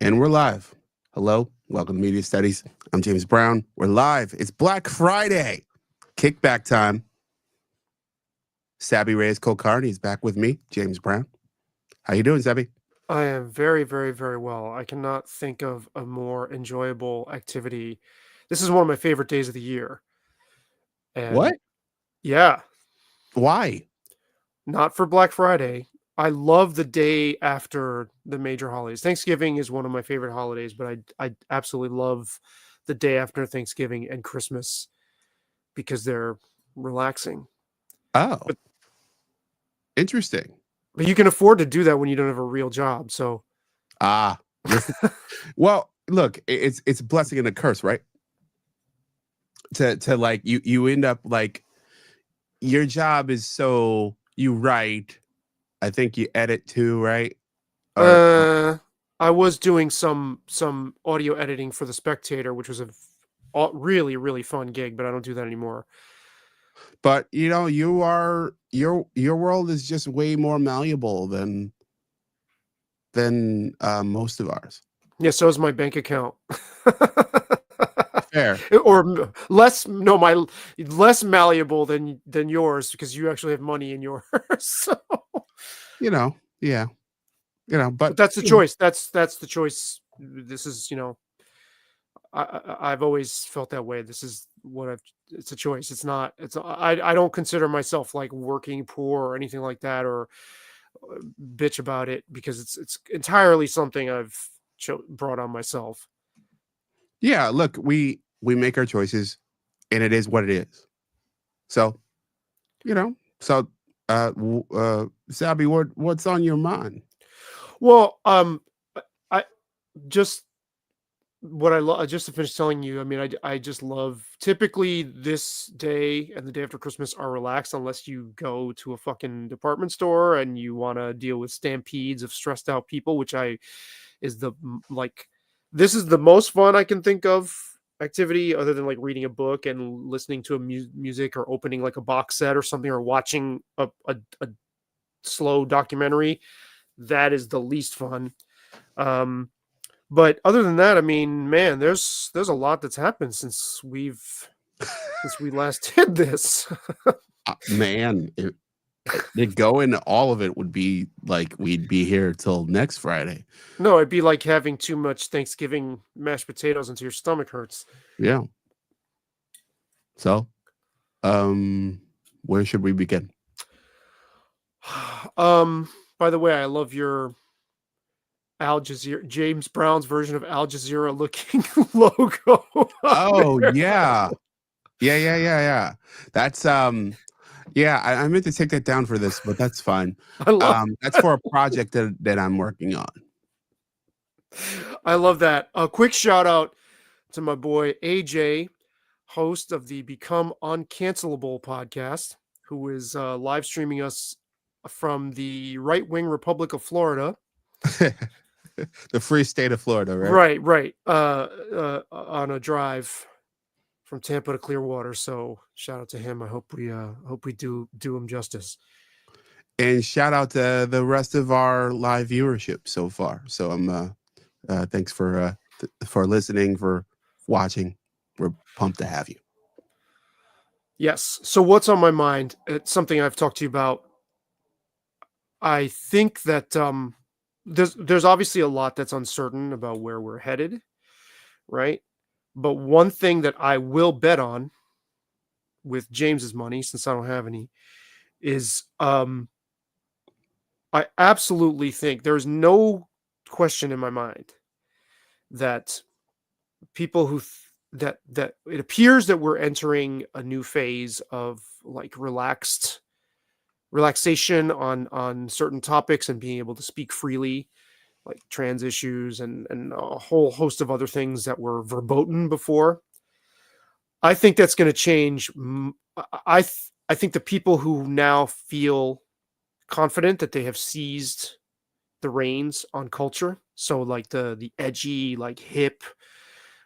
And we're live. Hello, welcome to Media Studies. I'm James Brown. We're live. It's Black Friday. Kickback time. Sabby Reyes Kulkarni is back with me, James Brown. How you doing, Sabby? I am very, very, very well. I cannot think of a more enjoyable activity. This is one of my favorite days of the year. And What? yeah, Why? not for Black Friday. I love the day after the major holidays. Thanksgiving is one of my favorite holidays, but I absolutely love the day after Thanksgiving and Christmas because they're relaxing. Oh, But interesting. but you can afford to do that when you don't have a real job. So Ah, listen. Well, look, it's a blessing and a curse, right? To like you end up like your job is so you write. I think you edit too, right? Or Uh, I was doing some audio editing for The Spectator, which was really really fun gig, but I don't do that anymore. but you are your world is just way more malleable than most of ours. Yeah, so is my bank account. Fair. Or less, no, my less malleable than yours because you actually have money in yours. So, Yeah. but But that's the choice. That's the choice. This is, I've always felt that way. This is what I've. It's a choice. It's not. I don't consider myself like working poor or anything like that, or bitch about it because it's entirely something I've brought on myself. yeah, look, we make our choices and it is what it is. So, you know, so Sabi, what's on your mind? Well, I just what I love, just to finish telling you, I mean, I just love, typically this day and the day after Christmas are relaxed unless you go to a fucking department store and you want to deal with stampedes of stressed out people, which is like, this is the most fun I can think of activity other than like reading a book and listening to a music or opening like a box set or something or watching a slow documentary. That is the least fun. Um, but other than that, I mean, man, there's a lot that's happened since we last did this. Man, it going all of it would be like we'd be here till next Friday. No, it'd be like having too much Thanksgiving mashed potatoes until your stomach hurts. Yeah. So, where should we begin? um, by the way, I love your Al Jazeera, James Brown's version of Al Jazeera looking logo. Oh, yeah. Yeah. That's yeah, I meant to take that down for this, but that's fine. I love That's for a project that I'm working on. I love that. A quick shout out to my boy AJ, host of the Become Uncancelable podcast, who is live streaming us from the right wing Republic of Florida. The free state of Florida, right? Right. On a drive from Tampa to Clearwater. So shout out to him. I hope we do him justice. And shout out to the rest of our live viewership so far. So I'm thanks for listening, for watching. We're pumped to have you. Yes. So what's on my mind? It's something I've talked to you about. I think that there's obviously a lot that's uncertain about where we're headed, right? But one thing that I will bet on with James's money, since I don't have any, is I absolutely think there's no question in my mind that people that it appears that we're entering a new phase of like relaxation on certain topics and being able to speak freely, like trans issues and a whole host of other things that were verboten before. I think that's going to change. I think the people who now feel confident that they have seized the reins on culture, so like the edgy, like hip,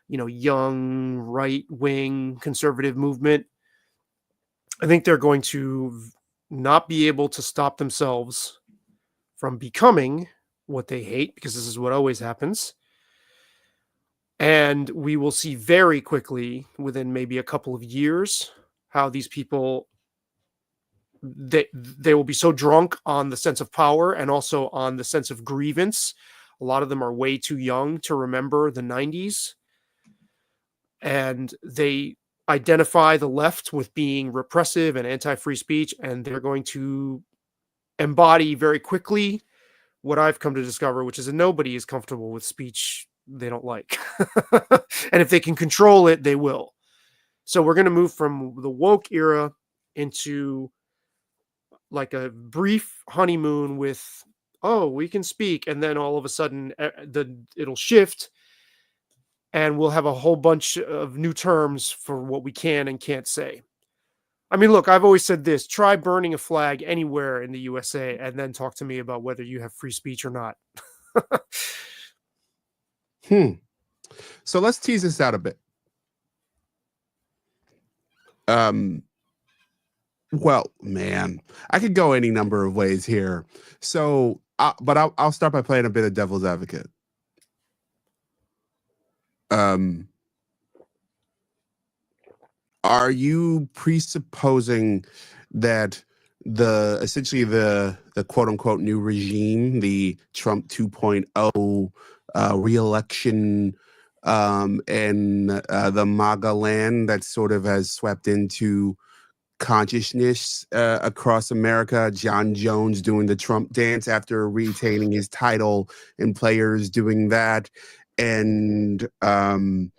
young right wing conservative movement, I think they're going to not be able to stop themselves from becoming what they hate, because this is what always happens. And we will see very quickly, within maybe a couple of years, how these people, they will be so drunk on the sense of power and also on the sense of grievance. A lot of them are way too young to remember the 90s, and they identify the left with being repressive and anti-free speech, and they're going to embody very quickly what I've come to discover, which is that nobody is comfortable with speech they don't like. And if they can control it, they will. So we're going to move from the woke era into like a brief honeymoon with, oh, we can speak, and then all of a sudden it'll shift, and we'll have a whole bunch of new terms for what we can and can't say. I mean, look, I've always said this: try burning a flag anywhere in the USA and then talk to me about whether you have free speech or not. So let's tease this out a bit. Well, man, I could go any number of ways here. So, but I'll start by playing a bit of devil's advocate. Are you presupposing that essentially the quote unquote new regime, the Trump 2.0 re-election, and the MAGA land that sort of has swept into consciousness across America, John Jones doing the Trump dance after retaining his title, and players doing that, and the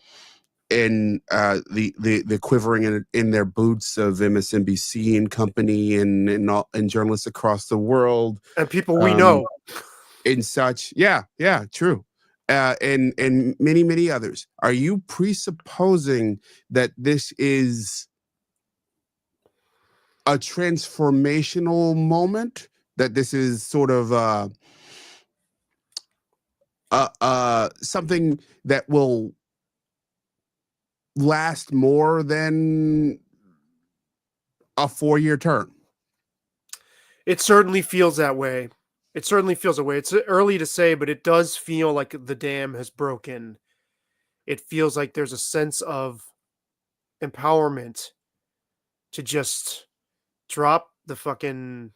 quivering in their boots of MSNBC and company and journalists across the world, and people we know and such. Yeah, true. And many others. Are you presupposing that this is a transformational moment, that this is sort of something that will last more than a 4-year term? It certainly feels that way. It certainly feels that way. It's early to say, but it does feel like the dam has broken. It feels like there's a sense of empowerment to just drop the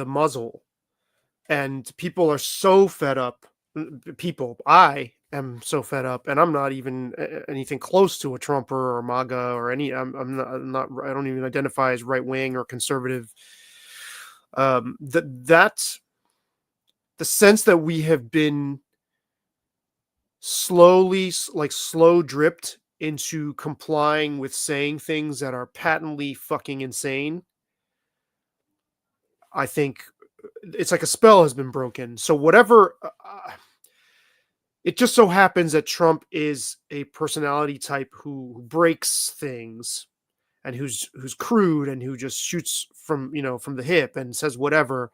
muzzle. And people are so fed up. I am so fed up, and I'm not even anything close to a Trumper or MAGA or any. I'm not. I don't even identify as right wing or conservative. That the sense that we have been slowly, slow dripped into complying with saying things that are patently fucking insane. I think it's like a spell has been broken. So whatever, it just so happens that Trump is a personality type who breaks things, and who's crude, and who just shoots from the hip and says whatever.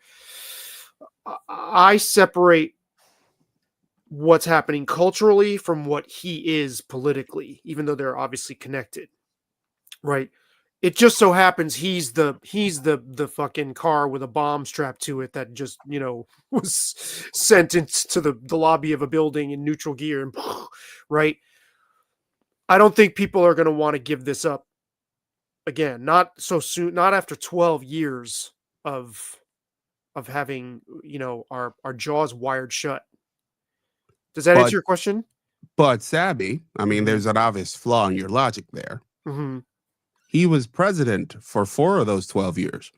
I separate what's happening culturally from what he is politically, even though they're obviously connected, right? It just so happens he's the fucking car with a bomb strapped to it that just was sent into the lobby of a building in neutral gear, and right. I don't think people are going to want to give this up again, not so soon, not after 12 years of having our jaws wired shut. Does that answer your question? But Sabby, I mean, there's an obvious flaw in your logic there. Mm-hmm. He was president for 4 of those 12 years.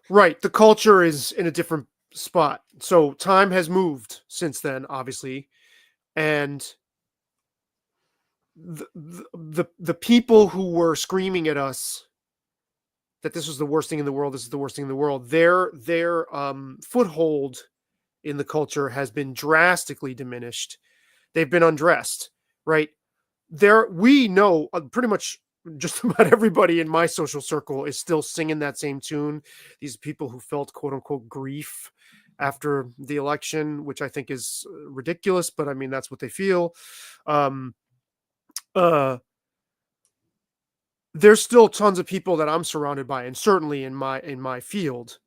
Right. The culture is in a different spot. So time has moved since then, obviously. And the people who were screaming at us that this was the worst thing in the world, this is the worst thing in the world, their foothold in the culture has been drastically diminished. They've been undressed, right? We know pretty much just about everybody in my social circle is still singing that same tune. These people who felt quote unquote grief after the election, which I think is ridiculous, but I mean, that's what they feel. There's still tons of people that I'm surrounded by, and certainly in my field,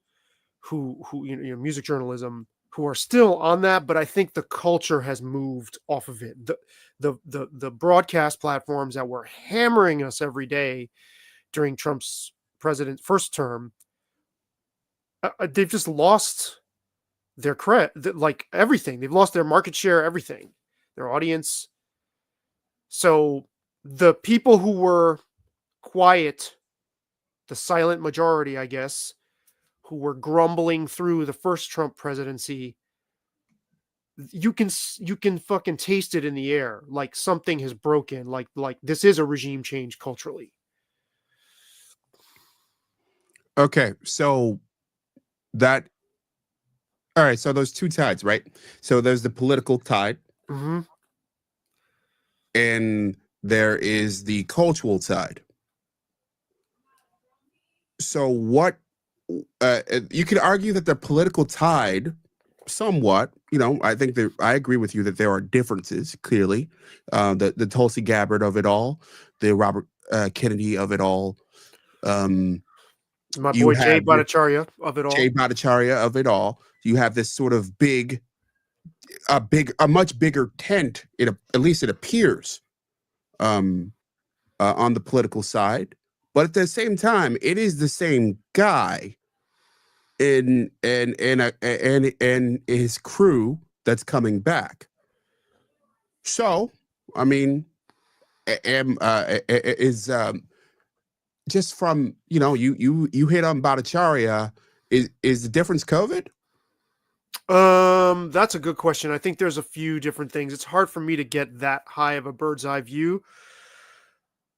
who music journalism, who are still on that, but I think the culture has moved off of it. The broadcast platforms that were hammering us every day during Trump's first term, they've just lost their credit, like everything. They've lost their market share, everything, their audience. So the people who were quiet, the silent majority, I guess, who were grumbling through the first Trump presidency, you can fucking taste it in the air. Like something has broken. Like this is a regime change culturally. Okay, so that all right. So those two tides, right? So there's the political tide, Mm-hmm. and there is the cultural tide. So what? You could argue that the political tide, somewhat. I think that I agree with you that there are differences. Clearly, the Tulsi Gabbard of it all, the Robert Kennedy of it all. My You boy Jay have this Bhattacharya of it all. Jay Bhattacharya of it all. You have this sort of a much bigger tent. At least it appears, on the political side, but at the same time, it is the same guy and his crew that's coming back. So, I mean, is just from you hit on Bhattacharya. Is the difference COVID? That's a good question. I think there's a few different things. It's hard for me to get that high of a bird's eye view.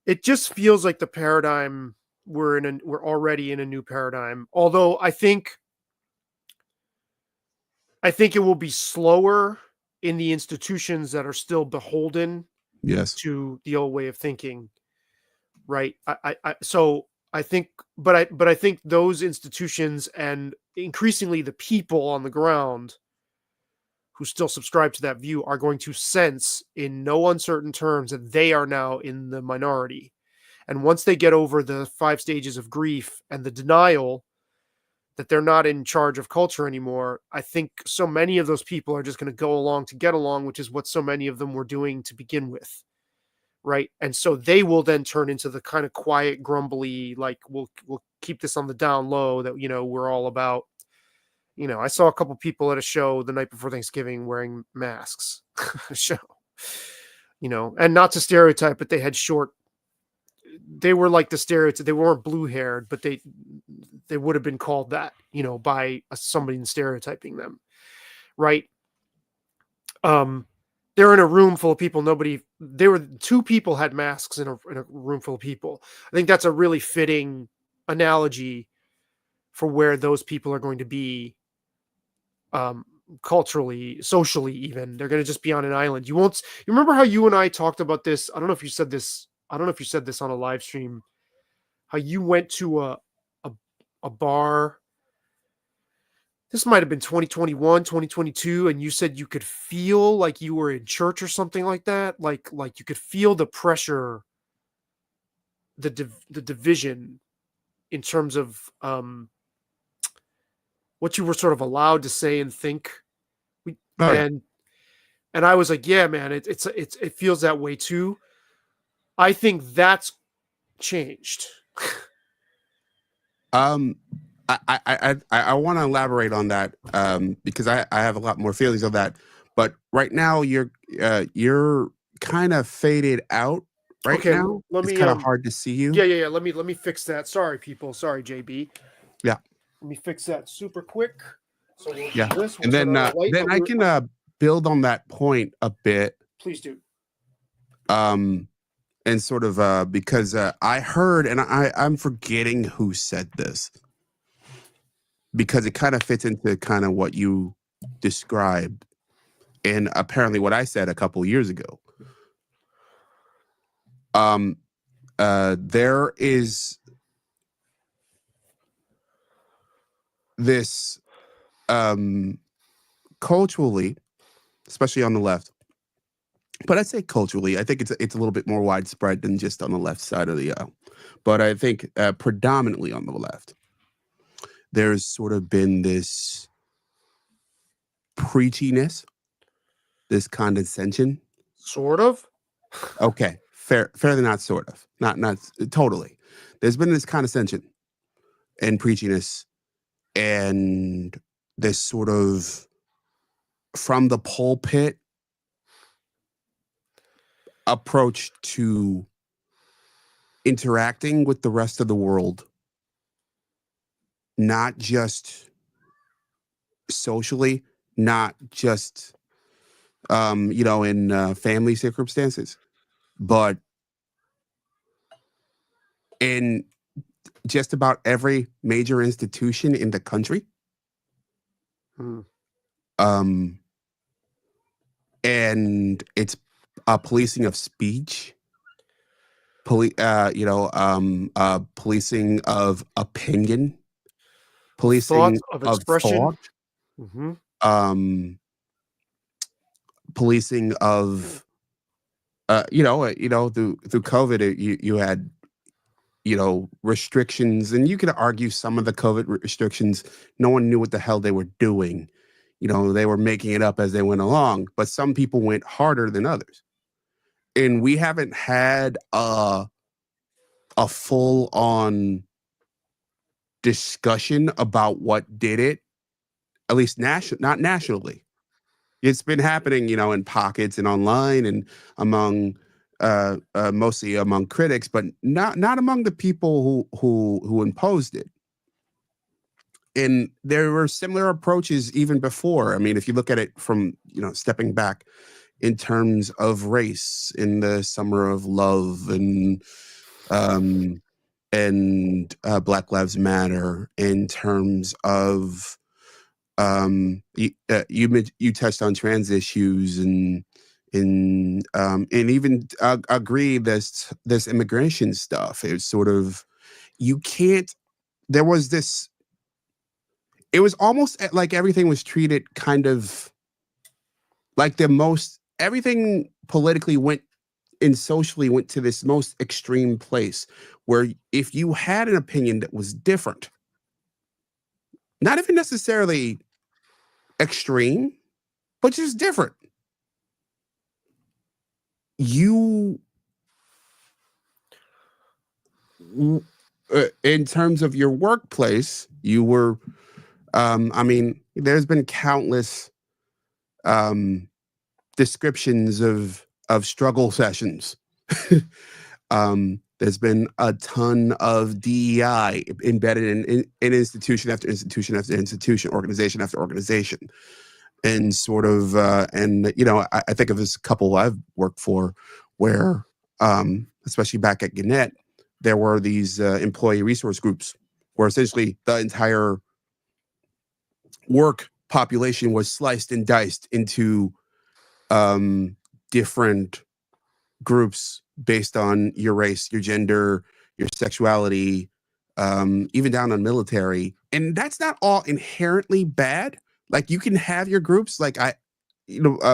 It just feels like the paradigm we're already in a new paradigm. Although I think it will be slower in the institutions that are still beholden Yes. to the old way of thinking. Right. So I think, but I think those institutions and increasingly the people on the ground who still subscribe to that view are going to sense in no uncertain terms that they are now in the minority. And once they get over the 5 stages of grief and the denial that they're not in charge of culture anymore, I think so many of those people are just going to go along to get along, which is what so many of them were doing to begin with. Right. And so they will then turn into the kind of quiet, grumbly, like we'll keep this on the down low that, we're all about. I saw a couple people at a show the night before Thanksgiving wearing masks. Show, and not to stereotype, but they had they were like the stereotype. They weren't blue haired, but they would have been called that, by somebody stereotyping them. Right. They're in a room full of people. Two people had masks in a room full of people. I think that's a really fitting analogy for where those people are going to be, culturally, socially, even. They're going to just be on an island. You remember how you and I talked about this? I don't know if you said this on a live stream, how you went to a bar. This might have been 2021, 2022, and you said you could feel like you were in church or something like that. Like you could feel the pressure, the division in terms of what you were sort of allowed to say and think. And I was like, yeah, man, it feels that way too. I think that's changed. I want to elaborate on that, because I have a lot more feelings on that. But right now you're kind of faded out right now. It's kind of hard to see you. Yeah. Let me fix that. Sorry, people. Sorry, JB. Yeah. Let me fix that super quick. So we'll yeah. do this. And then I can build on that point a bit. Please do. And sort of because I heard, and I'm forgetting who said this, because it kind of fits into kind of what you described and apparently what I said a couple years ago. There is this culturally, especially on the left, but I'd say culturally, I think it's a little bit more widespread than just on the left side of the aisle, but I think predominantly on the left, there's sort of been this preachiness, this condescension. Sort of. Okay, fairly not sort of, not totally. There's been this condescension and preachiness, and this sort of from the pulpit approach to interacting with the rest of the world, not just socially, not just in family circumstances, but in just about every major institution in the country. Hmm. And it's a policing of speech, policing of opinion, Thought policing of of expression. thought, Mm-hmm. policing of through COVID, you had restrictions, and you could argue some of the COVID restrictions, no one knew what the hell they were doing. They were making it up as they went along, but some people went harder than others. And we haven't had a full on discussion about what did it, at least not nationally. It's been happening, in pockets and online and among mostly among critics, but not among the people who imposed it. And there were similar approaches even before. I mean, if you look at it from, stepping back in terms of race in the Summer of Love and Black Lives Matter, in terms of you touched on trans issues and even agree this immigration stuff. It's sort of, you can't. There was this. It was almost like everything was treated kind of like everything politically went and socially went to this most extreme place where if you had an opinion that was different, not even necessarily extreme, but just different, you in terms of your workplace, you were there's been countless descriptions of struggle sessions. There's been a ton of DEI embedded in institution after institution after institution, organization after organization, and sort of I think of this couple I've worked for where especially back at Gannett, there were these employee resource groups where essentially the entire work population was sliced and diced into different groups based on your race, your gender, your sexuality, even down on military. And that's not all inherently bad. Like, you can have your groups. Like,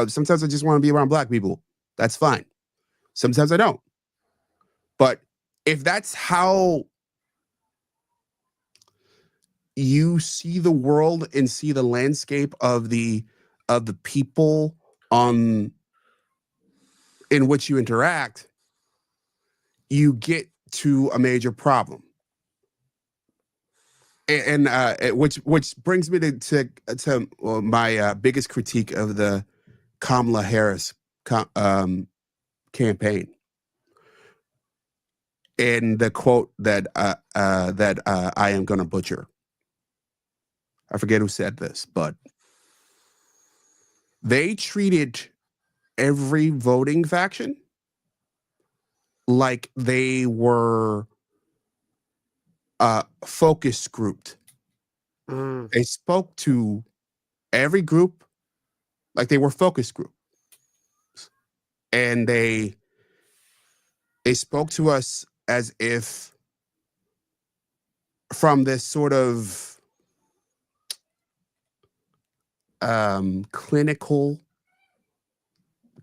sometimes I just want to be around Black people. That's fine. Sometimes I don't. But if that's how you see the world and see the landscape of the people in which you interact, you get to a major problem. And which brings me to my biggest critique of the Kamala Harris campaign, and the quote that I am going to butcher. I forget who said this, but they treated every voting faction like they were focus grouped. Mm. They spoke to every group like they were focus groups, and they spoke to us as if from this sort of clinical,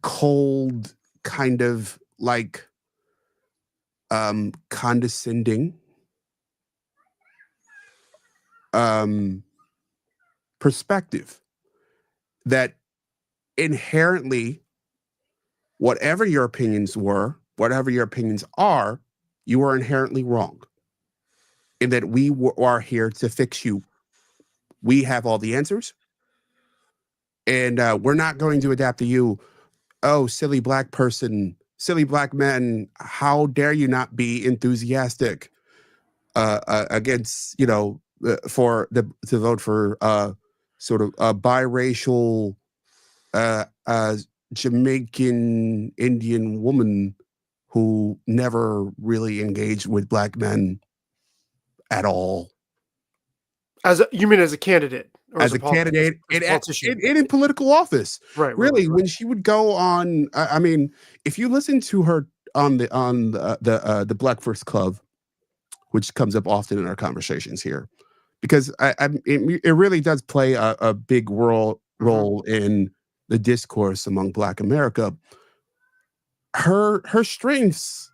cold, kind of like condescending perspective that inherently, whatever your opinions were, whatever your opinions are, you are inherently wrong. And that we are here to fix you. We have all the answers. And we're not going to adapt to you. Oh, silly black person, silly black men, how dare you not be enthusiastic against, to vote for sort of a biracial Jamaican Indian woman who never really engaged with black men at all. You mean as a candidate? Or as a candidate and in political office. Right. Really, when she would go on, I mean, if you listen to her on the Breakfast Club, which comes up often in our conversations here, because it really does play a big role in the discourse among Black America. Her strengths,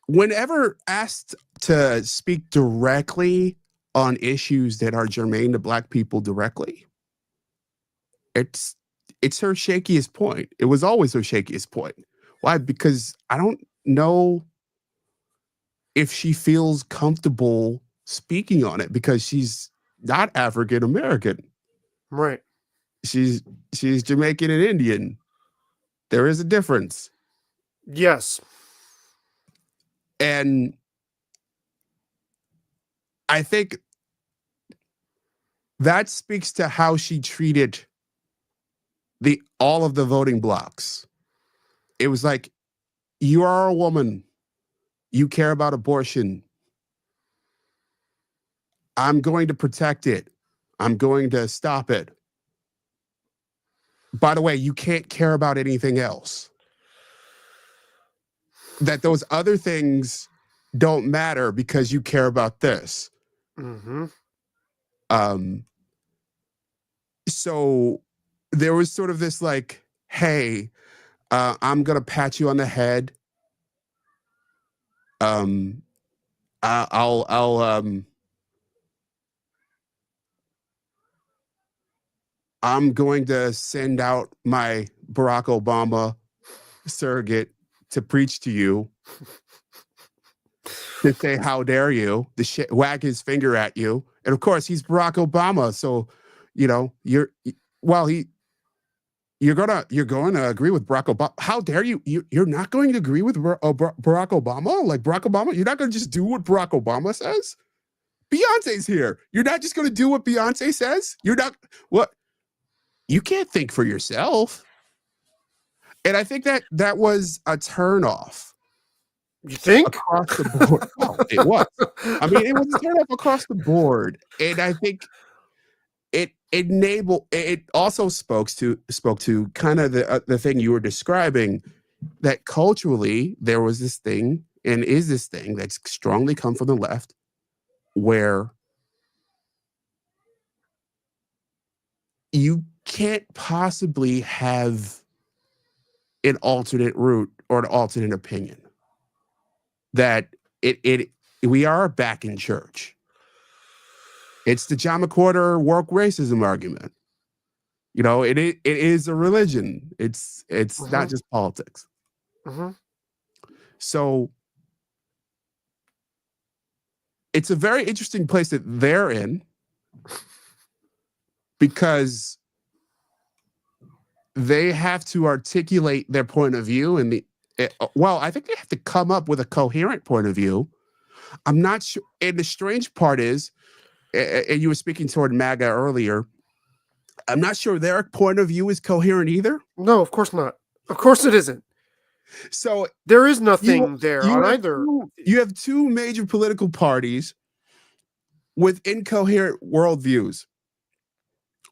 whenever asked to speak directly on issues that are germane to Black people directly, it's her shakiest point. It was always her shakiest point. Why? Because I don't know if she feels comfortable speaking on it, because she's not African American. Right. She's Jamaican and Indian. There is a difference. Yes. And I think that speaks to how she treated all of the voting blocks. It was like, you are a woman. You care about abortion. I'm going to protect it. I'm going to stop it. By the way, you can't care about anything else. That those other things don't matter because you care about this. Mm-hmm. So there was sort of this like, hey, I'm going to pat you on the head. I'm going to send out my Barack Obama surrogate to preach to you, to say, how dare you, to wag his finger at you. And of course, he's Barack Obama. So, you're going to agree with Barack Obama. How dare you? You're not going to agree with Barack Obama? Like Barack Obama? You're not going to just do what Barack Obama says? Beyonce's here. You're not just going to do what Beyonce says? You're not, what? You can't think for yourself. And I think that was a turnoff. You think? Across the board. Oh, it was. I mean, it was a turnoff across the board. And I think it also spoke to kind of the thing you were describing, that culturally there was this thing, and is this thing that's strongly come from the left, where you can't possibly have an alternate route or an alternate opinion. That we are back in church. It's the John McWhorter woke racism argument. It is a religion. It's not just politics. So it's a very interesting place that they're in, because they have to articulate their point of view, and I think they have to come up with a coherent point of view. I'm not sure. And the strange part is, and you were speaking toward MAGA earlier, I'm not sure their point of view is coherent either. No, of course not. Of course it isn't. So there is nothing there on either. You have two major political parties with incoherent worldviews.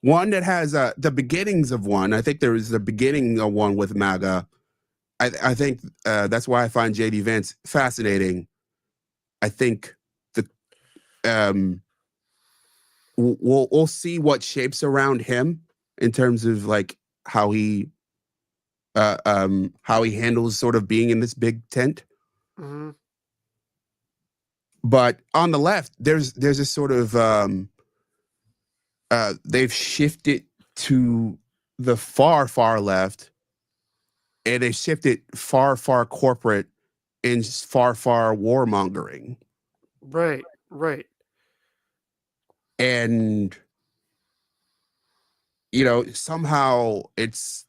One that has the beginnings of one. I think there is the beginning of one with MAGA. I think that's why I find J.D. Vance fascinating. I think we'll see what shapes around him in terms of like how he handles sort of being in this big tent. But on the left, there's this sort of they've shifted to the far, far left, and they shifted far, far corporate and far, far warmongering. Right. And somehow it's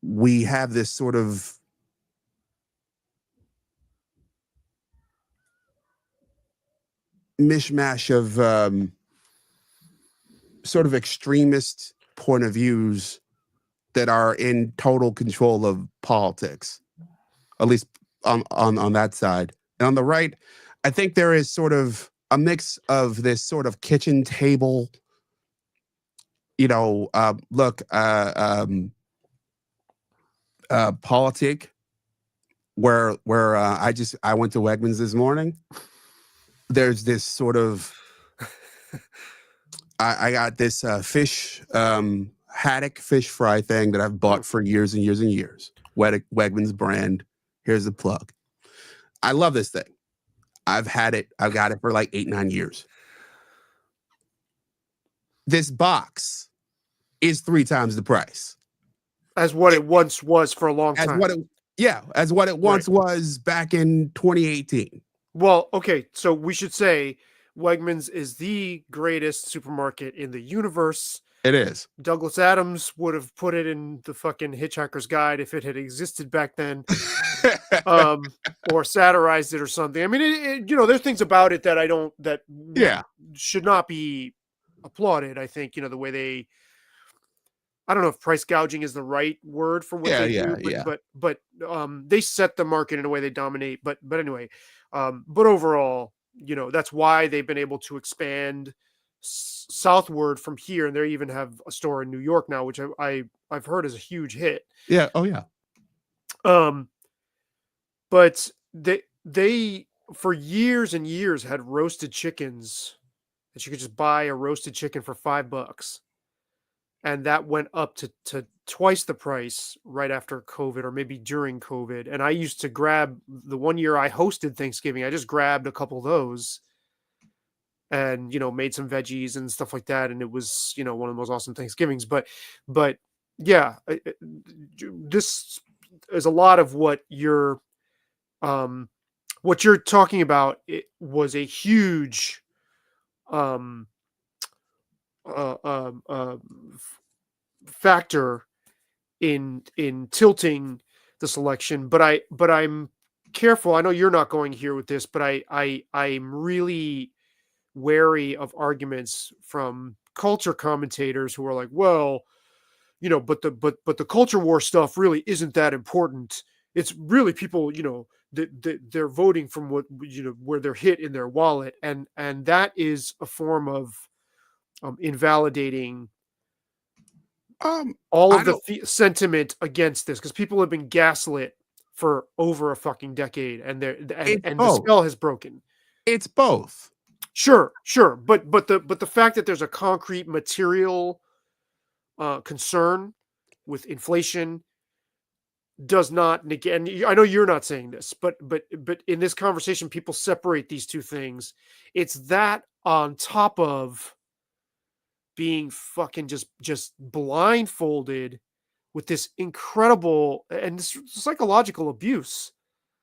we have this sort of mishmash of sort of extremist point of views that are in total control of politics, at least on that side. And on the right, I think there is sort of a mix of this sort of kitchen table, politic, where I went to Wegmans this morning. There's this sort of I got this fish haddock fish fry thing that I've bought for years and years and years. Wegmans brand. Here's the plug. I love this thing. I've had it. I've got it for like 8-9 years. This box is 3 times the price. As what it once was for a long time. As what it once was back in 2018. Well, okay, so we should say Wegmans is the greatest supermarket in the universe. It is. Douglas Adams would have put it in the fucking Hitchhiker's Guide if it had existed back then, or satirized it or something. I mean, there's things about it that should not be applauded. I think, the way they, I don't know if price gouging is the right word for what they do, but they set the market in a way they dominate. But anyway, but overall, that's why they've been able to expand southward from here, and they even have a store in New York now, which I've heard is a huge hit. Yeah. Oh yeah. But they for years and years had roasted chickens that you could just buy a roasted chicken for $5, and that went up to twice the price right after COVID, or maybe during COVID. And I used to grab, the one year I hosted Thanksgiving, I just grabbed a couple of those and, made some veggies and stuff like that. And it was, one of the most awesome Thanksgivings. But yeah, this is a lot of what you're talking about. It was a huge, factor in tilting the selection. But I'm careful. I know you're not going here with this, but I'm really wary of arguments from culture commentators who are like, well, but the culture war stuff really isn't that important. It's really people, they're voting from what, where they're hit in their wallet, and that is a form of invalidating all of the sentiment against this, because people have been gaslit for over a fucking decade, and the spell has broken. It's both. Sure, but the fact that there's a concrete material concern with inflation does not negate. And I know you're not saying this, but in this conversation, people separate these two things. It's that on top of being fucking just blindfolded with this incredible and this psychological abuse.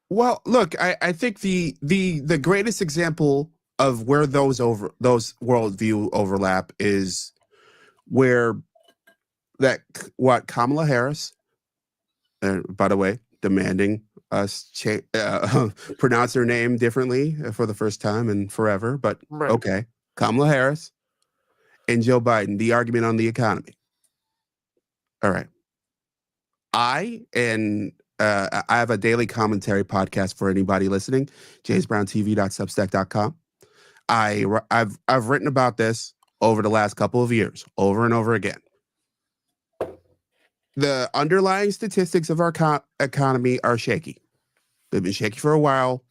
Well, look, I think the greatest example of where those worldview overlap is where what Kamala Harris, by the way, demanding us pronounce her name differently for the first time and forever, but okay, Kamala Harris and Joe Biden, the argument on the economy. All right. I have a daily commentary podcast for anybody listening, jaysbrowntv.substack.com. I've written about this over the last couple of years, over and over again. The underlying statistics of our economy are shaky. They've been shaky for a while,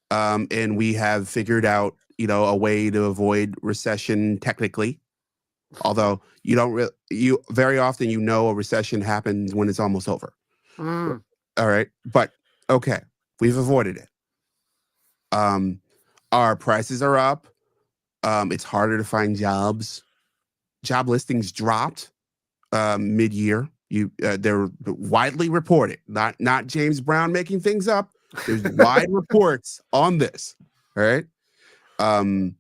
and we have figured out, a way to avoid recession technically. Although you very often, a recession happens when it's almost over. All right, but okay, we've avoided it. Our prices are up. It's harder to find jobs. Job listings dropped mid-year. They're widely reported, not James Brown making things up. There's wide reports on this. All right. Um,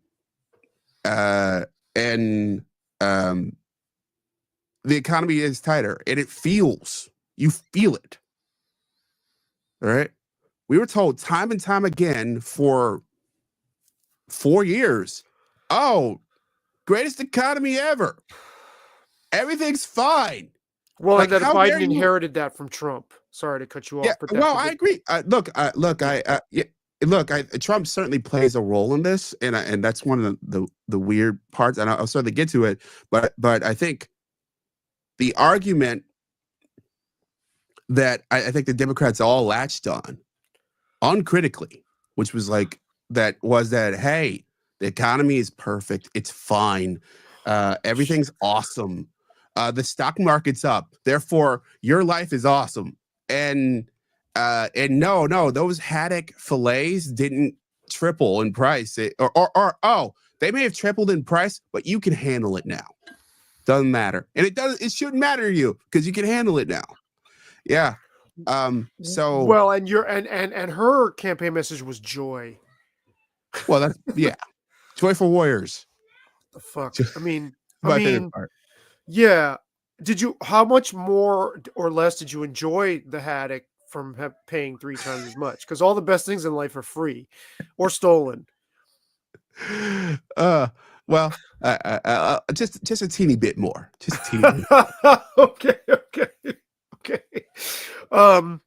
and the economy is tighter, and you feel it. All right. We were told time and time again for 4 years, oh, greatest economy ever. Everything's fine. Well, and Like, that how dare Biden you? inherited that from Trump. Sorry to cut you Yeah, off, but well, I agree. Trump certainly plays a role in this, and that's one of the weird parts, and I'll certainly get to it. But I think the argument that I think the Democrats all latched on uncritically, which was like that hey, the economy is perfect, it's fine, everything's awesome, the stock market's up, therefore your life is awesome, and no, those haddock fillets didn't triple in price, or they may have tripled in price, but you can handle it now. Doesn't matter, and it shouldn't matter to you because you can handle it now. Yeah. So well, and and her campaign message was joy. well, that's yeah. Joyful Warriors. The fuck. I My favorite mean, part. yeah. How much more or less did you enjoy the haddock from paying 3 times as much? Because all the best things in life are free or stolen. Uh, well, just a teeny bit more. Just a teeny bit. Okay, okay, okay. Um,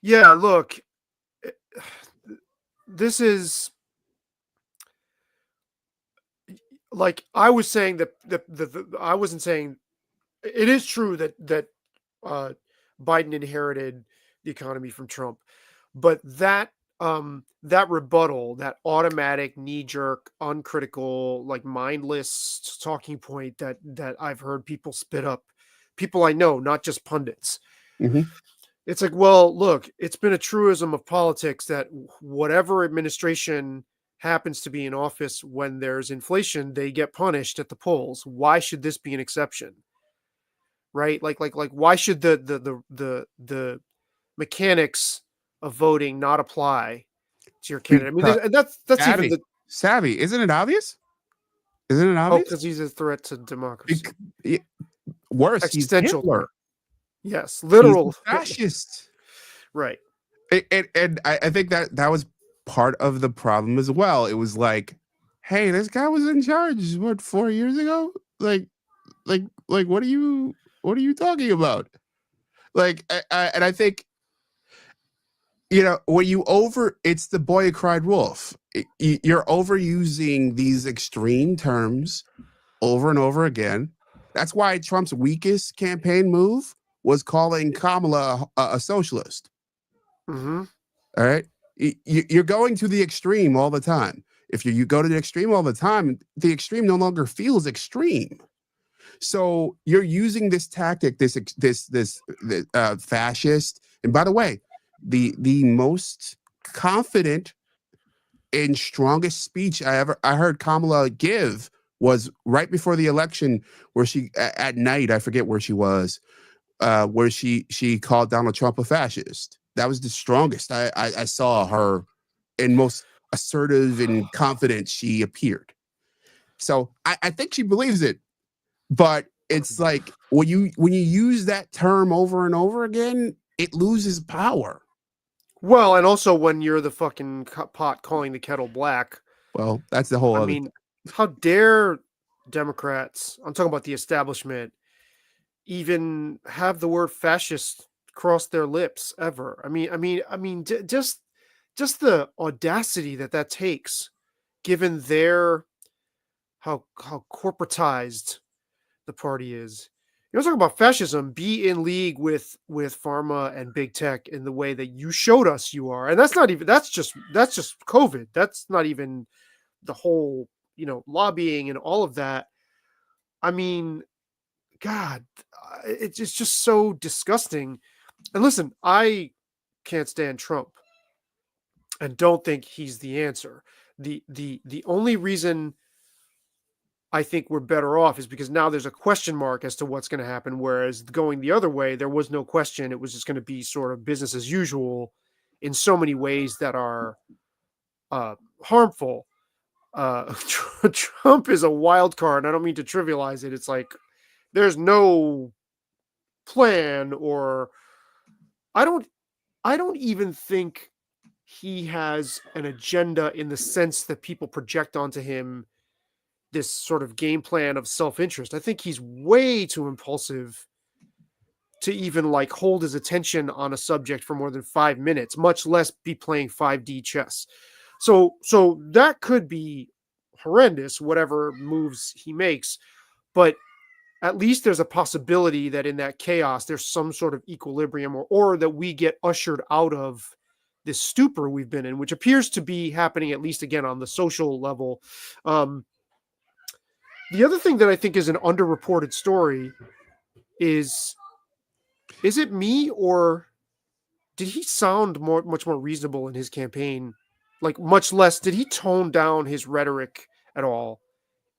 yeah, look, this is like I was saying that I wasn't saying it is true that uh, Biden inherited the economy from Trump, but that rebuttal, that automatic, knee jerk, uncritical, like mindless talking point that I've heard people spit up, people I know, not just pundits. Mhm. It's like, well, look, it's been a truism of politics that whatever administration happens to be in office when there's inflation, they get punished at the polls. Why should this be an exception? Right? Like why should the mechanics of voting not apply to your candidate? I mean, Because that's even the savvy, isn't it obvious? Isn't it oh, obvious? because he's a threat to democracy. Bec- y- Worse, he's Existential Hitler. threat. Yes, He's a literal Hitler. fascist. Right. And I think that was part of the problem as well. It was like, hey, this guy was in charge what 4 years ago? Like what are you talking about? Like and I think when it's the boy who cried wolf. You're overusing these extreme terms over and over again. That's why Trump's weakest campaign move was calling Kamala a socialist. Mm-hmm. All right. You're going to the extreme all the time. If you go to the extreme all the time, the extreme no longer feels extreme. So you're using this tactic, this fascist. And by the way, the most confident and strongest speech I heard Kamala give was right before the election, where she at night, I forget where she was, where she called Donald Trump a fascist. That was the strongest I saw her, and most assertive and confident she appeared. So I think she believes it, but it's like when you use that term over and over again, it loses power. Well, and also when you're the fucking pot calling the kettle black. Well, that's the whole I other mean, thing. how dare Democrats, I'm talking about the establishment, even have the word fascist cross their lips ever? Just the audacity that takes, given their how corporatized the party is. You're talking about fascism. Be in league with pharma and big tech in the way that you showed us you are, and that's just COVID. That's not even the whole lobbying and all of that. I mean, God, it's just so disgusting. And listen, I can't stand Trump and don't think he's the answer. The only reason I think we're better off is because now there's a question mark as to what's going to happen. Whereas going the other way, there was no question. It was just going to be sort of business as usual in so many ways that are harmful. Trump is a wild card. I don't mean to trivialize it. It's like there's no plan, or I don't even think he has an agenda in the sense that people project onto him this sort of game plan of self-interest. I think he's way too impulsive to even like hold his attention on a subject for more than 5 minutes, much less be playing 5D chess. So that could be horrendous, whatever moves he makes, but at least there's a possibility that in that chaos there's some sort of equilibrium, or that we get ushered out of this stupor we've been in, which appears to be happening, at least again on the social level. The other thing that I think is an underreported story is it me, or did he sound much more reasonable in his campaign? Like much less, did he tone down his rhetoric at all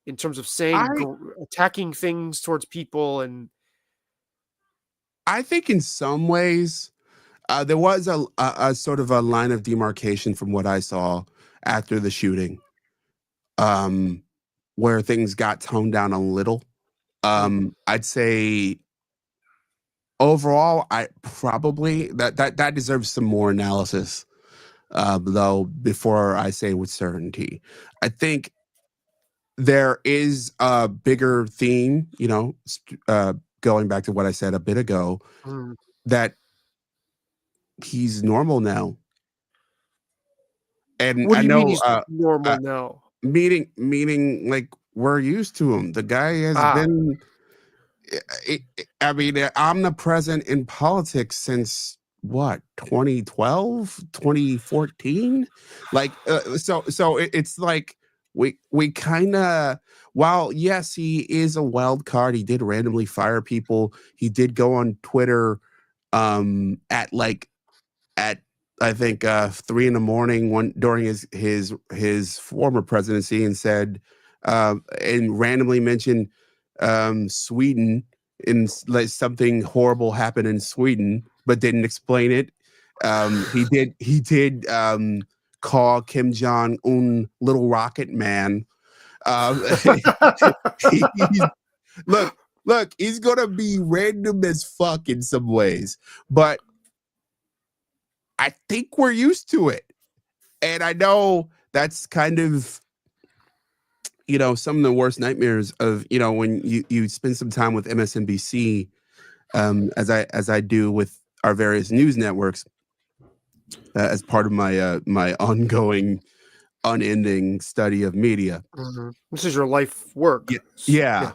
in terms of saying attacking things towards people? And I think in some ways there was a sort of a line of demarcation from what I saw after the shooting, where things got toned down a little. I'd say overall, I probably that deserves some more analysis, though. Before I say with certainty, I think there is a bigger theme. Going back to what I said a bit ago, that he's normal now. And what do I you mean know, he's normal now? meaning like we're used to him. The guy has been, I mean, omnipresent in politics since what, 2012, 2014? Like, so it's like we kind of, while yes, he is a wild card. He did randomly fire people. He did go on Twitter at I think 3 a.m. one during his former presidency, and said and randomly mentioned Sweden, and like something horrible happened in Sweden, but didn't explain it. He did call Kim Jong Un Little Rocket Man. He's, look, he's gonna be random as fuck in some ways, but I think we're used to it. And I know that's kind of, some of the worst nightmares of, when you spend some time with MSNBC, as I do with our various news networks, as part of my ongoing, unending study of media. This is your life work. Yeah.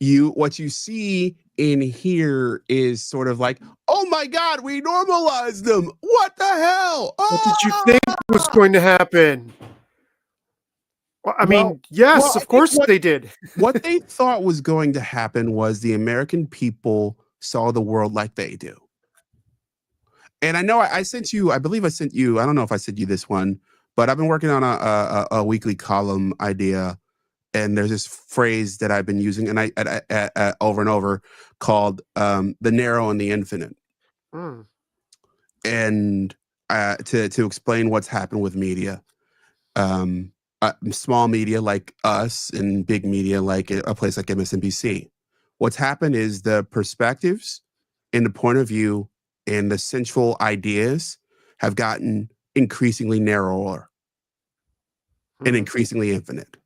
What you see in here is sort of like, oh my God, we normalized them. What the hell? What did you think was going to happen? Well, I mean, yes, of course they did. What they thought was going to happen was the American people saw the world like they do. And I know I sent you, I believe I sent you, I don't know if I sent you this one, but I've been working on a weekly column idea. And there's this phrase that I've been using, and I over and over, called the narrow and the infinite. And to explain what's happened with media, small media like us and big media like a place like MSNBC. What's happened is the perspectives and the point of view and the central ideas have gotten increasingly narrower and increasingly infinite.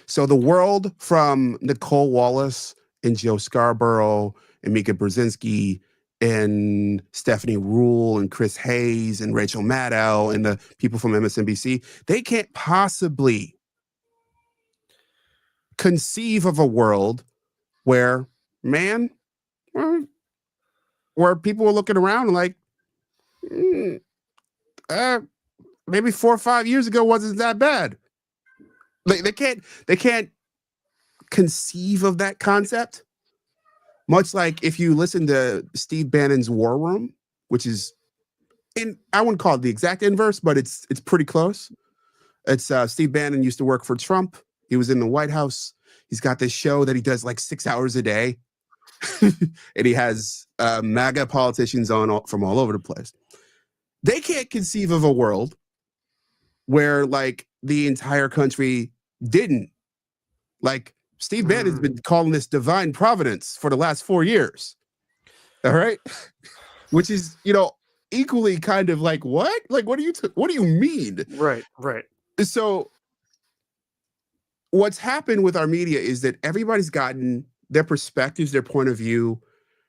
So the world from Nicole Wallace and Joe Scarborough and Mika Brzezinski and Stephanie Rule and Chris Hayes and Rachel Maddow and the people from MSNBC, they can't possibly conceive of a world where, where people are looking around like, maybe 4 or 5 years ago wasn't that bad. They can't conceive of that concept. Much like if you listen to Steve Bannon's War Room, which is and I wouldn't call it the exact inverse, but it's pretty close. It's Steve Bannon used to work for Trump. He was in the White House. He's got this show that he does like 6 hours a day, and he has MAGA politicians on from all over the place. They can't conceive of a world where like the entire country didn't. Like Steve Bannon's been calling this divine providence for the last 4 years. All right. Which is, equally kind of like, what? Like, what do you mean? Right. So what's happened with our media is that everybody's gotten their perspectives, their point of view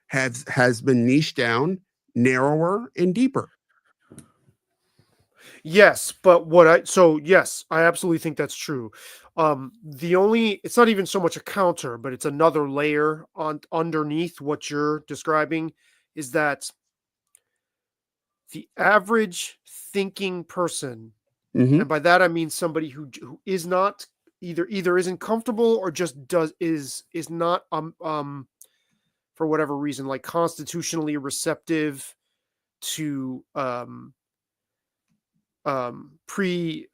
has been niched down, narrower and deeper. Yes, but yes, I absolutely think that's true. It's not even so much a counter, but it's another layer underneath what you're describing, is that the average thinking person, Mm-hmm. and by that I mean somebody who is not either isn't comfortable or just is not for whatever reason, like constitutionally receptive to pre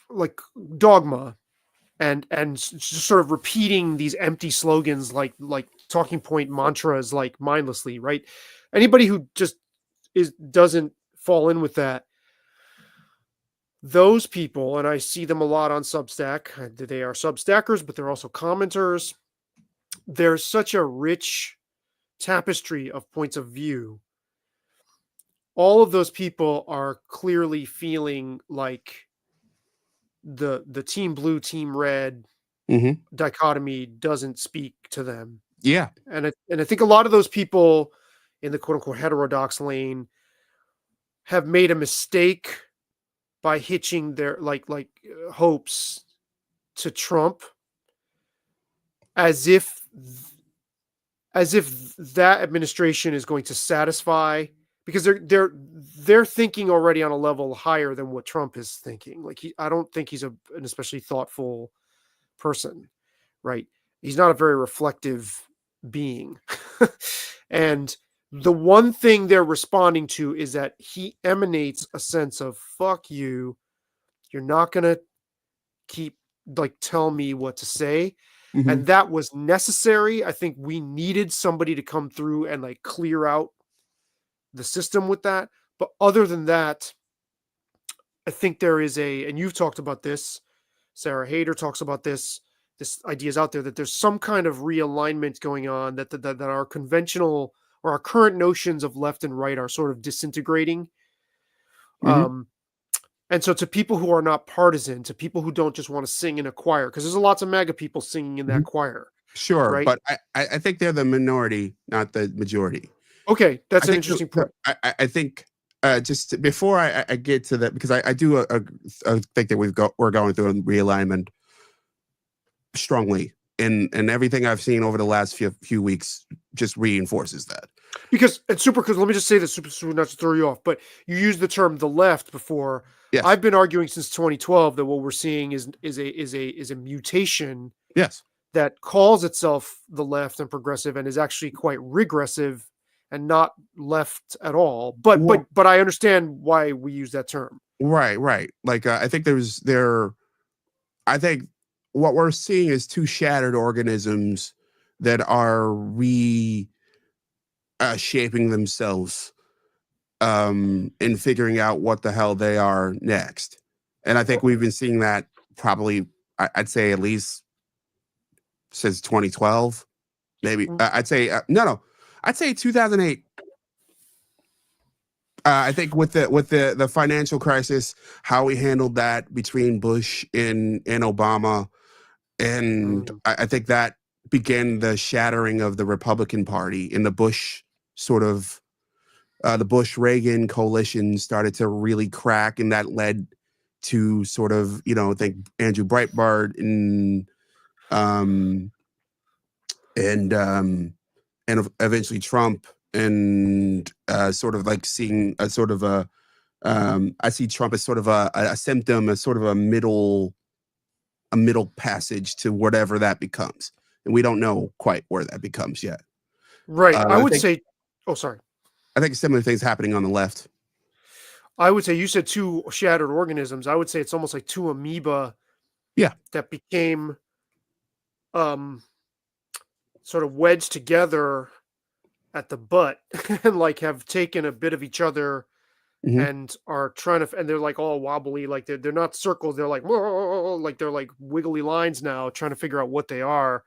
like dogma and just sort of repeating these empty slogans like talking point mantras like mindlessly, right? Anybody who just doesn't fall in with that, those people, and I see them a lot on Substack. They are Substackers, but they're also commenters. There's such a rich tapestry of points of view. All of those people are clearly feeling like the team blue, team red dichotomy doesn't speak to them. Yeah. And I think a lot of those people in the quote unquote heterodox lane have made a mistake by hitching their hopes to Trump as if that administration is going to satisfy, because they're thinking already on a level higher than what Trump is thinking. Like I don't think he's an especially thoughtful person, right? He's not a very reflective being. And the one thing they're responding to is that he emanates a sense of fuck you. You're not going to keep tell me what to say. Mm-hmm. And that was necessary. I think we needed somebody to come through and clear out the system with that. But other than that, I think there is and you've talked about this, Sarah Hayder talks about this idea is out there that there's some kind of realignment going on, that our conventional or our current notions of left and right are sort of disintegrating. Mm-hmm. And so to people who are not partisan, to people who don't just want to sing in a choir, because there's lots of MAGA people singing in that choir. Sure, right? But I think they're the minority, not the majority. Okay, that's an interesting point. I think just before I get to that, because I do think that we're going through a realignment strongly, and everything I've seen over the last few weeks just reinforces that. Because let me just say this, super not to throw you off, but you used the term the left before. Yes. I've been arguing since 2012 that what we're seeing is a mutation. Yes. That calls itself the left and progressive and is actually quite regressive and not left at all. But I understand why we use that term. Right. Like I think I think what we're seeing is two shattered organisms that are shaping themselves and figuring out what the hell they are next. And I think we've been seeing that probably, I'd say at least since 2012, maybe. I'd say I'd say 2008. I think with the financial crisis, how we handled that between Bush and Obama, and I think that began the shattering of the Republican Party in the Bush sort of the Bush-Reagan coalition started to really crack, and that led to sort of, I think Andrew Breitbart and eventually Trump, and sort of like seeing a sort of I see Trump as sort of a symptom, as sort of a middle passage to whatever that becomes, and we don't know quite where that becomes yet. Right. I would say. Oh, sorry. I think similar things happening on the left. I would say you said two shattered organisms. I would say it's almost like two amoeba Yeah. that became sort of wedged together at the butt and like have taken a bit of each other Hmm. and are trying to, and they're like all wobbly, like they're not circles, they're like "Whoa," like they're like wiggly lines now, trying to figure out what they are.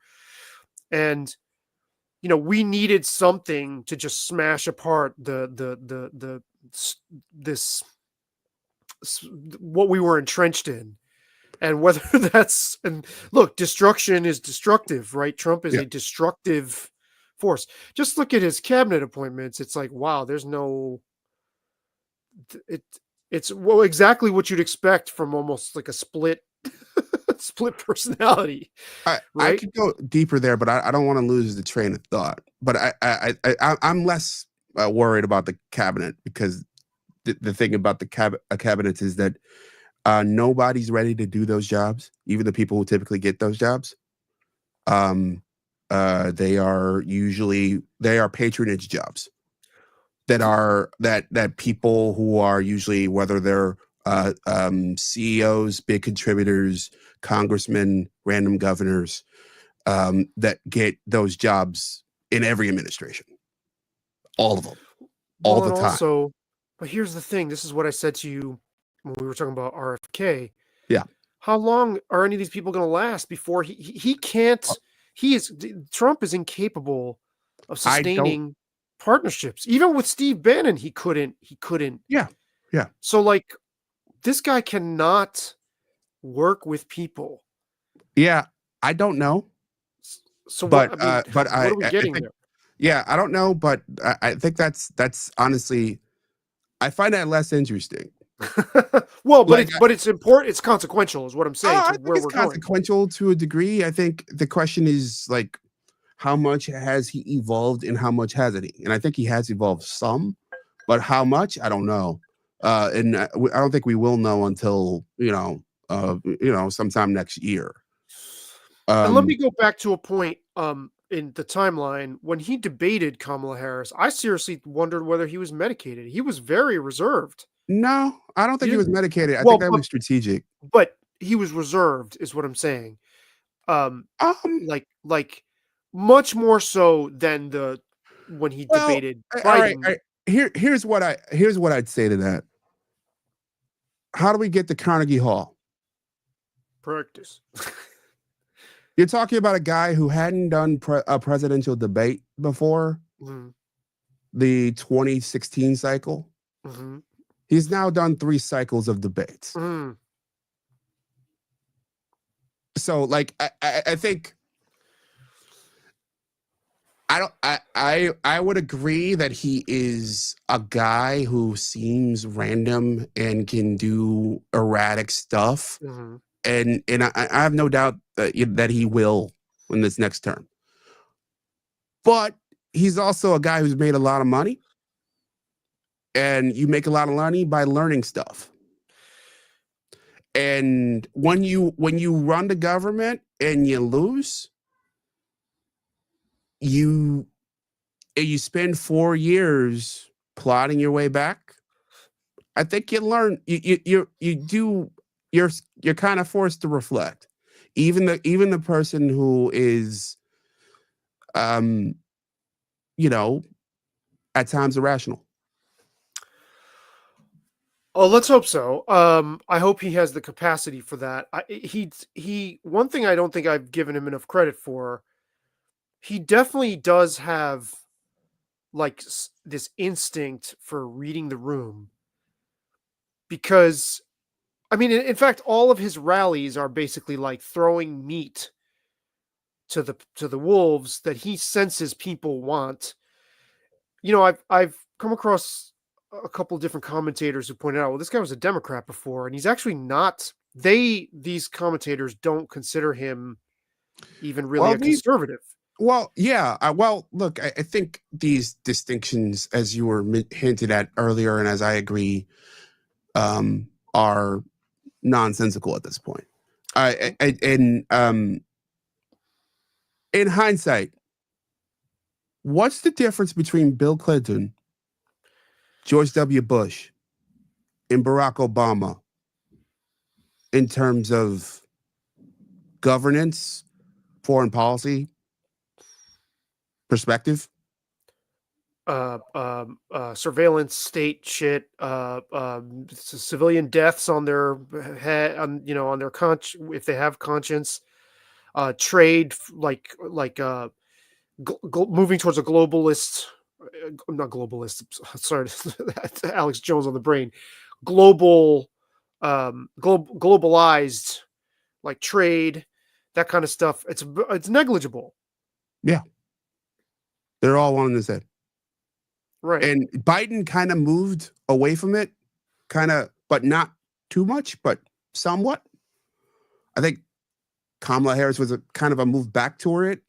And we needed something to just smash apart this what we were entrenched in. And whether that's, and look, destruction is destructive, right? Trump is Yeah. a destructive force. Just look at his cabinet appointments. It's like, wow, there's no, it, it's well exactly what you'd expect from almost like a split split personality, I right? could go deeper there, but I don't want to lose the train of thought. But I'm less worried about the cabinet, because the thing about the cabinet is that nobody's ready to do those jobs. Even the people who typically get those jobs, um, they are patronage jobs that people who are usually, whether they're CEOs, big contributors, congressmen, random governors, that get those jobs in every administration, all of them, all Well, the and time. also, but here's the thing. This is what I said to you when we were talking about RFK. Yeah, How long are any of these people going to last before he can't? Trump is incapable of I don't. sustaining partnerships. Even with Steve Bannon, he couldn't. He couldn't. Yeah, yeah, So like, this guy cannot work with people. yeah. I don't know, So what? I mean, but what are we I getting think, there? yeah, I don't know, but I think that's honestly, I find that less interesting. Well, but Like, it's important. It's consequential, is what I'm saying, to I think where it's we're going. consequential to a degree. I think the question is like, how much has he evolved and how much hasn't he? And I think he has evolved some, but how much, I don't know. And I don't think we will know until sometime next year. And let me Um, go back to a point in the timeline when he debated Kamala Harris. I seriously wondered whether he was medicated. He was very reserved. no, I don't He think he was didn't. medicated. I think Well, that was strategic. but he was reserved, is what I'm saying. Um, Um, like much more so than the when he well, debated all right. Biden. Here's what I'd say to that. How do we get to Carnegie Hall? Practice. You're talking about a guy who hadn't done a presidential debate before Mhm, the 2016 cycle. mhm, He's now done 3 cycles of debates. mhm. So, like, I think I would agree that he is a guy who seems random and can do erratic stuff, Mhm. and I have no doubt that he will in this next term. But he's also a guy who's made a lot of money, and you make a lot of money by learning stuff. And when you run the government and you lose, you you spend 4 years plotting your way back. I think you learn, you do, you're kind of forced to reflect. Even the person who is um you know at times irrational. Oh, let's hope so. I hope he has the capacity for that. He one thing I don't think I've given him enough credit for. He definitely does have like this instinct for reading the room, because I mean, in fact, all of his rallies are basically like throwing meat to the wolves that he senses people want. I've come across a couple of different commentators who pointed out, well, this guy was a Democrat before, and he's actually not. These commentators don't consider him even really Well, a conservative. yeah. Well, look, I think these distinctions, as you were hinted at earlier, and as I agree, are nonsensical at this point. In hindsight, what's the difference between Bill Clinton, George W. Bush, in Barack Obama in terms of governance, foreign policy perspective? Surveillance state shit, civilian deaths on their head, on their if they have conscience, trade, moving towards a globalist, not globalist, sorry, Alex Jones on the brain, globalized, like trade, that kind of stuff. It's negligible. Yeah. They're all one and the same. Right. And Biden kind of moved away from it, but not too much, but somewhat. I think Kamala Harris was a kind of a move back toward it,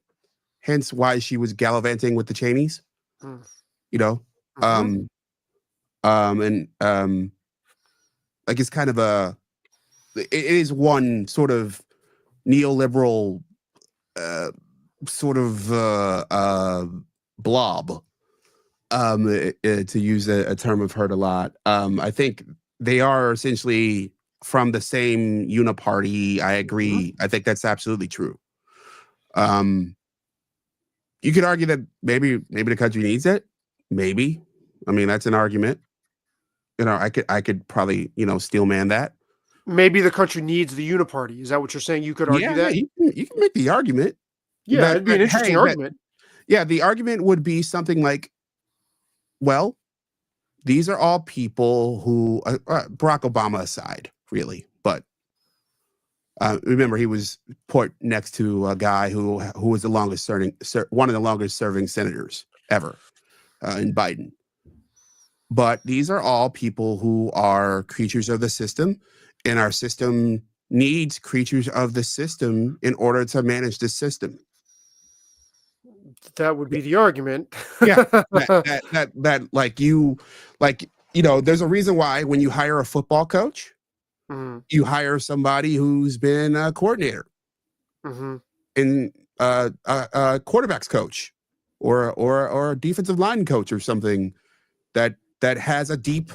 hence why she was gallivanting with the Cheneys. You know, Mhm. like it's kind of it is one sort of neoliberal sort of blob, to use a term I've heard a lot. I think they are essentially from the same uniparty. I agree. I think that's absolutely true. You could argue that maybe the country needs it. Maybe. I mean, that's an argument. I could probably, steel man that. Maybe the country needs the uniparty. Is that what you're saying? You could argue Yeah, that? you can make the argument. Yeah, it'd be an interesting argument. Yeah, the argument would be something like, well, these are all people who, Barack Obama aside, really, but remember he was put next to a guy who was the longest one of the longest serving senators ever, in Biden. But these are all people who are creatures of the system, and our system needs creatures of the system in order to manage the system. That would be the argument. Yeah, there's a reason why when you hire a football coach, you hire somebody who's been a coordinator, and a quarterbacks coach, or a defensive line coach or something that has a deep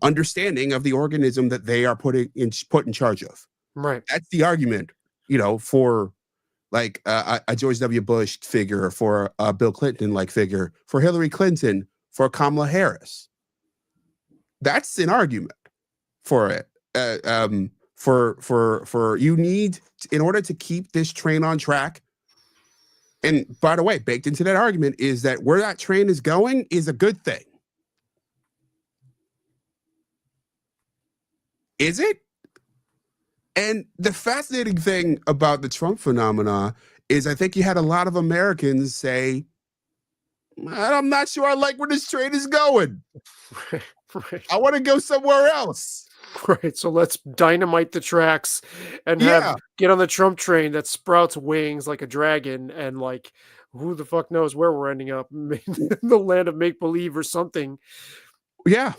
understanding of the organism that they are put in charge of. Right. That's the argument, for like a George W. Bush figure, for a Bill Clinton like figure, for Hillary Clinton, for Kamala Harris. That's an argument for it. For you need, in order to keep this train on track. And by the way, baked into that argument is that where that train is going is a good thing. Is it? And the fascinating thing about the Trump phenomena is I think you had a lot of Americans say, I'm not sure I like where this train is going. Right. I want to go somewhere else. Right. So let's dynamite the tracks and get on the Trump train that sprouts wings like a dragon, and like, who the fuck knows where we're ending up, the land of make believe or something. Yeah.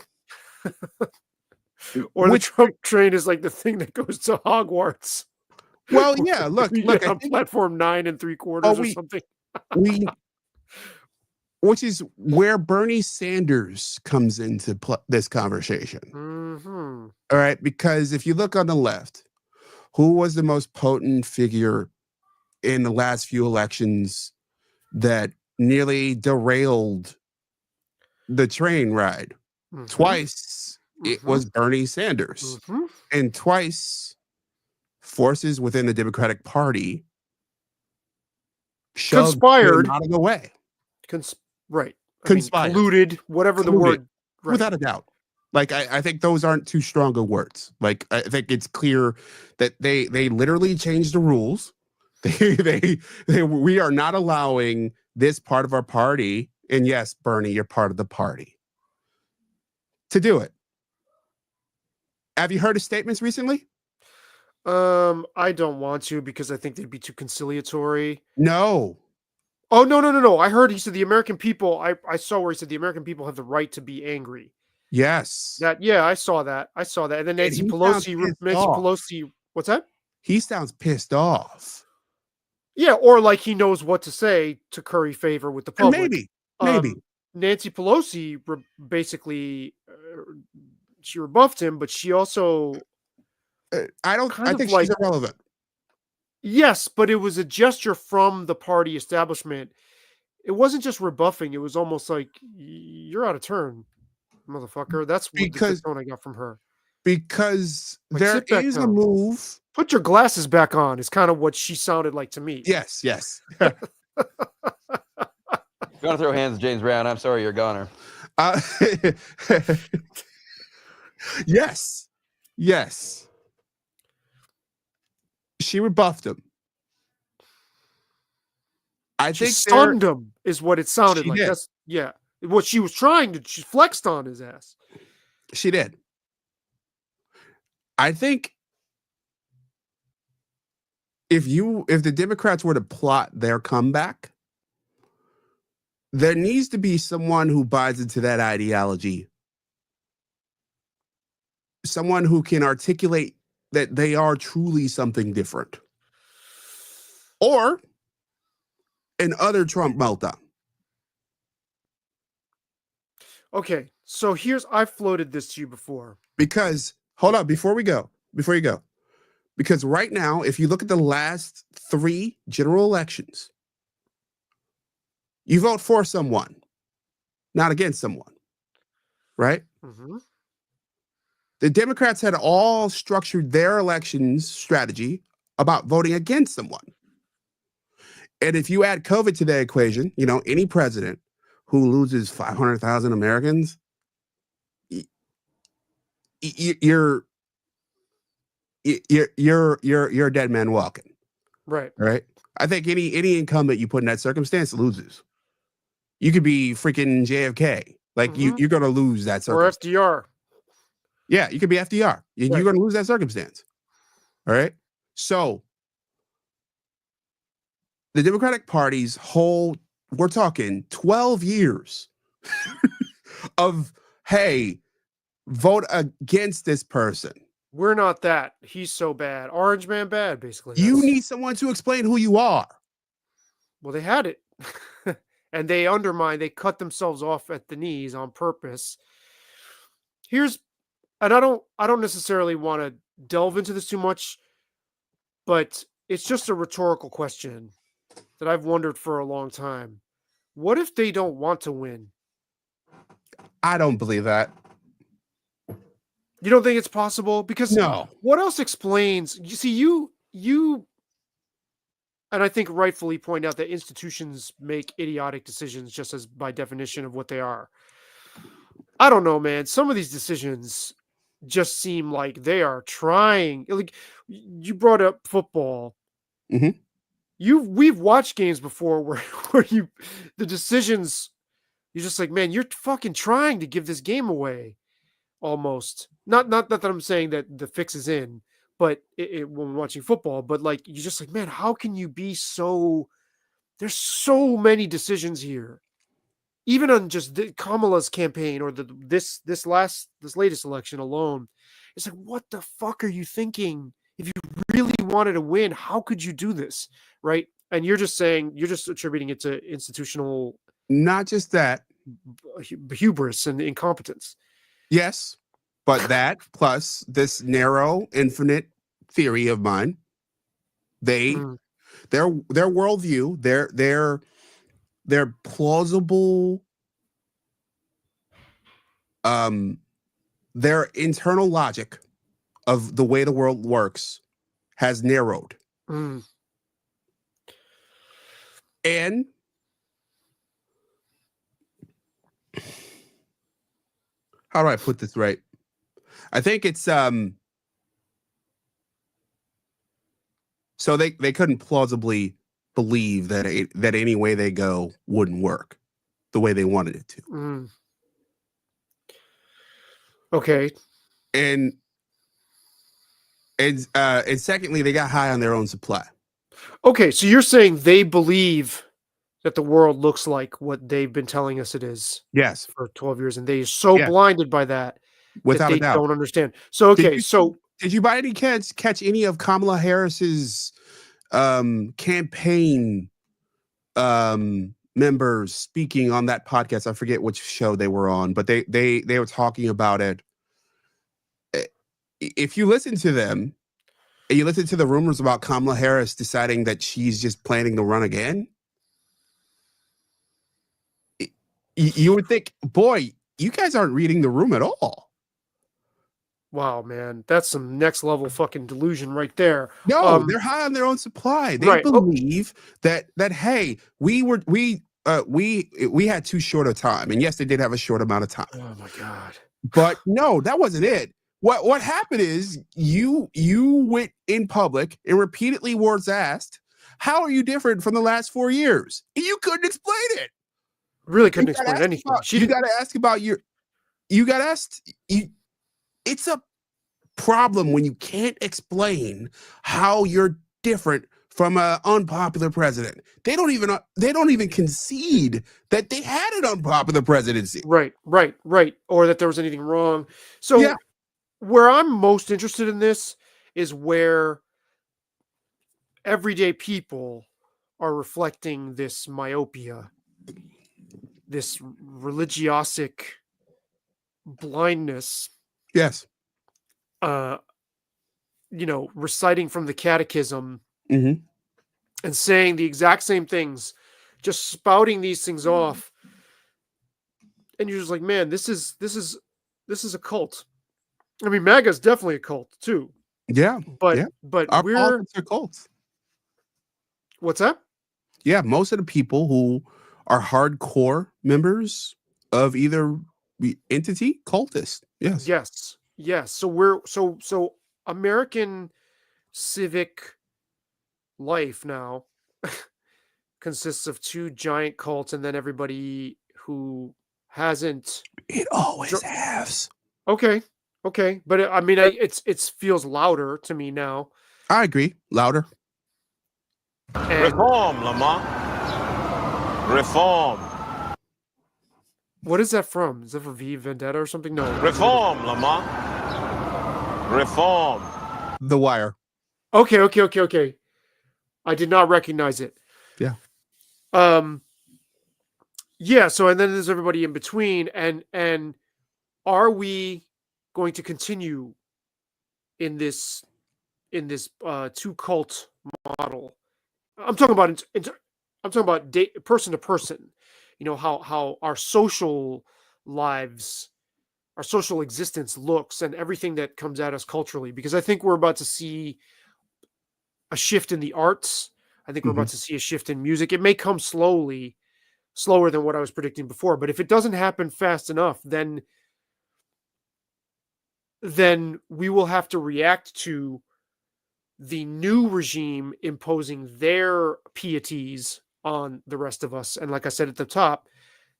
Or the Trump train is like the thing that goes to Hogwarts. Well, yeah, look, on platform 9 3/4 or something. Which is where Bernie Sanders comes into this conversation. All right, because if you look on the left, who was the most potent figure in the last few elections that nearly derailed the train ride? Twice it was Bernie Sanders, and twice forces within the Democratic Party conspired out of the way. Right. Conspired. Colluded, whatever the word. Right. Without a doubt. Like, I think those aren't too strong of words. Like, I think it's clear that they literally changed the rules. We are not allowing this part of our party, and yes, Bernie, you're part of the party, to do it. Have you heard his statements recently? I don't want to, because I think they'd be too conciliatory. No. Oh, no. I heard he said the American people, I saw where he said the American people have the right to be angry. Yes. I saw that. And then Nancy Pelosi, what's that? He sounds pissed off. Yeah, or like he knows what to say to curry favor with the public. Maybe. Nancy Pelosi basically she rebuffed him, but she also I think she's irrelevant. Yes, but it was a gesture from the party establishment. It wasn't just rebuffing. It was almost like, you're out of turn, motherfucker. That's what the tone I got from her. Because Like, there sit back is a down. move. Put your glasses back on is kind of what she sounded like to me. Yes. If you want to throw hands at James Brown, I'm sorry, you're a goner. Yes. She rebuffed him. She stunned him, is what it sounded like. Did. That's what she was trying to. She flexed on his ass. She did. I think if the Democrats were to plot their comeback, there needs to be someone who buys into that ideology. Someone who can articulate that they are truly something different. Or an other Trump meltdown. Okay, so I've floated this to you before. Because, hold on, before you go. Because right now, if you look at the last 3 general elections, you vote for someone, not against someone, right? Mm-hmm. The Democrats had all structured their elections strategy about voting against someone. And if you add COVID to the equation, any president who loses 500,000 Americans, you're a dead man walking. Right. Right. I think any incumbent you put in that circumstance loses. You could be freaking JFK. Like you're going to lose that circumstance. Or FDR. Yeah, you could be FDR. Right. You're going to lose that circumstance. All right. So the Democratic Party's we're talking 12 years of, hey, vote against this person. We're not that. He's so bad. Orange man bad, basically. You need someone to explain who you are. Well, they had it. And they cut themselves off at the knees on purpose. And I don't necessarily want to delve into this too much, but it's just a rhetorical question that I've wondered for a long time. What if they don't want to win? I don't believe that. You don't think it's possible? Because no. What else explains? You see, you, and I think rightfully point out that institutions make idiotic decisions just as by definition of what they are. I don't know, man. Some of these decisions just seem like they are trying. Like, you brought up football. Mm-hmm. We've watched games before where the decisions, you're just like, man, you're fucking trying to give this game away. Almost not that I'm saying that the fix is in, but when watching football, but like, you're just like, man, how can you be so? There's so many decisions here, even on just Kamala's campaign or this latest election alone. It's like, what the fuck are you thinking? If you really wanted to win, how could you do this, right? And you're just attributing it to institutional, not just that, hubris and incompetence. Yes, but that plus this narrow, infinite theory of mine, their worldview, their plausible, their internal logic of the way the world works has narrowed. And how do I put this right? I think it's so they couldn't plausibly believe that any way they go wouldn't work the way they wanted it to. Okay. And secondly, they got high on their own supply. Okay, so you're saying they believe that the world looks like what they've been telling us it is. Yes. For 12 years, and they're so blinded by that without that a doubt. Don't understand. So okay, did you by any chance catch any of Kamala Harris's campaign members speaking on that podcast? I forget which show they were on, but they were talking about it. if you listen to them and you listen to the rumors about Kamala Harris deciding that she's just planning to run again, you would think, boy, you guys aren't reading the room at all. Wow, man, that's some next level fucking delusion right there. No, they're high on their own supply. They Right. believe that hey, we had too short a time, and yes, they did have a short amount of time. Oh my God! But no, that wasn't it. What happened is you went in public and repeatedly was asked, "How are you different from the last 4 years?" And you couldn't explain it. Really couldn't explain anything. You got to ask about your. You got asked. It's a problem when you can't explain how you're different from an unpopular president. They don't even concede that they had an unpopular presidency. Right. Or that there was anything wrong. So Yeah. Where I'm most interested in this is where everyday people are reflecting this myopia, this religiosic blindness. Yes. Reciting from the catechism Mm-hmm. and saying the exact same things, just spouting these things off. And you're just like, man, this is a cult. I mean, MAGA is definitely a cult too. Yeah. But our we're politics are cults. What's that? Yeah, most of the people who are hardcore members of either entity, cultists. Yes. Yes. So American civic life now consists of two giant cults, and then everybody who hasn't. It always has. Okay, but I mean, it feels louder to me now. I agree, louder. Reform, Lamont. Reform. What is that from? Is that for V Vendetta or something? No. Reform, Lamont. Reform. The Wire. Okay. I did not recognize it. Yeah. Yeah. So, and then there's everybody in between, and are we going to continue in this two cult model? I'm talking about person to person. You know how our social lives, our social existence looks, and everything that comes at us culturally. Because I think we're about to see a shift in the arts. I think we're about to see a shift in music. It may come slowly, slower than what I was predicting before. But if it doesn't happen fast enough, then we will have to react to the new regime imposing their pieties on the rest of us. And like I said at the top,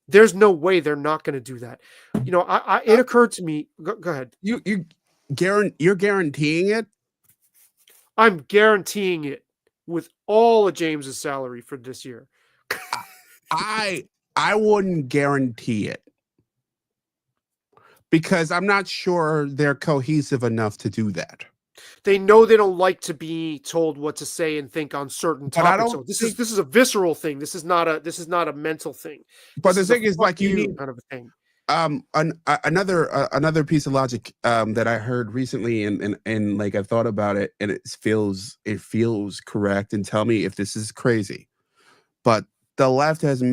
there's no way they're not going to do that. It occurred to me. Go ahead. You're guaranteeing it? I'm guaranteeing it with all of James's salary for this year. I wouldn't guarantee it, because I'm not sure they're cohesive enough to do that. They know they don't like to be told what to say and think on certain topics. So this is a visceral thing. This is not a mental thing. But the thing is, like, you kind of a thing. Another piece of logic that I heard recently, and like I thought about it, and it feels correct. And tell me if this is crazy, but the left has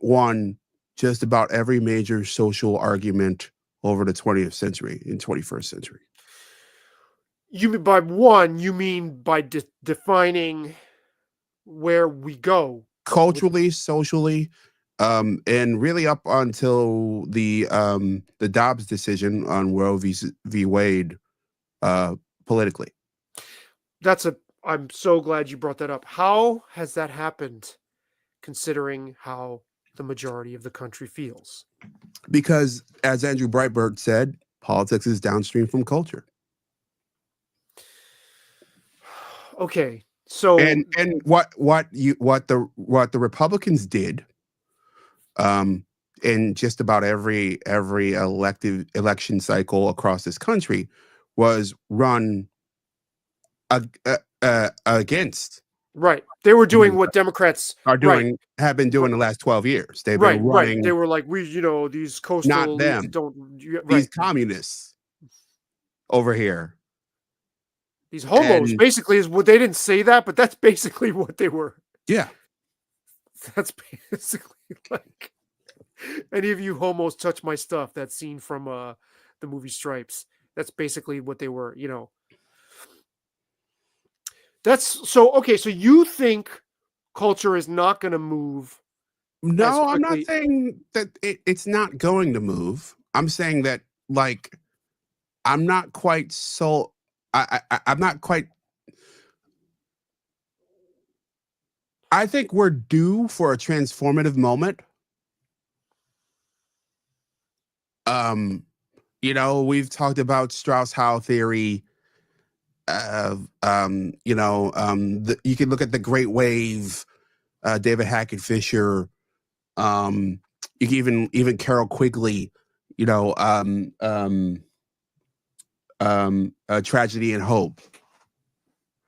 won just about every major social argument over the 20th century and 21st century. You mean by one? You mean by defining where we go culturally, socially, and really up until the Dobbs decision on Roe v. Wade, politically. I'm so glad you brought that up. How has that happened, considering how the majority of the country feels? Because, as Andrew Breitbart said, politics is downstream from culture. Okay, so and what the Republicans did, in just about every election cycle across this country, was run against. Right, they were doing what Democrats have been doing the last 12 years. They've been running. They were like, these coastal not them. These communists over here These homos And basically is what they didn't say that, but that's basically what they were. yeah, That's basically like any of you homos touch my stuff. That scene from the movie Stripes. That's basically what they were, you know. That's so okay. So you think culture is not going to move as no, I'm not quickly? saying that it's not going to move. I'm saying that like I'm not quite so. I'm not quite. I think we're due for a transformative moment. Um, you know, we've talked about Strauss-Howe theory. You can look at the Great Wave, David Hackett Fisher. You can even Carol Quigley. You know, Tragedy and Hope.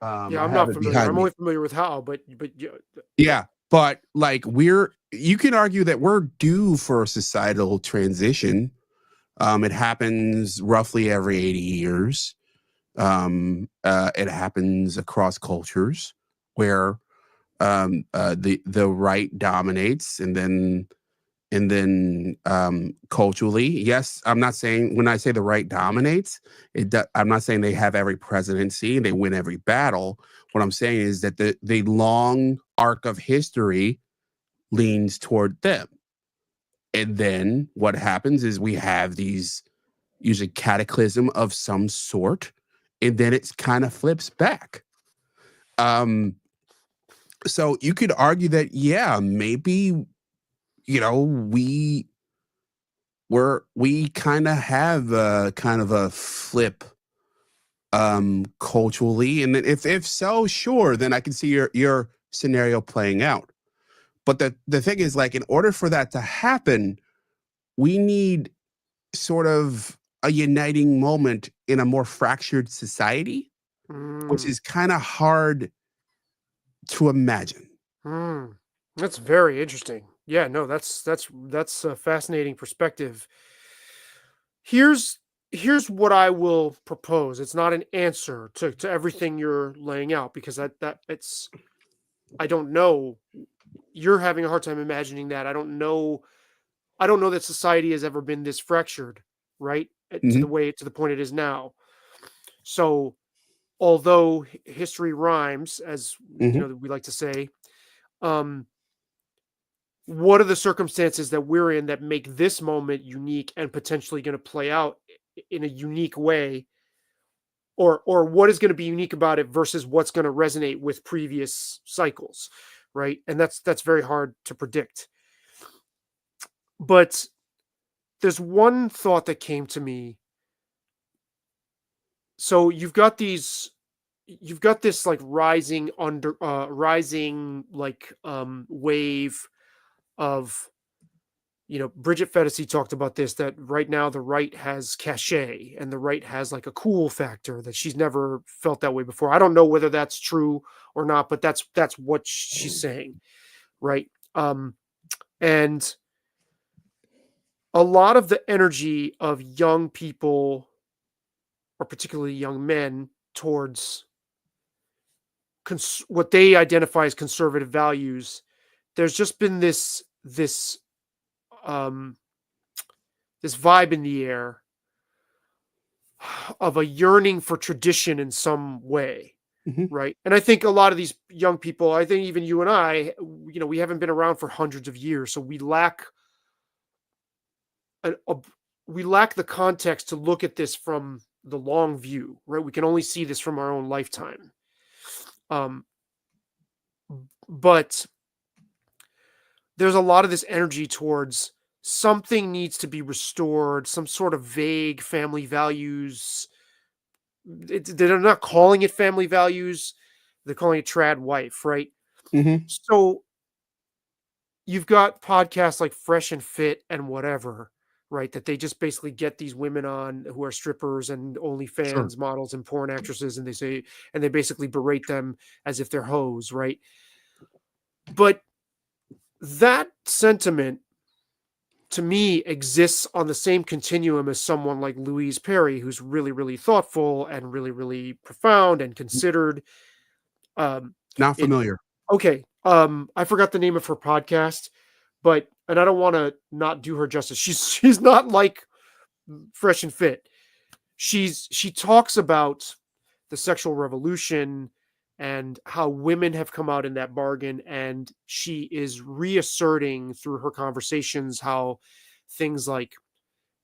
Yeah, I I'm have not it familiar. behind I'm me. only familiar with how, but yeah, Yeah, but like you can argue that we're due for a societal transition. It happens roughly every 80 years. It happens across cultures where the right dominates, and then culturally, yes, I'm not saying when I say the right dominates, I'm not saying they have every presidency and they win every battle. What I'm saying is that the long arc of history leans toward them. And then what happens is we have these usually cataclysm of some sort, and then it kind of flips back. So you could argue that, yeah, maybe, you know, we kind of have a kind of a flip culturally. And then if so, sure, then I can see your scenario playing out. But the thing is, like, in order for that to happen, we need sort of a uniting moment in a more fractured society, which is kind of hard to imagine. That's very interesting. Yeah, no, that's a fascinating perspective. Here's what I will propose. It's not an answer to everything you're laying out because that it's I don't know. You're having a hard time imagining that. I don't know that society has ever been this fractured, right? Mhm, To the point it is now. So, although history rhymes, as you mhm. know, we like to say, um, what are the circumstances that we're in that make this moment unique and potentially going to play out in a unique way, or what is going to be unique about it versus what's going to resonate with previous cycles, right? And that's very hard to predict. But there's one thought that came to me. So you've got this like rising like wave of, you know, Bridget Phetasy talked about this, that right now the right has cachet and the right has like a cool factor that she's never felt that way before. I don't know whether that's true or not, but that's what she's saying, right? And a lot of the energy of young people, or particularly young men, towards what they identify as conservative values, there's just been um this vibe in the air of a yearning for tradition in some way, Mhm. right? And I think a lot of these young people, I think even you and I, you know, we haven't been around for hundreds of years, so we lack a we lack the context to look at this from the long view, right? We can only see this from our own lifetime. Um, but there's a lot of this energy towards something needs to be restored, some sort of vague family values. They're not calling it family values, they're calling it trad wife, right? Mhm. So you've got podcasts like Fresh and Fit and whatever, right? That they just basically get these women on who are strippers and Sure. OnlyFans models and porn actresses, and they basically berate them as if they're hoes, right? But that sentiment, to me, exists on the same continuum as someone like Louise Perry, who's really, really thoughtful and really, really profound and considered. Not In familiar. Okay, I forgot the name of her podcast, but and I don't want to not do her justice. She's not like Fresh and Fit. She talks about the sexual revolution and how women have come out in that bargain, and she is reasserting through her conversations how things like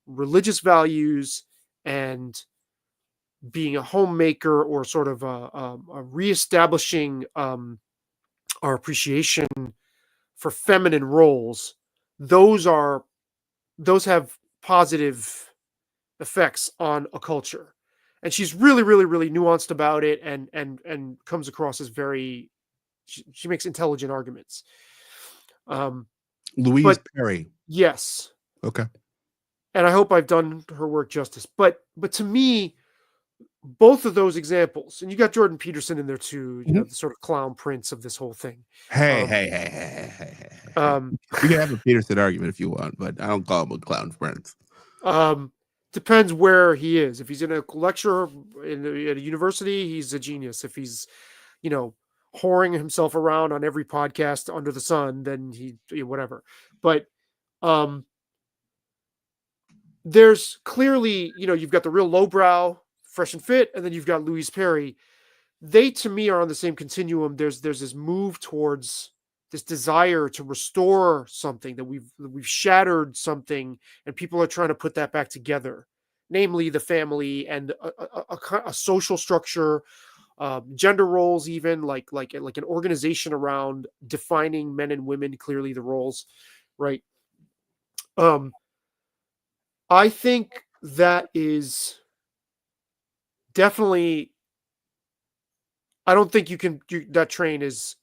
religious values and being a homemaker, or sort of a reestablishing our appreciation for feminine roles, those have positive effects on a culture. And she's really, really, really nuanced about it, and comes across as very, she makes intelligent arguments. Louise But Perry. yes, Okay. and I hope I've done her work justice. But to me, both of those examples, and you got Jordan Peterson in there too, Mhm. the sort of clown prince of this whole thing. Hey, Um, hey, hey, hey, hey, hey, hey. um, We can have a Peterson argument if you want, but I don't call him a clown friends. Depends where he is. If he's in a lecture at a university, he's a genius. If he's, whoring himself around on every podcast under the sun, then whatever. But um, there's clearly, you've got the real lowbrow, Fresh and Fit, and then you've got Louise Perry. They, to me, are on the same continuum. There's this move towards this desire to restore something that we've shattered something, and people are trying to put that back together, namely the family and a social structure, gender roles, even like an organization around defining men and women clearly, the roles, right? I think that is definitely. I don't think that train is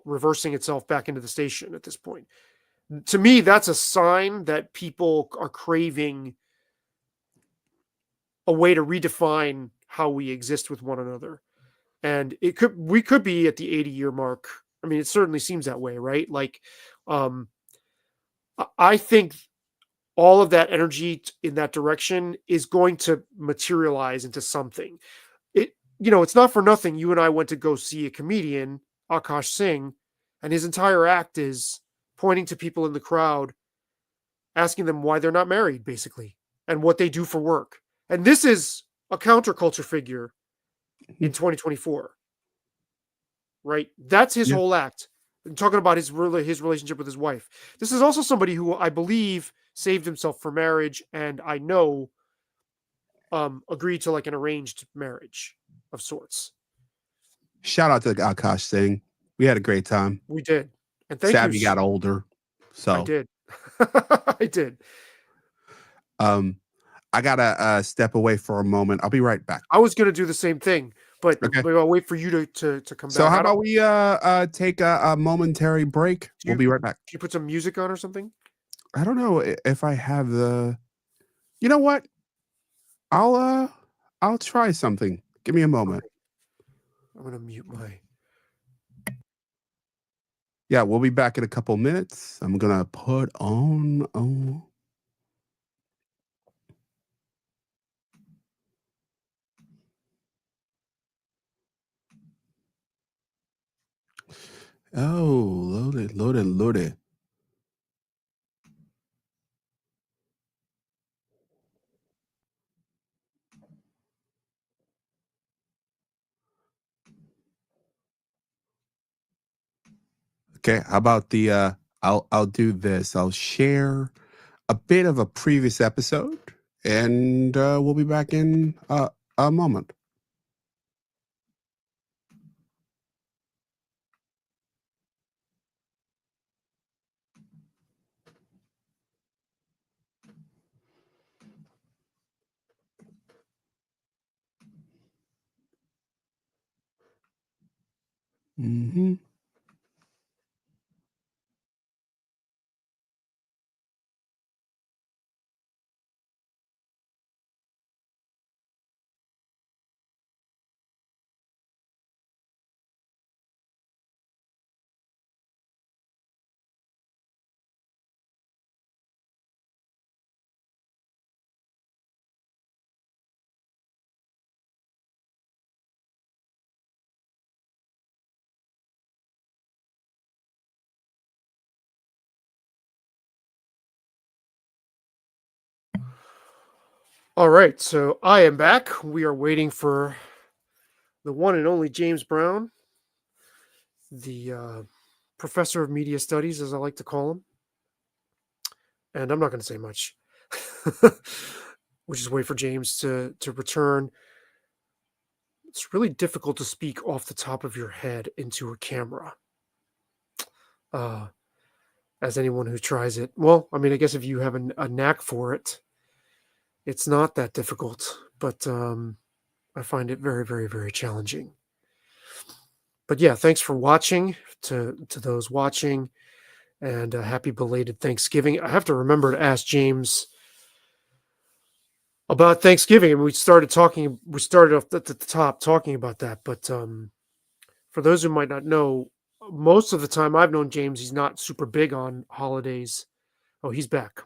reversing itself back into the station at this point. To me, that's a sign that people are craving a way to redefine how we exist with one another. And we could be at the 80-year mark. I mean, it certainly seems that way, right? Like, I think all of that energy in that direction is going to materialize into something. It's not for nothing. You and I went to go see a comedian, Akash Singh, and his entire act is pointing to people in the crowd, asking them why they're not married, basically, and what they do for work. And this is a counterculture figure in 2024, right? That's his Yeah. whole act. I'm talking about his relationship with his wife. This is also somebody who I believe saved himself for marriage, and I know agreed to like an arranged marriage of sorts. Shout out to Akash Singh. We had a great time. We did. And thank Savvy you. got older. So I did. I did. I gotta step away for a moment. I'll be right back. I was going to do the same thing, but Okay. maybe I'll wait for you to come So back. how about we take a momentary break? We'll be right back. Can you put some music on or something? I don't know if I have the. You know what? I'll try something. Give me a moment. I'm going to mute my. Yeah, we'll be back in a couple minutes. I'm gonna put on. Loaded. Okay, how about the I'll do this. I'll share a bit of a previous episode, and we'll be back in a moment. Mm-hmm. All right, so I am back. We are waiting for the one and only James Brown, the professor of media studies, as I like to call him. And I'm not going to say much. We'll just wait for James to return. It's really difficult to speak off the top of your head into a camera. As anyone who tries it, well, I mean, I guess if you have a knack for it, it's not that difficult. But I find it very, very, very challenging. But yeah, thanks for watching to those watching, and happy belated Thanksgiving. I have to remember to ask James about Thanksgiving, and we started off at the top talking about that. But for those who might not know, most of the time I've known James, he's not super big on holidays. Oh, he's back.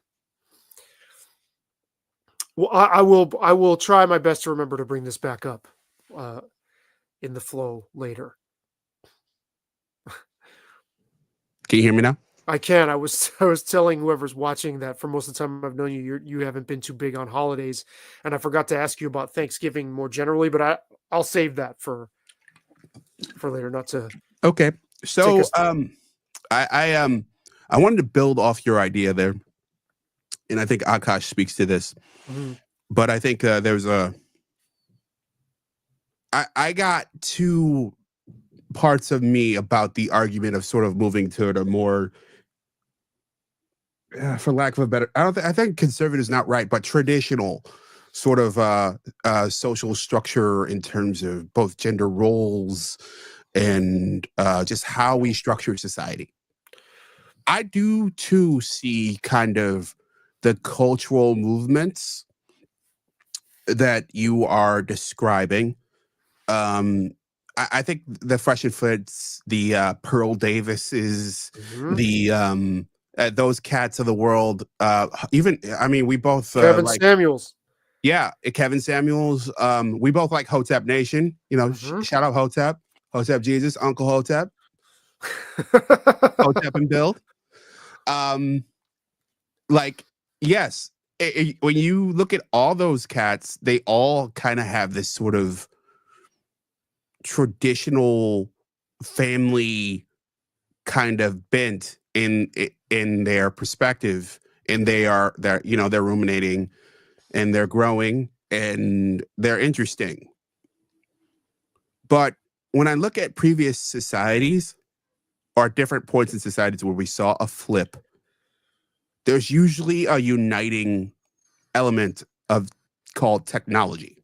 Well, I will try my best to remember to bring this back up in the flow later. Can you hear me now? I can. I was telling whoever's watching that for most of the time I've known you, you haven't been too big on holidays, and I forgot to ask you about Thanksgiving more generally, but I'll save that for later. Not to Okay. So us I wanted to build off your idea there, and I think Akash speaks to this. Mhm. But I think there's I got two parts of me about the argument of sort of moving toward a more, for lack of a better, I think conservative is not right, but traditional sort of social structure in terms of both gender roles and just how we structure society. I do too see kind of the cultural movements that you are describing. I think the Fresh and Fits, the Pearl Davises, Mhm. the those cats of the world. Even I mean, we both Kevin like, Samuels. yeah, Kevin Samuels. We both like Hotep Nation. You know, Mhm. shout out Hotep, Hotep Jesus, Uncle Hotep, Hotep and Build. Like, yes, when you look at all those cats, they all kind of have this sort of traditional family kind of bent in their perspective, and they're ruminating and they're growing and they're interesting. But when I look at previous societies or different points in societies where we saw a flip, there's usually a uniting element of called technology.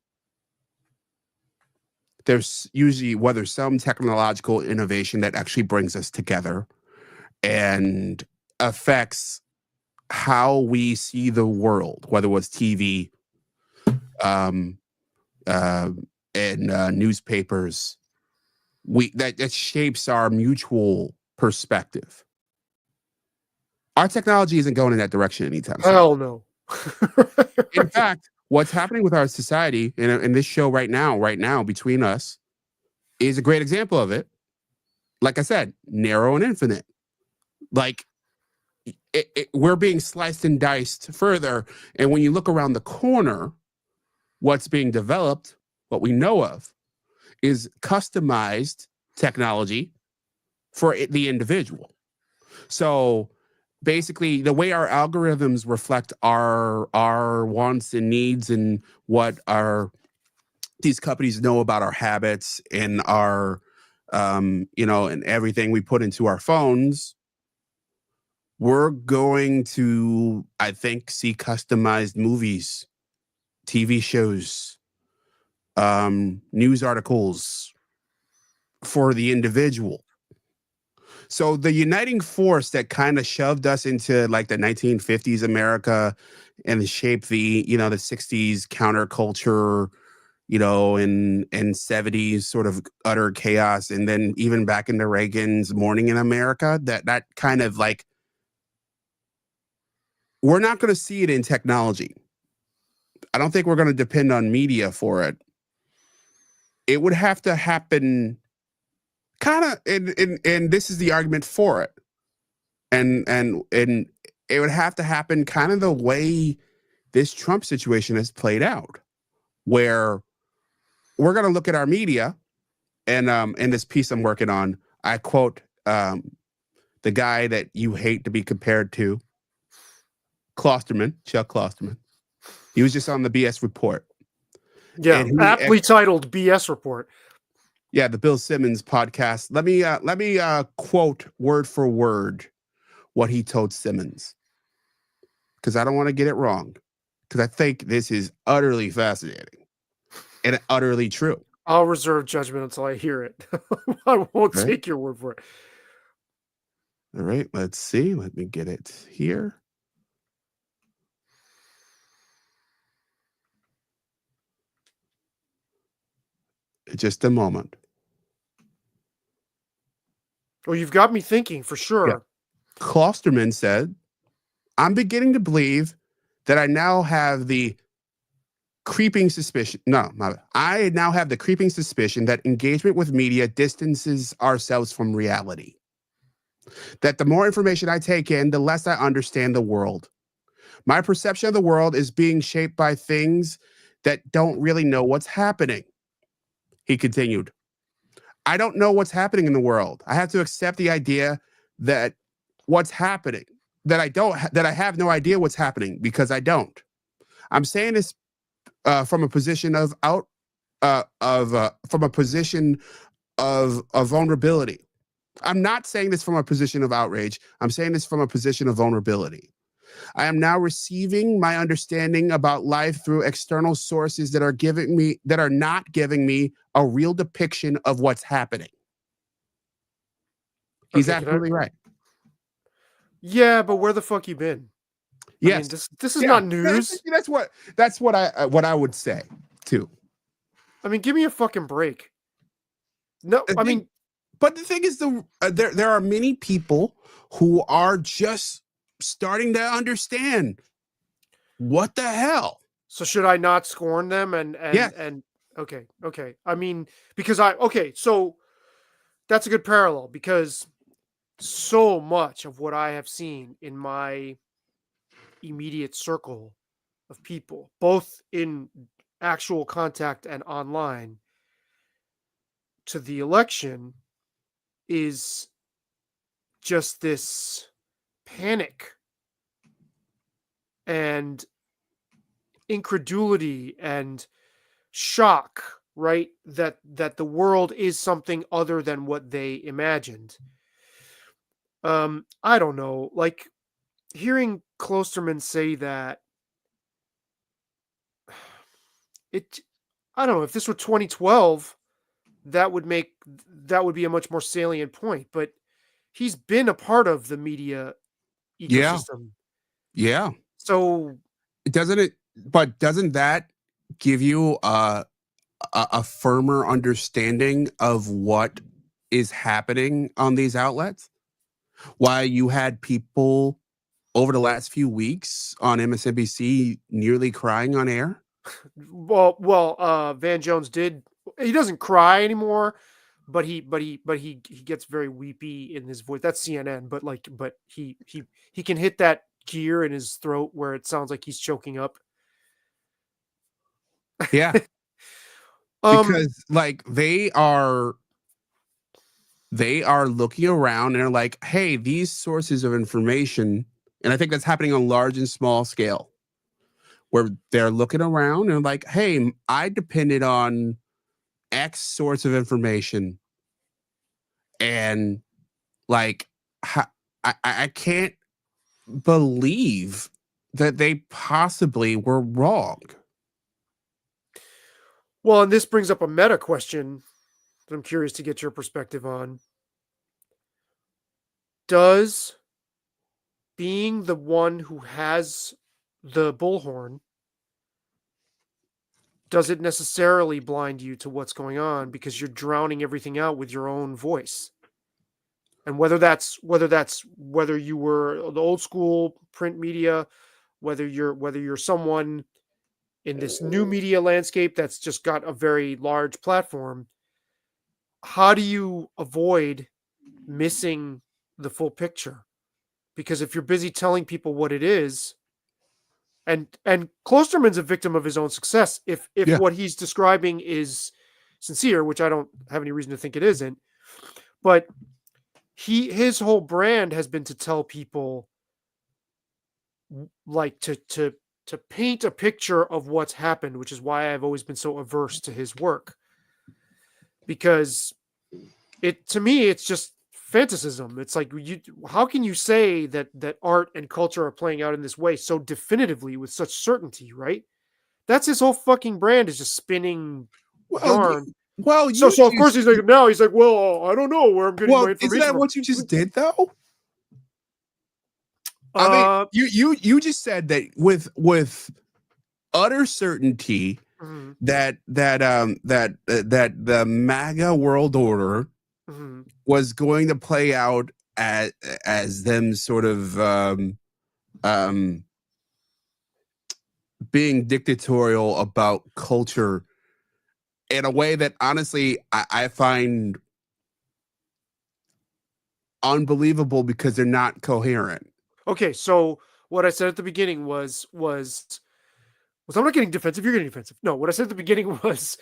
There's usually whether some technological innovation that actually brings us together and affects how we see the world, whether it was TV, um, uh, and newspapers, that shapes our mutual perspective. Our technology isn't going in that direction anytime soon. Hell no. In fact, what's happening with our society in this show right now between us is a great example of it. Like I said, narrow and infinite. Like we're being sliced and diced further. And when you look around the corner, what's being developed, what we know of, is customized technology for the individual. So basically, the way our algorithms reflect our wants and needs and what these companies know about our habits and our and everything we put into our phones, we're going to, I think, see customized movies, TV shows, news articles for the individual. So the uniting force that kind of shoved us into like the 1950s America and shaped the 60s counterculture, and 70s sort of utter chaos, and then even back into Reagan's Morning in America, that kind of like, we're not going to see it in technology. I don't think we're going to depend on media for it. It would have to happen kind of, and this is the argument for it. And it would have to happen kind of the way this Trump situation has played out, where we're going to look at our media, and in this piece I'm working on, I quote the guy that you hate to be compared to, Klosterman, Chuck Klosterman. He was just on the BS Report. Yeah, And aptly titled BS Report. Yeah, the Bill Simmons podcast. Let me quote word for word what he told Simmons, because I don't want to get it wrong, because I think this is utterly fascinating and utterly true. I'll reserve judgment until I hear it. I won't take your word for it. All right, let's see. Let me get it here. Just a moment. Well, you've got me thinking for sure. Yeah. Klosterman said, I'm beginning to believe that I now have the creeping suspicion. I now have the creeping suspicion that engagement with media distances ourselves from reality. That the more information I take in, the less I understand the world. My perception of the world is being shaped by things that don't really know what's happening. He continued, I don't know what's happening in the world. I have to accept the idea that what's happening, that I have no idea what's happening, because I don't. I'm saying this from a position of vulnerability. I'm not saying this from a position of outrage. I'm saying this from a position of vulnerability. I am now receiving my understanding about life through external sources that are not giving me a real depiction of what's happening. He's absolutely right. Yeah, but where the fuck you been? Yes, I mean, this is not news. That's what I would say too. I mean, give me a fucking break. No, I mean, but the thing is, there are many people who are just starting to understand what the hell. So should I not scorn them? And okay. I mean, because so that's a good parallel, because so much of what I have seen in my immediate circle of people, both in actual contact and online, to the election is just this panic and incredulity and shock, right? That the world is something other than what they imagined. I don't know, like hearing Klosterman say that, I don't know, if this were 2012, that would be a much more salient point, but he's been a part of the media ecosystem. Yeah. So doesn't that give you a firmer understanding of what is happening on these outlets? Why you had people over the last few weeks on MSNBC nearly crying on air? Well, Van Jones he doesn't cry anymore, but he gets very weepy in his voice. That's CNN, but he can hit that gear in his throat where it sounds like he's choking up. Yeah. Because like they are looking around and they're like, hey, these sources of information, and I think that's happening on large and small scale, where they're looking around and like, hey, I depended on X source of information, and like I can't believe that they possibly were wrong. Well, and this brings up a meta question that I'm curious to get your perspective on. Does being the one who has the bullhorn, does it necessarily blind you to what's going on because you're drowning everything out with your own voice? And whether you were the old school print media, whether you're someone in this new media landscape that's just got a very large platform, how do you avoid missing the full picture? Because if you're busy telling people what it is, And Klosterman's a victim of his own success. If Yeah. what he's describing is sincere, which I don't have any reason to think it isn't, but his whole brand has been to tell people, like, to paint a picture of what's happened, which is why I've always been so averse to his work, because to me it's just fantasism. It's like, how can you say that art and culture are playing out in this way so definitively with such certainty, right? That's his whole fucking brand, is just spinning yarn. So of course he's like, well, I don't know where I'm getting my information isn't that from. what you just did though? I mean, you just said that with utter certainty that the MAGA world order was going to play out as them sort of being dictatorial about culture in a way that honestly I find unbelievable, because they're not coherent. Okay, so what I said at the beginning was I'm not getting defensive, you're getting defensive. No, what I said at the beginning was,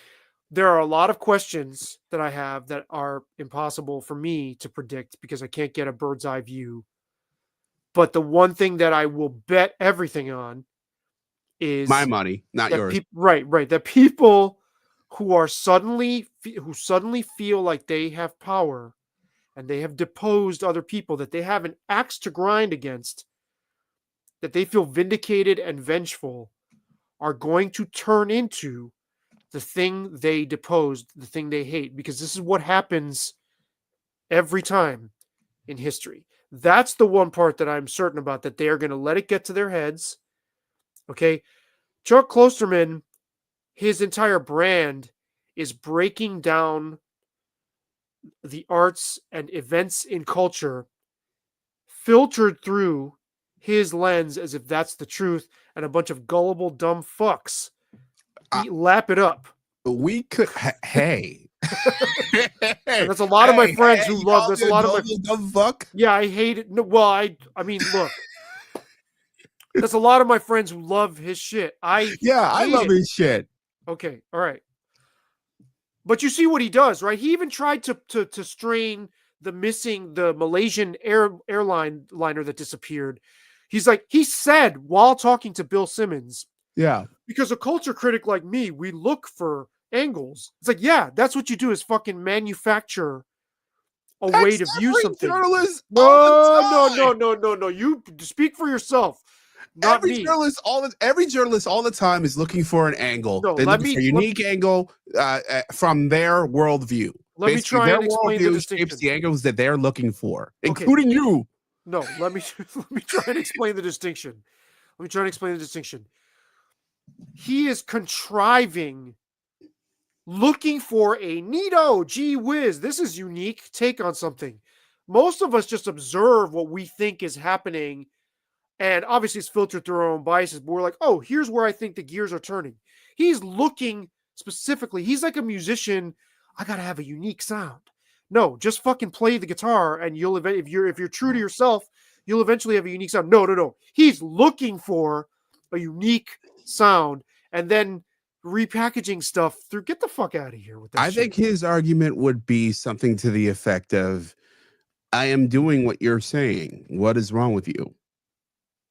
there are a lot of questions that I have that are impossible for me to predict because I can't get a bird's eye view. But the one thing that I will bet everything on is my money, not yours. Right. That people who suddenly feel like they have power and they have deposed other people, that they have an axe to grind against, that they feel vindicated and vengeful, are going to turn into the thing they deposed, the thing they hate, because this is what happens every time in history. That's the one part that I'm certain about, that they are going to let it get to their heads. Okay. Chuck Klosterman, his entire brand is breaking down the arts and events in culture, filtered through his lens as if that's the truth, and a bunch of gullible, dumb fucks lap it up. We could, hey. And that's a lot of my friends who love this. A lot of my dumb fuck. Yeah, I hate it. No, well, I mean, look, that's a lot of my friends who love his shit. I love his shit. Okay, all right. But you see what he does, right? He even tried to strain the Malaysian airliner that disappeared. He said while talking to Bill Simmons, yeah, because a culture critic like me, we look for angles. It's like, yeah, that's what you do, is fucking manufacture a way to view something. No. You speak for yourself. Not every me. Every journalist all the time is looking for an angle. No, they look for a unique angle from their worldview. Let me try and explain the distinction. Shapes the angles that they're looking for, including you. No, let me try and explain the distinction. He is contriving, looking for a neato, gee whiz, this is unique take on something. Most of us just observe what we think is happening, and obviously it's filtered through our own biases, but we're like, oh, here's where I think the gears are turning. He's looking specifically. He's like a musician. I gotta have a unique sound. No, just fucking play the guitar, and you'll if you're true to yourself, you'll eventually have a unique sound. No. He's looking for a unique sound, and then repackaging stuff through. Get the fuck out of here with that. I think his argument would be something to the effect of, I am doing what you're saying. What is wrong with you?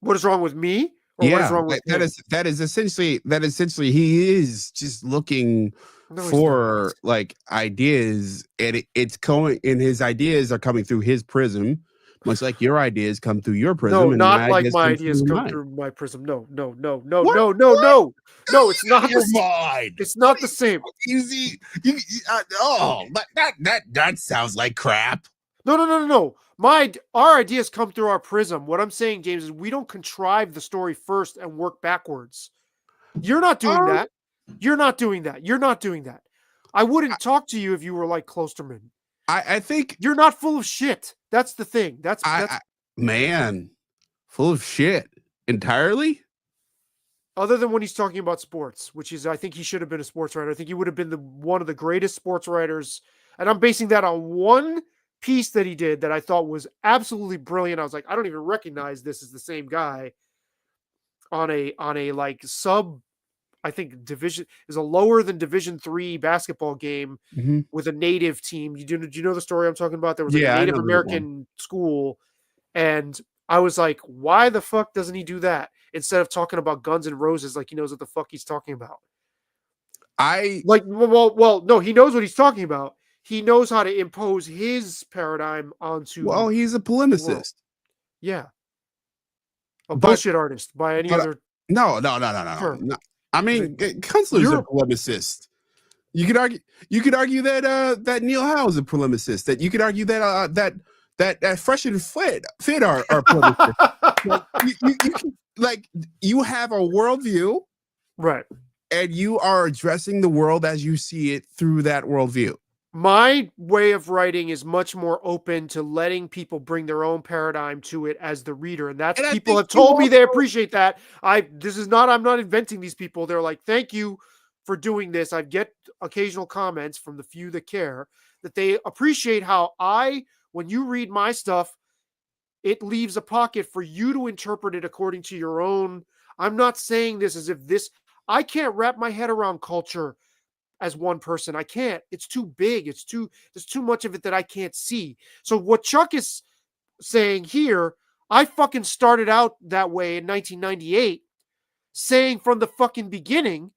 What is wrong with me? Or what is wrong with him? That is essentially he is just looking for like ideas, and it's going, and his ideas are coming through his prism, much like your ideas come through your prism. No, and not like my ideas come through my prism. No. No, it's not your mind. It's not the same. You see, that sounds like crap. No. Our ideas come through our prism. What I'm saying, James, is we don't contrive the story first and work backwards. You're not doing that. You're not doing that. I wouldn't talk to you if you were like Klosterman. I think you're not full of shit. That's the thing. That's man, full of shit entirely. Other than when he's talking about sports, which is, I think he should have been a sports writer. I think he would have been one of the greatest sports writers. And I'm basing that on one piece that he did that I thought was absolutely brilliant. I was like, I don't even recognize this as the same guy. on a like sub, I think division is a lower than Division 3 basketball game Mhm. with a native team. Do you know the story I'm talking about? There was like a Yeah, I Native know the one. American school, and I was like, why the fuck doesn't he do that instead of talking about Guns N' Roses like he knows what the fuck he's talking about? I Like, well, no, he knows what he's talking about. He knows how to impose his paradigm onto He's a the world. polemicist. Yeah, a But bullshit artist by any but other no. term. No. I He's mean, Kunstler's a You're polemicist. You could argue that that Neil Howe is a polemicist. That you could argue that that Fresh and Fit are polemicists. Like, you can, like, you have a worldview, right. and you are addressing the world as you see it through that worldview. My way of writing is much more open to letting people bring their own paradigm to it as the reader, and that's And I people think have told me they appreciate that. I'm not inventing these people. They're like, thank you for doing this. I get occasional comments from the few that care that they appreciate how when you read my stuff, it leaves a pocket for you to interpret it according to your own. I'm not saying this as if I can't wrap my head around culture as one person. I can't. It's too big. There's too much of it that I can't see. So what Chuck is saying here, I fucking started out that way in 1998, saying from the fucking beginning,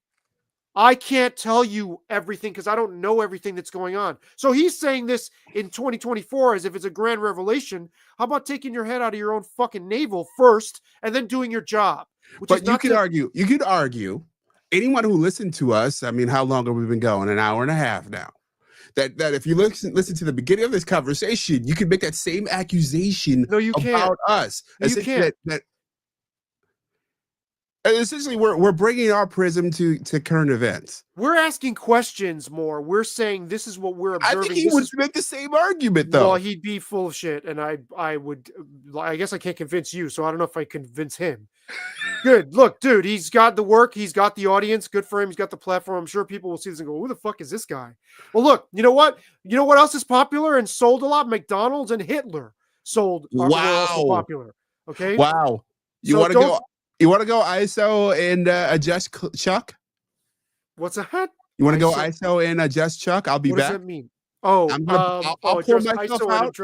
I can't tell you everything because I don't know everything that's going on. So he's saying this in 2024 as if it's a grand revelation. How about taking your head out of your own fucking navel first and then doing your job? But you could argue, anyone who listened to us, I mean, how long have we been going? An hour and a half now. That if you listen to the beginning of this conversation, you could make that same accusation No, you can't. about us. You can't. Essentially, we're bringing our prism to current events. We're asking questions more. We're saying this is what we're I observing. think he would make the same argument, though. Well, he'd be full of shit, and I would. I guess I can't convince you, so I don't know if I convince him. Good. Look, dude, he's got the work. He's got the audience. Good for him. He's got the platform. I'm sure people will see this and go, who the fuck is this guy? Well, look, you know what? You know what else is popular and sold a lot? McDonald's and Hitler sold. Were also popular. Okay. Wow. You want to go? You want to go ISO and adjust Chuck? What's that? You want to go ISO and adjust Chuck? I'll be back. What does that mean? Oh, I'll pull myself out.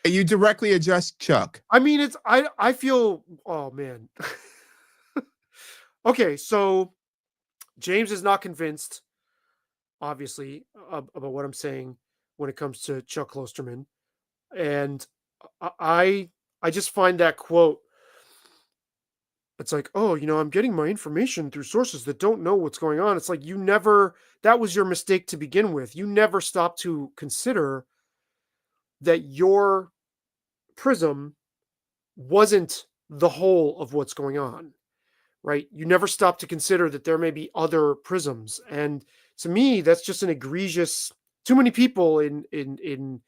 And you directly adjust Chuck. I mean, I feel, oh man. Okay, so James is not convinced, obviously, about what I'm saying when it comes to Chuck Klosterman. And I just find that quote, it's like, oh, I'm getting my information through sources that don't know what's going on. It's like, that was your mistake to begin with. You never stopped to consider that your prism wasn't the whole of what's going on, right? You never stopped to consider that there may be other prisms. And to me, that's just an egregious, too many people in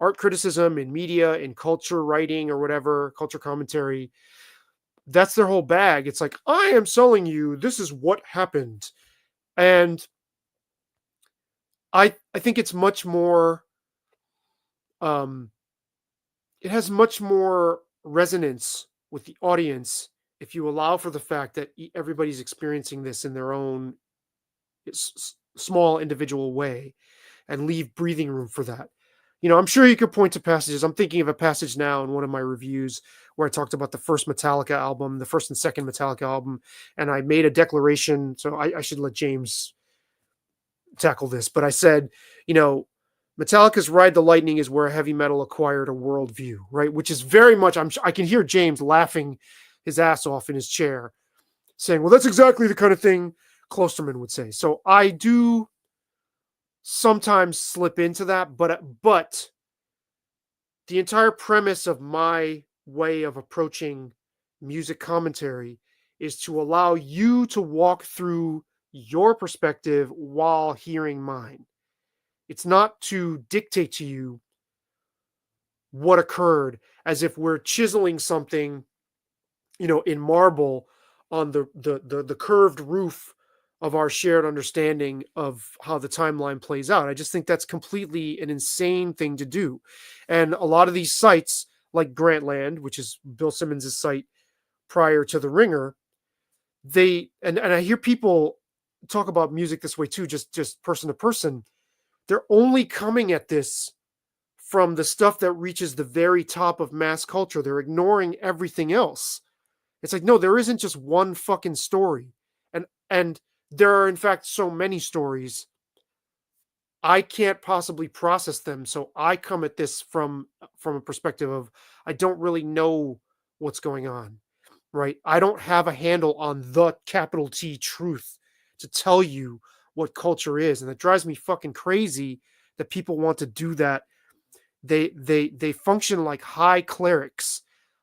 art criticism, in media, in culture writing or whatever, culture commentary, that's their whole bag. It's like, I am selling you, this is what happened. And I think it's much more, it has much more resonance with the audience if you allow for the fact that everybody's experiencing this in their own small individual way and leave breathing room for that. I'm sure you could point to passages. I'm thinking of a passage now in one of my reviews where I talked about the first Metallica album, the first and second Metallica album, and I made a declaration. So I should let James tackle this, but I said, Metallica's Ride the Lightning is where heavy metal acquired a worldview, right? Which is very much, I can hear James laughing his ass off in his chair saying, well, that's exactly the kind of thing Klosterman would say. So I do sometimes slip into that, but the entire premise of my way of approaching music commentary is to allow you to walk through your perspective while hearing mine. It's not to dictate to you what occurred as if we're chiseling something, in marble on the curved roof of our shared understanding of how the timeline plays out. I just think that's completely an insane thing to do. And a lot of these sites like Grantland, which is Bill Simmons' site prior to The Ringer, and I hear people talk about music this way too, just person to person. They're only coming at this from the stuff that reaches the very top of mass culture. They're ignoring everything else. It's like, no, there isn't just one fucking story. And there are in fact so many stories. I can't possibly process them. So I come at this from a perspective of I don't really know what's going on. Right? I don't have a handle on the capital T truth to tell you what culture is. And it drives me fucking crazy that people want to do that. They function like high clerics,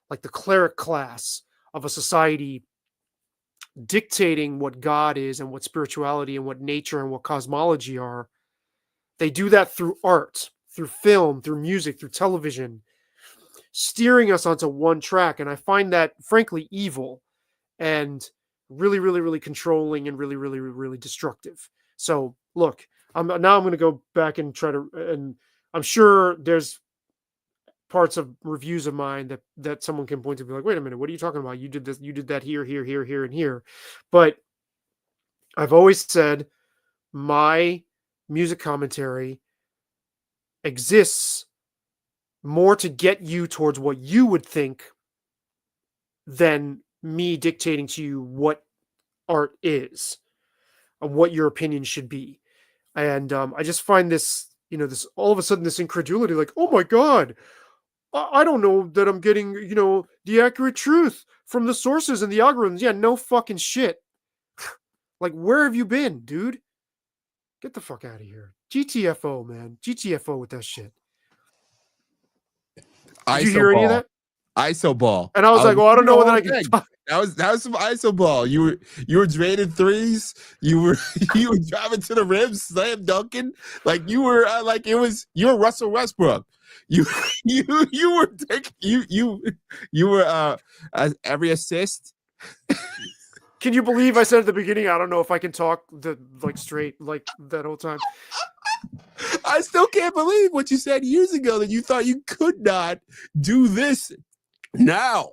like the cleric class of a society, dictating what God is and what spirituality and what nature and what cosmology are. They do that through art, through film, through music, through television, steering us onto one track. And I find that frankly evil and really, really, really controlling and really, really, really destructive. So look, I'm going to go back and try to, and I'm sure there's parts of reviews of mine that someone can point to, be like, wait a minute, what are you talking about? You did this, you did that here, and here. But I've always said my music commentary exists more to get you towards what you would think than me dictating to you what art is and what your opinion should be. And I just find this, this all of a sudden, this incredulity, like, oh my God, I don't know that I'm getting, the accurate truth from the sources and the algorithms. Yeah, no fucking shit. Like, where have you been, dude? Get the fuck out of here. GTFO, man. GTFO with that shit. Did you hear any of that? ISO ball. And I was like, well, I don't know whether I can talk. That was some ISO ball. You were draining threes. You were driving to the rim, slam dunking. Like you were you were Russell Westbrook. You were taking you were every assist. Can you believe I said at the beginning, I don't know if I can talk straight like that whole time? I still can't believe what you said years ago, that you thought you could not do this now.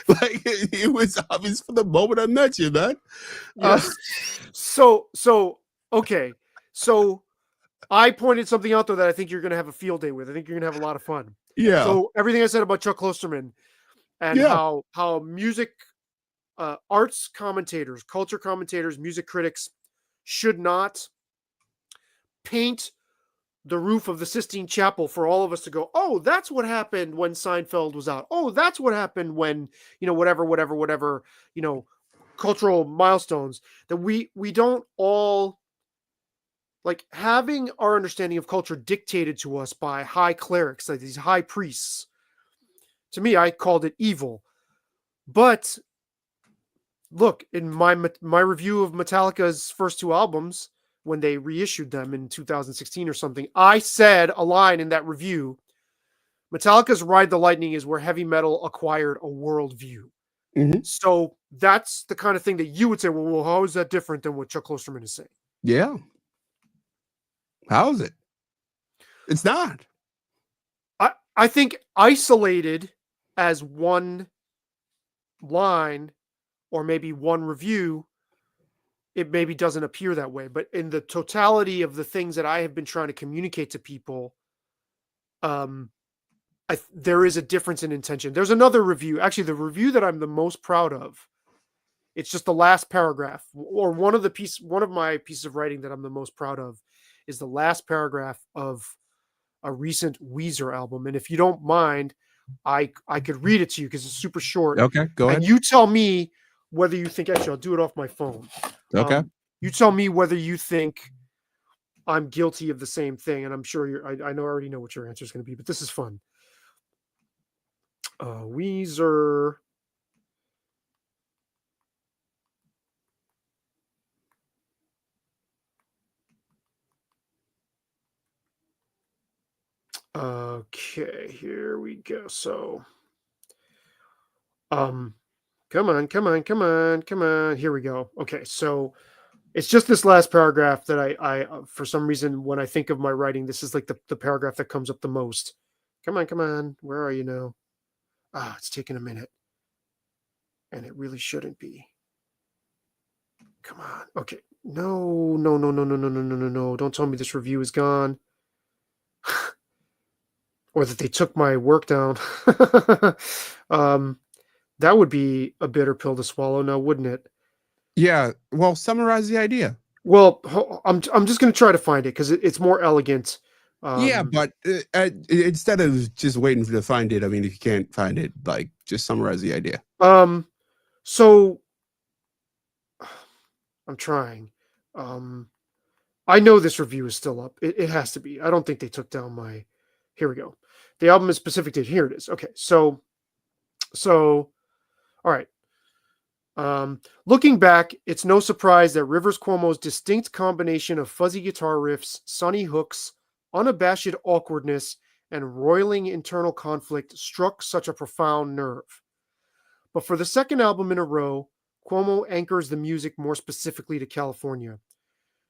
Like it was obvious from the moment I met you, man. Yeah. So okay. So I pointed something out there that I think you're going to have a field day with. I think you're going to have a lot of fun. Yeah. So everything I said about Chuck Klosterman and how music, arts commentators, culture commentators, music critics should not paint the roof of the Sistine Chapel for all of us to go, oh, that's what happened when Seinfeld was out. Oh, that's what happened when, whatever, cultural milestones, that we don't all, like, having our understanding of culture dictated to us by high clerics, like these high priests. To me, I called it evil. But look, in my review of Metallica's first two albums, when they reissued them in 2016 or something, I said a line in that review: Metallica's Ride the Lightning is where heavy metal acquired a worldview. Mm-hmm. So that's the kind of thing that you would say, well, how is that different than what Chuck Klosterman is saying? Yeah. How is it? It's not. I think isolated as one line or maybe one review, it maybe doesn't appear that way. But in the totality of the things that I have been trying to communicate to people, there is a difference in intention. There's another review, actually the review that I'm the most proud of. It's just the last paragraph, or one of my pieces of writing that I'm the most proud of is the last paragraph of a recent Weezer album. And if you don't mind, I could read it to you because it's super short. Okay, go ahead. And you tell me whether you think, actually, I'll do it off my phone. Okay. You tell me whether you think I'm guilty of the same thing. And I'm sure I already know what your answer is going to be, but this is fun. Weezer. Okay, here we go. So, come on. Here we go. Okay, so it's just this last paragraph that I for some reason, when I think of my writing, this is like the paragraph that comes up the most. Come on. Where are you now? It's taking a minute. And it really shouldn't be. Come on. Okay. No. Don't tell me this review is gone. Or that they took my work down. That would be a bitter pill to swallow now, wouldn't it? Yeah. Well, summarize the idea. Well, I'm just going to try to find it because it's more elegant. Yeah, but instead of just waiting to find it, I mean, if you can't find it, like, just summarize the idea. So I'm trying. I know this review is still up. It has to be. I don't think they took down my. Here we go. The album is specific date. Here it is. Okay, so, all right. Looking back, it's no surprise that Rivers Cuomo's distinct combination of fuzzy guitar riffs, sunny hooks, unabashed awkwardness, and roiling internal conflict struck such a profound nerve. But for the second album in a row, Cuomo anchors the music more specifically to California.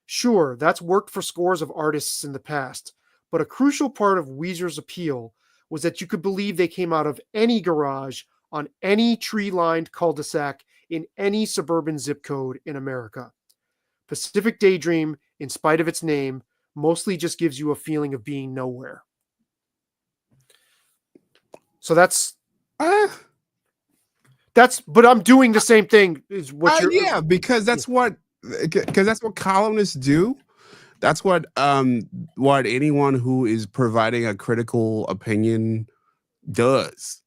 Sure, that's worked for scores of artists in the past, but a crucial part of Weezer's appeal was that you could believe they came out of any garage on any tree-lined cul-de-sac in any suburban zip code in America. Pacific Daydream, in spite of its name, mostly just gives you a feeling of being nowhere. So that's but I'm doing the same thing is what you're because that's what columnists do. That's what anyone who is providing a critical opinion does.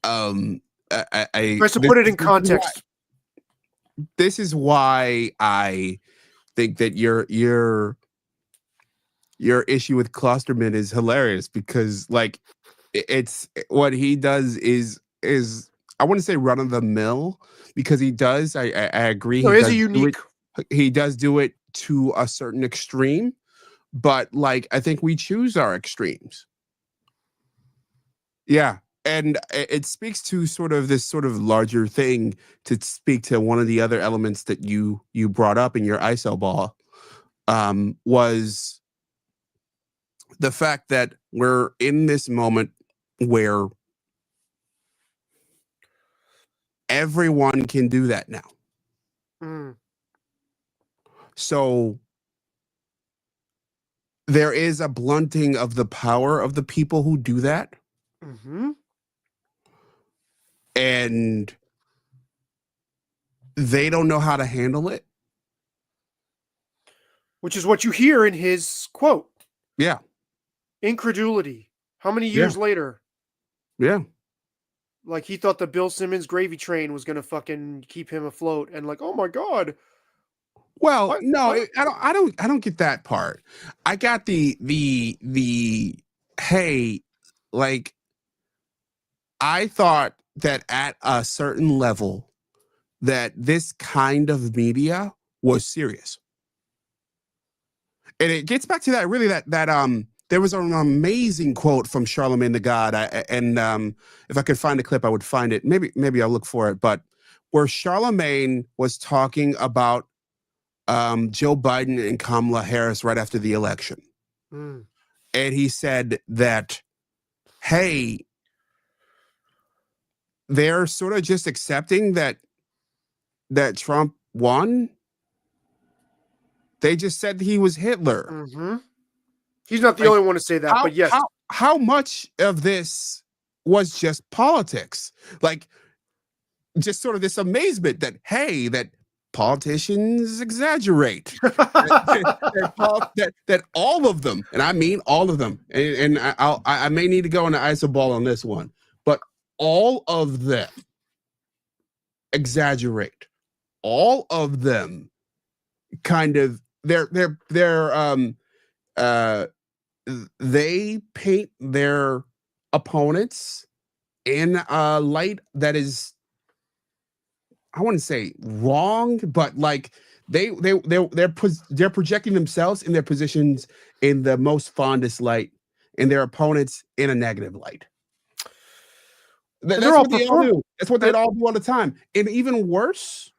Tries to put it in context. This is why I think that your issue with Klosterman is hilarious, because like it's what he does is I wouldn't say run of the mill, because he does. I agree. No, he is a unique. He does do it to a certain extreme, but like I think we choose our extremes. Yeah. And it speaks to sort of this sort of larger thing, to speak to one of the other elements that you brought up in your ISO ball, was the fact that we're in this moment where everyone can do that now. Mm. So there is a blunting of the power of the people who do that. Mm-hmm. And they don't know how to handle it. Which is what you hear in his quote. Yeah. Incredulity. How many years later? Yeah. Like he thought the Bill Simmons gravy train was gonna fucking keep him afloat, and like, oh my god. Well, What? no, What? I don't get that part. I got the hey, like I thought that at a certain level that this kind of media was serious. And it gets back to that, really, that there was an amazing quote from Charlemagne the God, if I could find a clip, I would find it. Maybe I'll look for it. But where Charlemagne was talking about Joe Biden and Kamala Harris right after the election, and he said that, hey, they're sort of just accepting that Trump won. They just said he was Hitler. Mm-hmm. He's not the only one to say that, but yes. How much of this was just politics? Like, just sort of this amazement that, hey, that politicians exaggerate. that all of them, and I mean all of them, and I may need to go on the iso ball on this one, but all of them exaggerate. All of them kind of they paint their opponents in a light that is, I wouldn't say wrong, but like they're projecting themselves in their positions in the most fondest light, and their opponents in a negative light. That's what they all do. That's what they all do all the time. And even worse,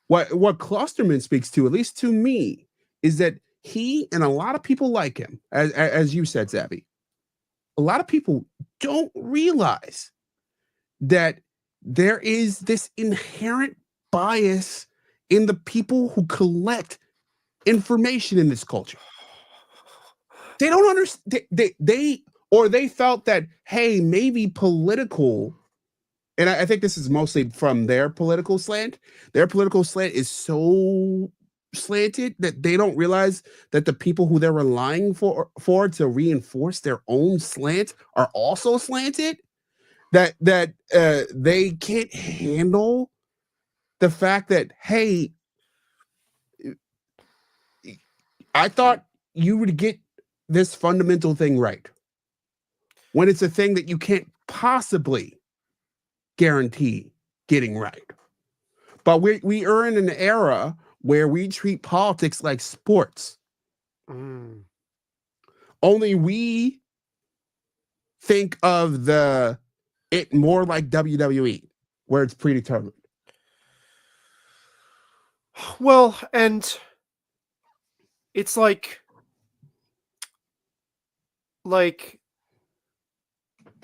what Klosterman speaks to, at least to me, is that he and a lot of people like him, as you said, Zabby, a lot of people don't realize that there is this inherent bias in the people who collect information in this culture. They don't understand. They felt that, hey, maybe political, and I think this is mostly from their political slant. Their political slant is so slanted that they don't realize that the people who they're relying for to reinforce their own slant are also slanted. That they can't handle the fact that, hey, I thought you would get this fundamental thing right, when it's a thing that you can't possibly guarantee getting right. But we are in an era where we treat politics like sports. Only we think of it more like WWE, where it's predetermined. Well, and it's like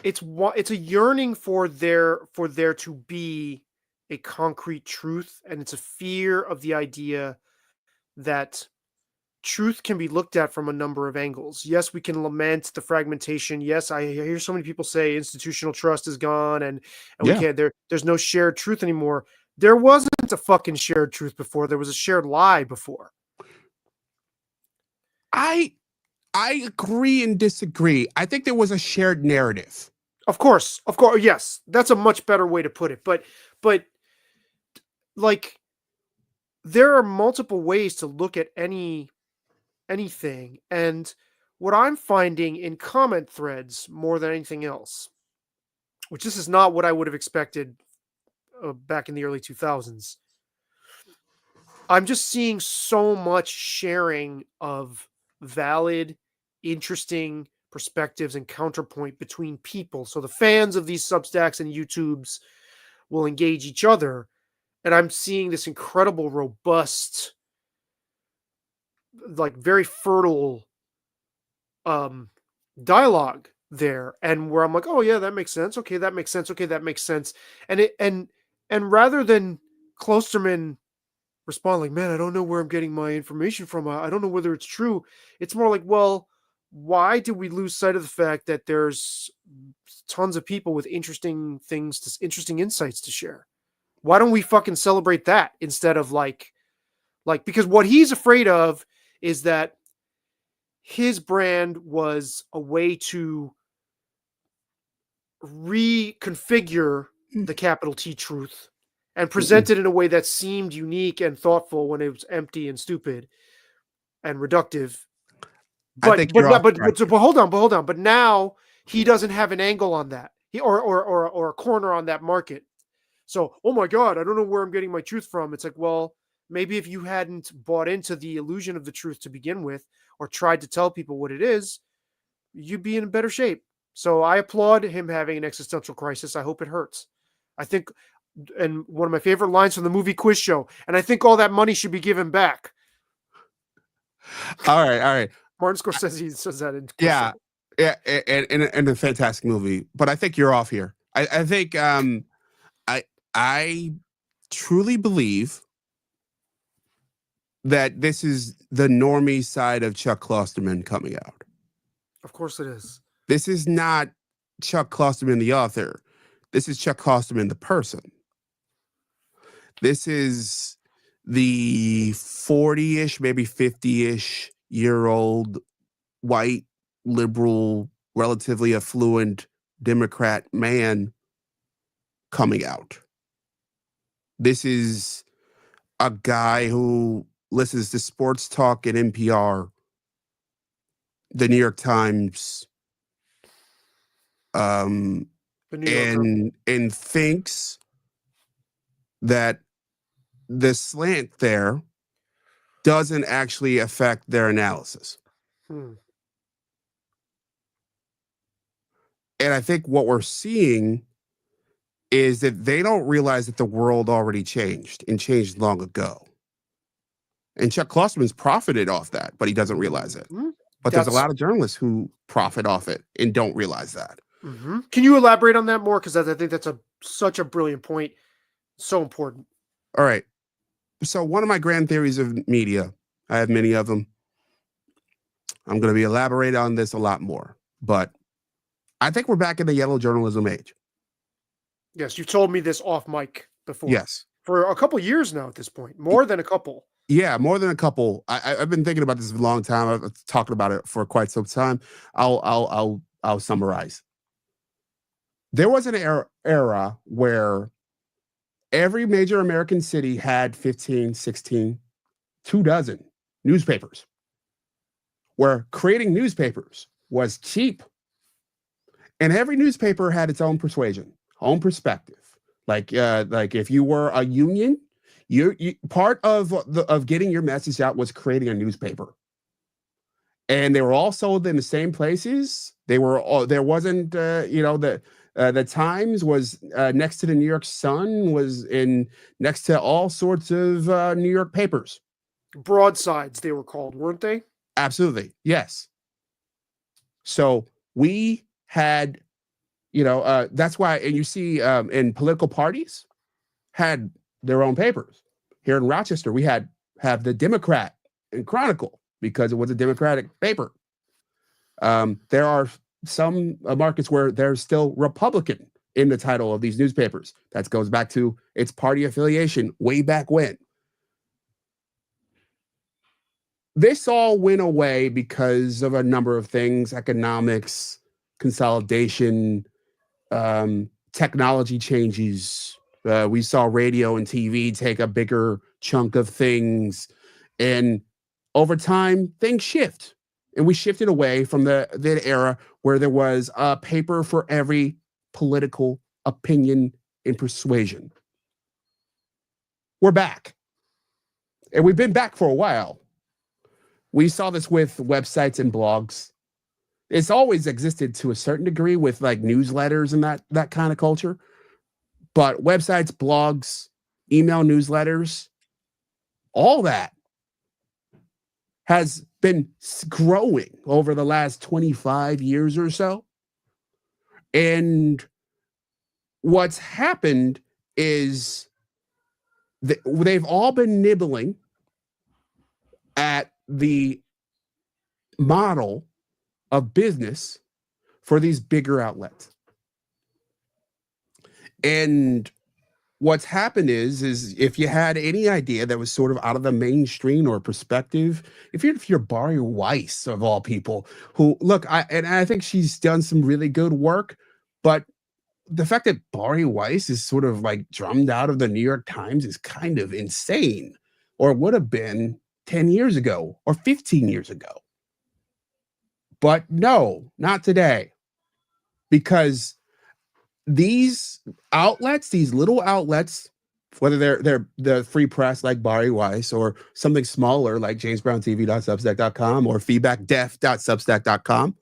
it's a yearning for there to be a concrete truth, and it's a fear of the idea that truth can be looked at from a number of angles. Yes, we can lament the fragmentation. Yes, I hear so many people say institutional trust is gone, and we can't. There's no shared truth anymore. There wasn't a fucking shared truth before. There was a shared lie before. I agree and disagree. I think there was a shared narrative. Of course, yes. That's a much better way to put it. But like, there are multiple ways to look at anything, and what I'm finding in comment threads more than anything else, which this is not what I would have expected back in the early 2000s. I'm just seeing so much sharing of valid, interesting perspectives and counterpoint between people. So the fans of these Substacks and YouTubes will engage each other. And I'm seeing this incredible, robust, like very fertile dialogue there. And where I'm like, oh yeah, that makes sense. Okay, that makes sense. Okay, that makes sense. And rather than Klosterman respond like, man, I don't know where I'm getting my information from. I don't know whether it's true. It's more like, well, why do we lose sight of the fact that there's tons of people with interesting insights to share? Why don't we fucking celebrate that instead of like, because what he's afraid of is that his brand was a way to reconfigure the capital T truth and present it in a way that seemed unique and thoughtful when it was empty and stupid and reductive. But hold on. But now he doesn't have an angle on that, or a corner on that market. So, oh my God, I don't know where I'm getting my truth from. It's like, well, maybe if you hadn't bought into the illusion of the truth to begin with, or tried to tell people what it is, you'd be in better shape. So I applaud him having an existential crisis. I hope it hurts. I think, and one of my favorite lines from the movie Quiz Show, and I think all that money should be given back. All right. Martin Scorsese says that in Quiz Show. Yeah, and a fantastic movie. But I think you're off here. I think I truly believe that this is the normie side of Chuck Klosterman coming out. Of course it is. This is not Chuck Klosterman, the author. This is Chuck Klosterman, the person. This is the 40-ish, maybe 50-ish year old white, liberal, relatively affluent Democrat man coming out. This is a guy who listens to sports talk at NPR, the New York Times, and thinks that the slant there doesn't actually affect their analysis. And I think what we're seeing is that they don't realize that the world already changed and changed long ago. And Chuck Klosterman's profited off that, but he doesn't realize it. But there's a lot of journalists who profit off it and don't realize that. Can you elaborate on that more? Because I think that's such a brilliant point. So important. All right. So one of my grand theories of media, I have many of them. I'm going to be elaborating on this a lot more, but I think we're back in the yellow journalism age. Yes, you told me this off mic before. Yes. For a couple years now at this point, more than a couple. Yeah, more than a couple. I've been thinking about this for a long time. I've been talking about it for quite some time. I'll summarize. There was an era where every major American city had 15, 16, 24 newspapers, where creating newspapers was cheap. And every newspaper had its own persuasion, own perspective. Like if you were a union, you part of getting your message out was creating a newspaper. And they were all sold in the same places. They were all, there wasn't the Times was next to the New York Sun, was in next to all sorts of New York papers. Broadsides, they were called, weren't they? Absolutely, yes. So we had, that's why, and you see in political parties had their own papers. Here in Rochester, we have the Democrat and Chronicle because it was a Democratic paper. There are some markets where there's still Republican in the title of these newspapers. That goes back to its party affiliation way back when. This all went away because of a number of things: economics, consolidation, technology changes. We saw radio and TV take a bigger chunk of things. And over time, things shift. And we shifted away from the era where there was a paper for every political opinion and persuasion. We're back. And we've been back for a while. We saw this with websites and blogs. It's always existed to a certain degree with like newsletters and that kind of culture. But websites, blogs, email newsletters, all that has been growing over the last 25 years or so. And what's happened is they've all been nibbling at the model of business for these bigger outlets. And what's happened is if you had any idea that was sort of out of the mainstream or perspective, if you're Bari Weiss of all people, who look, I think she's done some really good work, but the fact that Bari Weiss is sort of like drummed out of the New York Times is kind of insane, or would have been 10 years ago or 15 years ago. But no, not today, because these outlets, these little outlets, whether they're the free press like Bari Weiss or something smaller like jamesbrowntv.substack.com or feedbackdef.substack.com,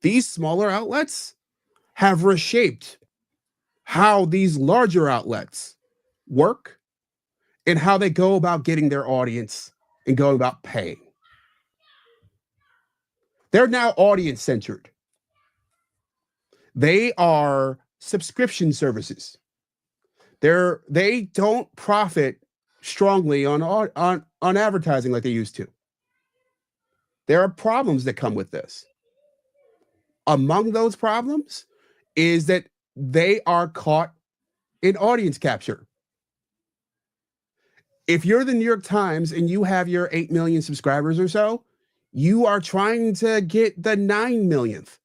these smaller outlets have reshaped how these larger outlets work and how they go about getting their audience and go about paying. They're now audience-centered. They are subscription services. They don't profit strongly on advertising like they used to. There are problems that come with this. Among those problems is that they are caught in audience capture. If you're the New York Times and you have your 8 million subscribers or so, you are trying to get the 9 millionth.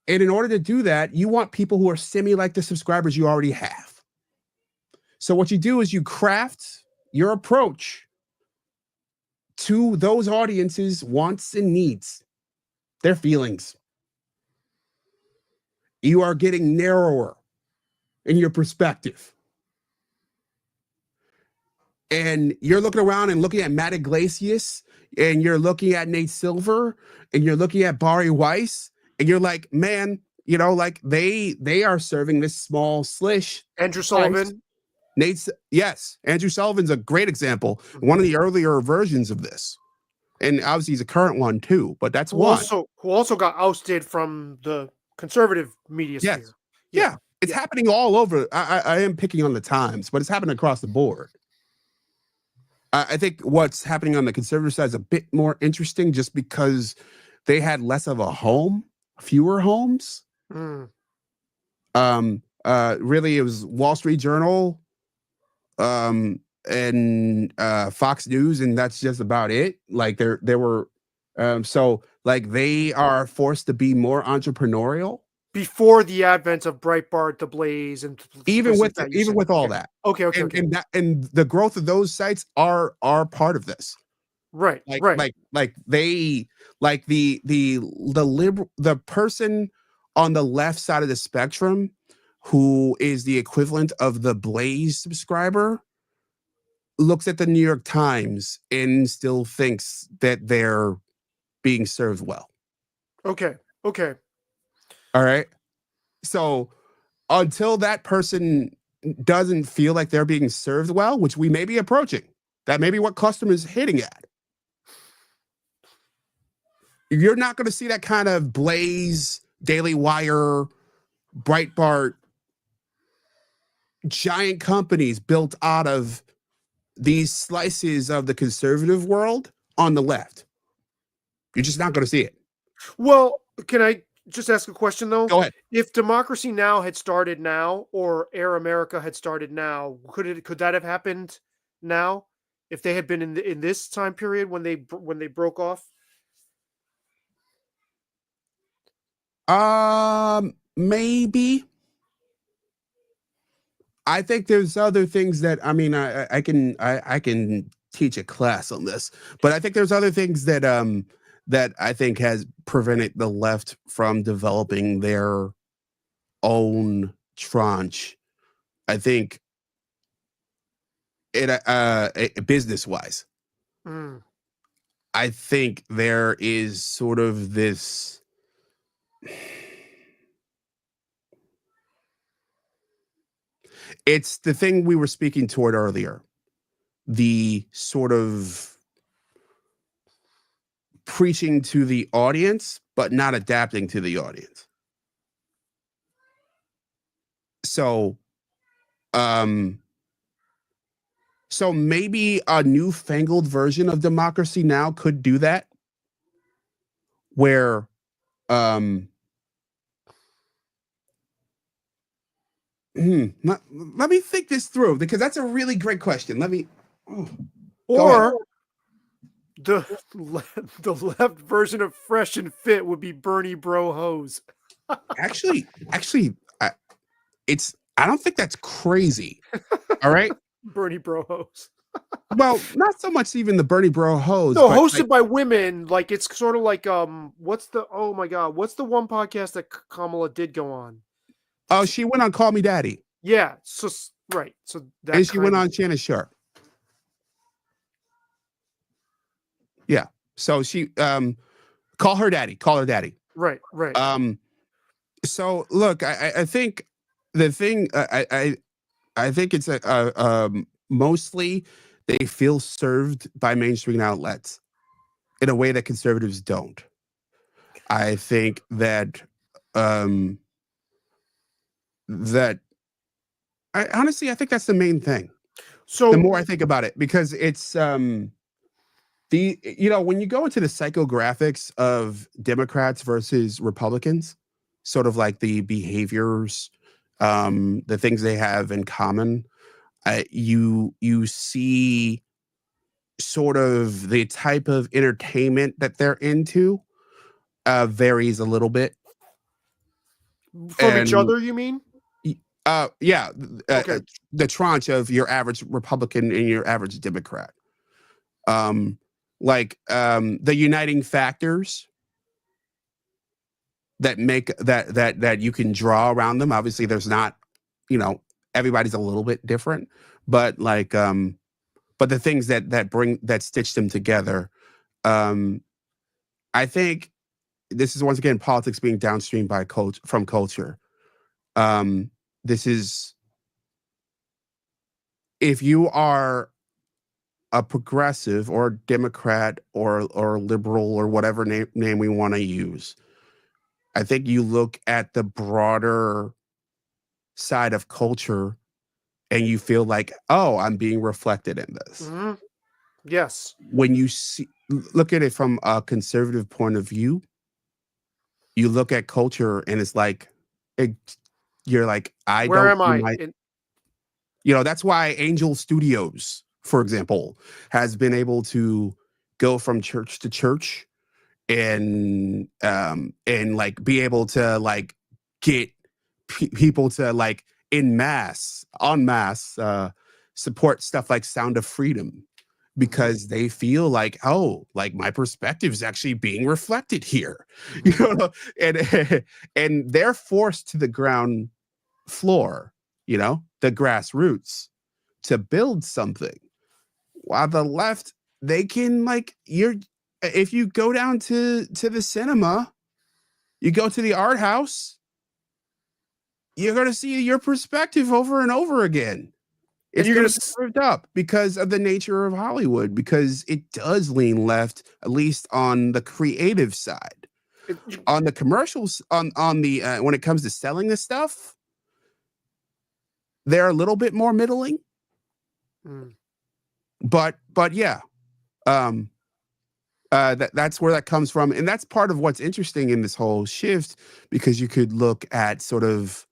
And in order to do that, you want people who are like the subscribers you already have. So what you do is you craft your approach to those audiences' wants and needs, their feelings. You are getting narrower in your perspective. And you're looking around and looking at Matt Iglesias, and you're looking at Nate Silver, and you're looking at Bari Weiss, and you're like, man, like they are serving this small slish. Andrew Sullivan. Andrew Sullivan's a great example. One of the earlier versions of this. And obviously he's a current one too, but that's who also got ousted from the conservative media sphere. Yeah. It's happening all over. I am picking on the Times, but it's happening across the board. I think what's happening on the conservative side is a bit more interesting just because they had less of a home, fewer homes. Really, it was Wall Street Journal, and Fox News, and that's just about it. Like there were, so like they are forced to be more entrepreneurial before the advent of Breitbart, The Blaze, and even with all okay. that. Okay. And the growth of those sites are part of this. Right. Like the liberal, the person on the left side of the spectrum who is the equivalent of the Blaze subscriber looks at the New York Times and still thinks that they're being served well. Okay. All right. So until that person doesn't feel like they're being served well, which we may be approaching, that may be what Klosterman is hitting at. You're not going to see that kind of Blaze, Daily Wire, Breitbart, giant companies built out of these slices of the conservative world on the left. You're just not going to see it. Well, can I just ask a question though? Go ahead. If Democracy Now! Had started now, or Air America had started now, could that have happened now if they had been in this time period when they broke off? Maybe. I think there's other things that I can teach a class on this, but I think there's other things that that I think has prevented the left from developing their own tranche. I think it business wise. I think there is sort of this it's the thing we were speaking toward earlier, the sort of preaching to the audience, but not adapting to the audience. So maybe a newfangled version of Democracy Now! Could do that, where let me think this through, because that's a really great question. Or the left version of Fresh and Fit would be Bernie Bro Hose. actually, I don't think that's crazy. All right. Bernie Bro Hose. Well, not so much even the Bernie Bro Hose. No, hosted by women. Like, it's sort of like what's the one podcast that Kamala did go on? Oh, she went on Call Me Daddy. Yeah. So right. So that, and she went on Shannon Sharp. Yeah. So she call her daddy. Right. So look, I think the thing I think it's mostly they feel served by mainstream outlets in a way that conservatives don't. I think that honestly, I think that's the main thing. So the more I think about it, because it's when you go into the psychographics of Democrats versus Republicans, sort of like the behaviors, the things they have in common, you see sort of the type of entertainment that they're into varies a little bit from each other. You mean? Yeah. Okay. The tranche of your average Republican and your average Democrat. The uniting factors that make that you can draw around them. Obviously, there's not, everybody's a little bit different, but but the things that stitch them together. I think this is once again politics being downstream from culture. This is, if you are a progressive or Democrat or liberal or whatever name we want to use, I think you look at the broader side of culture and you feel like, oh, I'm being reflected in this. Mm-hmm. Yes. When you look at it from a conservative point of view, you look at culture and it's like, you're like, I Where don't am see I? my, that's why Angel Studios, for example, has been able to go from church to church and like be able to like get people to like en masse support stuff like Sound of Freedom because they feel like, oh, like my perspective is actually being reflected here. And and they're forced to the ground floor, the grassroots, to build something, while the left, they can like, if you go down to the cinema, you go to the art house, you're going to see your perspective over and over again. And It's you're going going to be to ripped up because of the nature of Hollywood, because it does lean left, at least on the creative side. On the commercials, on the when it comes to selling this stuff, they're a little bit more middling. But yeah, that's where that comes from, and that's part of what's interesting in this whole shift, because you could look at sort of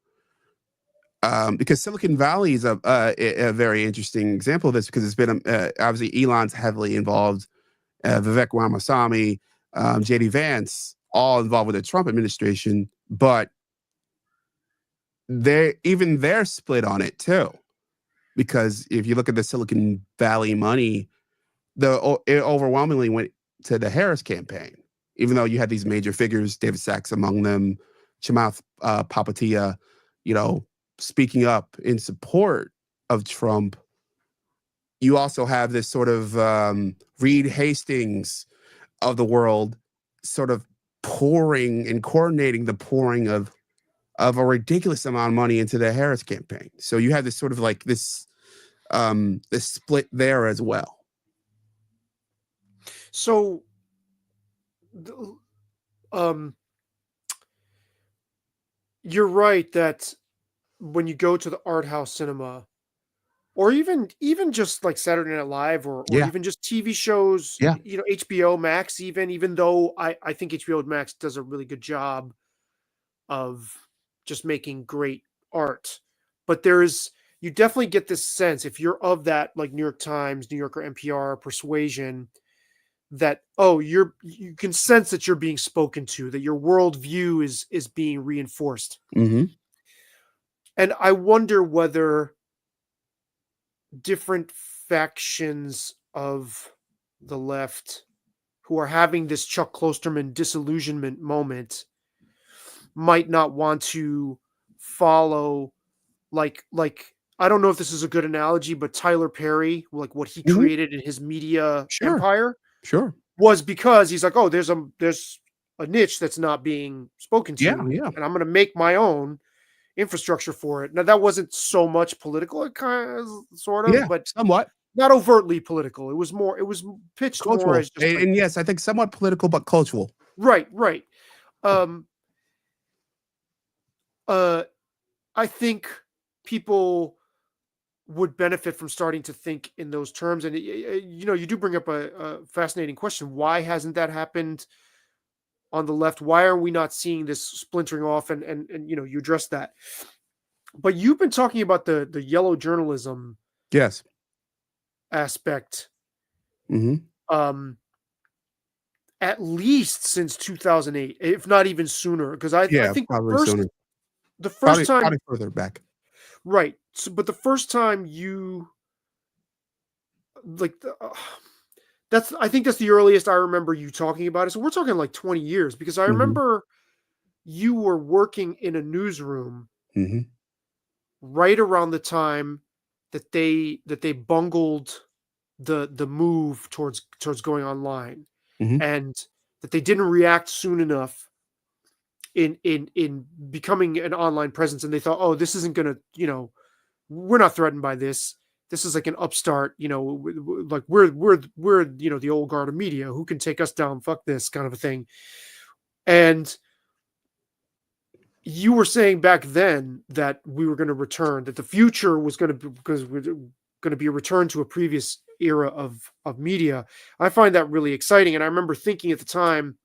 because Silicon Valley is a very interesting example of this, because it's been obviously Elon's heavily involved, Vivek Ramaswamy, JD Vance, all involved with the Trump administration, but they're split on it too, because if you look at the Silicon Valley money, it overwhelmingly went to the Harris campaign, even though you had these major figures, David Sachs among them, Chamath Palihapitiya, speaking up in support of Trump. You also have this sort of Reed Hastings of the world sort of pouring and coordinating the pouring of a ridiculous amount of money into the Harris campaign. So you have this sort of like this split there as well. So, you're right that when you go to the art house cinema, or even just like Saturday Night Live, or Yeah. even just TV shows, Yeah. HBO Max, even though I think HBO Max does a really good job of just making great art, but you definitely get this sense, if you're of that like New York Times, New Yorker, NPR persuasion, that you can sense that you're being spoken to, that your worldview is being reinforced. Mm-hmm. And I wonder whether different factions of the left who are having this Chuck Klosterman disillusionment moment might not want to follow, like I don't know if this is a good analogy, but Tyler Perry, like what he Mhm. created in his media Sure. empire, Sure. was because he's like, oh, there's a niche that's not being spoken to, Yeah. and I'm going to make my own infrastructure for it. Now, that wasn't so much political, it kind of, sort of, Yeah. but Somewhat not overtly political. It was pitched more cultural. as just like, And yes, I think somewhat political, but cultural. right. I think people would benefit from starting to think in those terms. And you do bring up a fascinating question. Why hasn't that happened on the left? Why are we not seeing this splintering off? And you address that. But you've been talking about the yellow journalism Yes. aspect, Mm-hmm. at least since 2008, if not even sooner. Because I Yeah, think probably sooner. the first time, Probably further back. right? So, but the first time you like, I think that's the earliest I remember you talking about it. So we're talking like 20 years, because I Mhm. remember you were working in a newsroom Mm-hmm. right around the time that they bungled the move towards going online, Mhm. and that they didn't react soon enough in becoming an online presence, and they thought, oh, this isn't gonna, we're not threatened by this. This is like an upstart, like we're the old guard of media, who can take us down, fuck this kind of a thing. And you were saying back then that we were going to return, that the future was going to be, because we're going to be a return to a previous era of media. I find that really exciting. And I remember thinking at the time,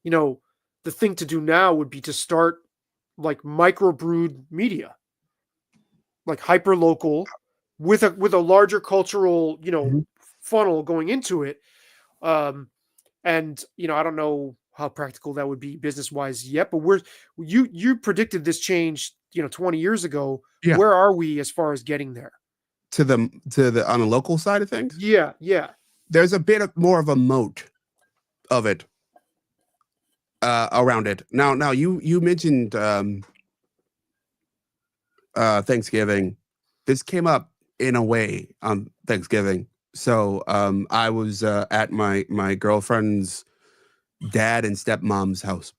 the thing to do now would be to start like microbrewed media, like hyper local, with a larger cultural, funnel going into it. And I don't know how practical that would be business wise yet, but you predicted this change, 20 years ago. Yeah. Where are we as far as getting there? To the on the local side of things? Yeah. There's a bit more of a moat of it around it. Now you mentioned Thanksgiving. This came up in a way on Thanksgiving. So I was at my girlfriend's dad and stepmom's house,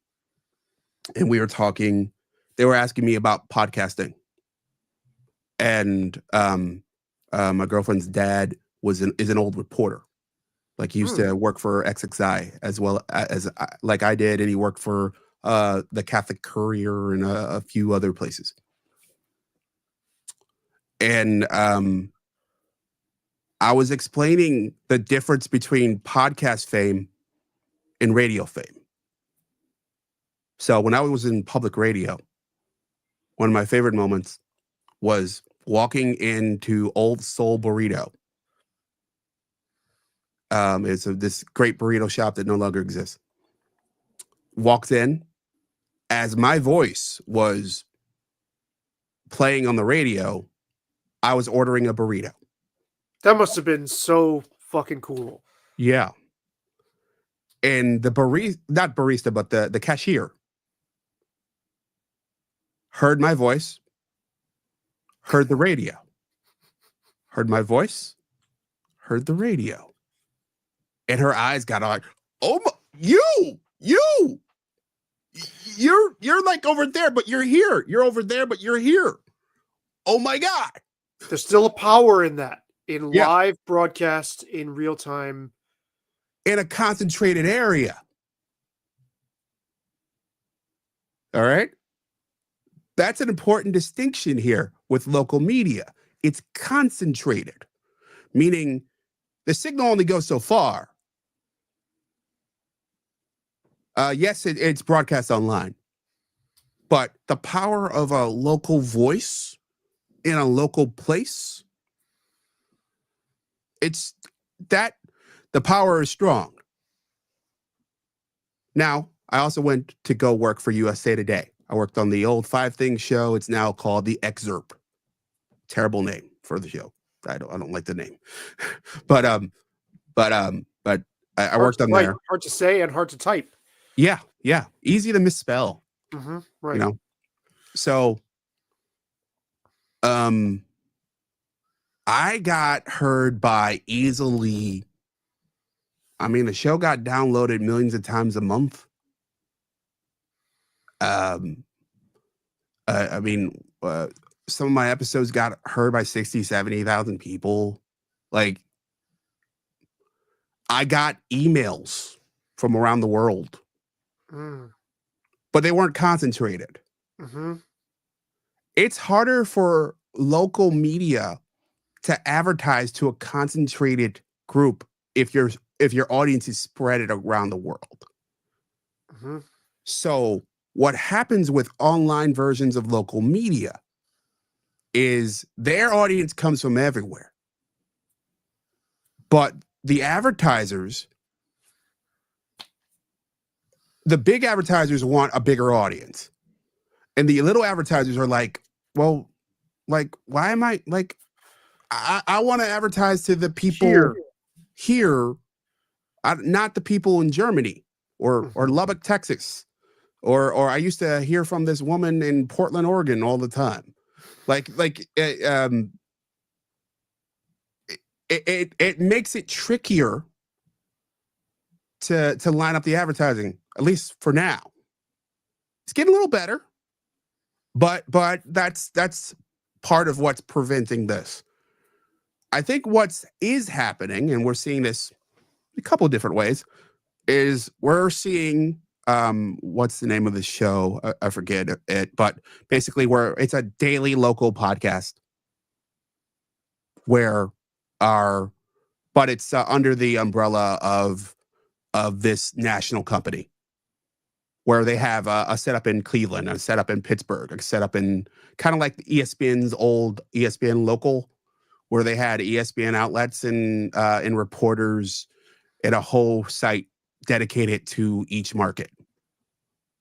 and we were talking. They were asking me about podcasting, and my girlfriend's dad is an old reporter. Like, he used to work for XXI as well as like I did, and he worked for the Catholic Courier and a few other places. And I was explaining the difference between podcast fame and radio fame. So when I was in public radio, one of my favorite moments was walking into Old Soul Burrito. It's this great burrito shop that no longer exists. Walked in as my voice was playing on the radio. I was ordering a burrito. That must have been so fucking cool. Yeah. And the not barista, but the cashier heard my voice, heard the radio, heard my voice, heard the radio. And her eyes got like, oh, you're like over there, but you're here. You're over there, but you're here. Oh my God. There's still a power in that, in live broadcast, in real time. In a concentrated area. All right. That's an important distinction here with local media. It's concentrated, meaning the signal only goes so far. Yes, it's broadcast online, but the power of a local voice in a local place, it's that the power is strong. Now, I also went to go work for USA Today. I worked on the old 5 Things show. It's now called The Excerpt. Terrible name for the show. I don't like the name, but I worked on there. Hard to say and hard to type. Yeah. Easy to misspell. Right. So, I got heard by easily. I mean, the show got downloaded millions of times a month. I mean, some of my episodes got heard by 60, 70,000 people. Like, I got emails from around the world, but they weren't concentrated. It's harder for local media to advertise to a concentrated group if your audience is spread around the world. So what happens with online versions of local media is their audience comes from everywhere. But the advertisers, the big advertisers want a bigger audience. And the little advertisers are like, well, like, why am I like, I want to advertise to the people here, not the people in Germany or Lubbock, Texas. Or I used to hear from this woman in Portland, Oregon all the time. It makes it trickier to line up the advertising, at least for now. It's getting a little better, but that's part of what's preventing this. I think what is happening, and we're seeing this a couple of different ways, is we're seeing what's the name of the show? I forget it, but basically where it's a daily local podcast where but it's under the umbrella of this national company where they have a setup in Cleveland, a setup in Pittsburgh, a setup in kind of like ESPN's old ESPN local, where they had ESPN outlets and reporters and a whole site dedicated to each market.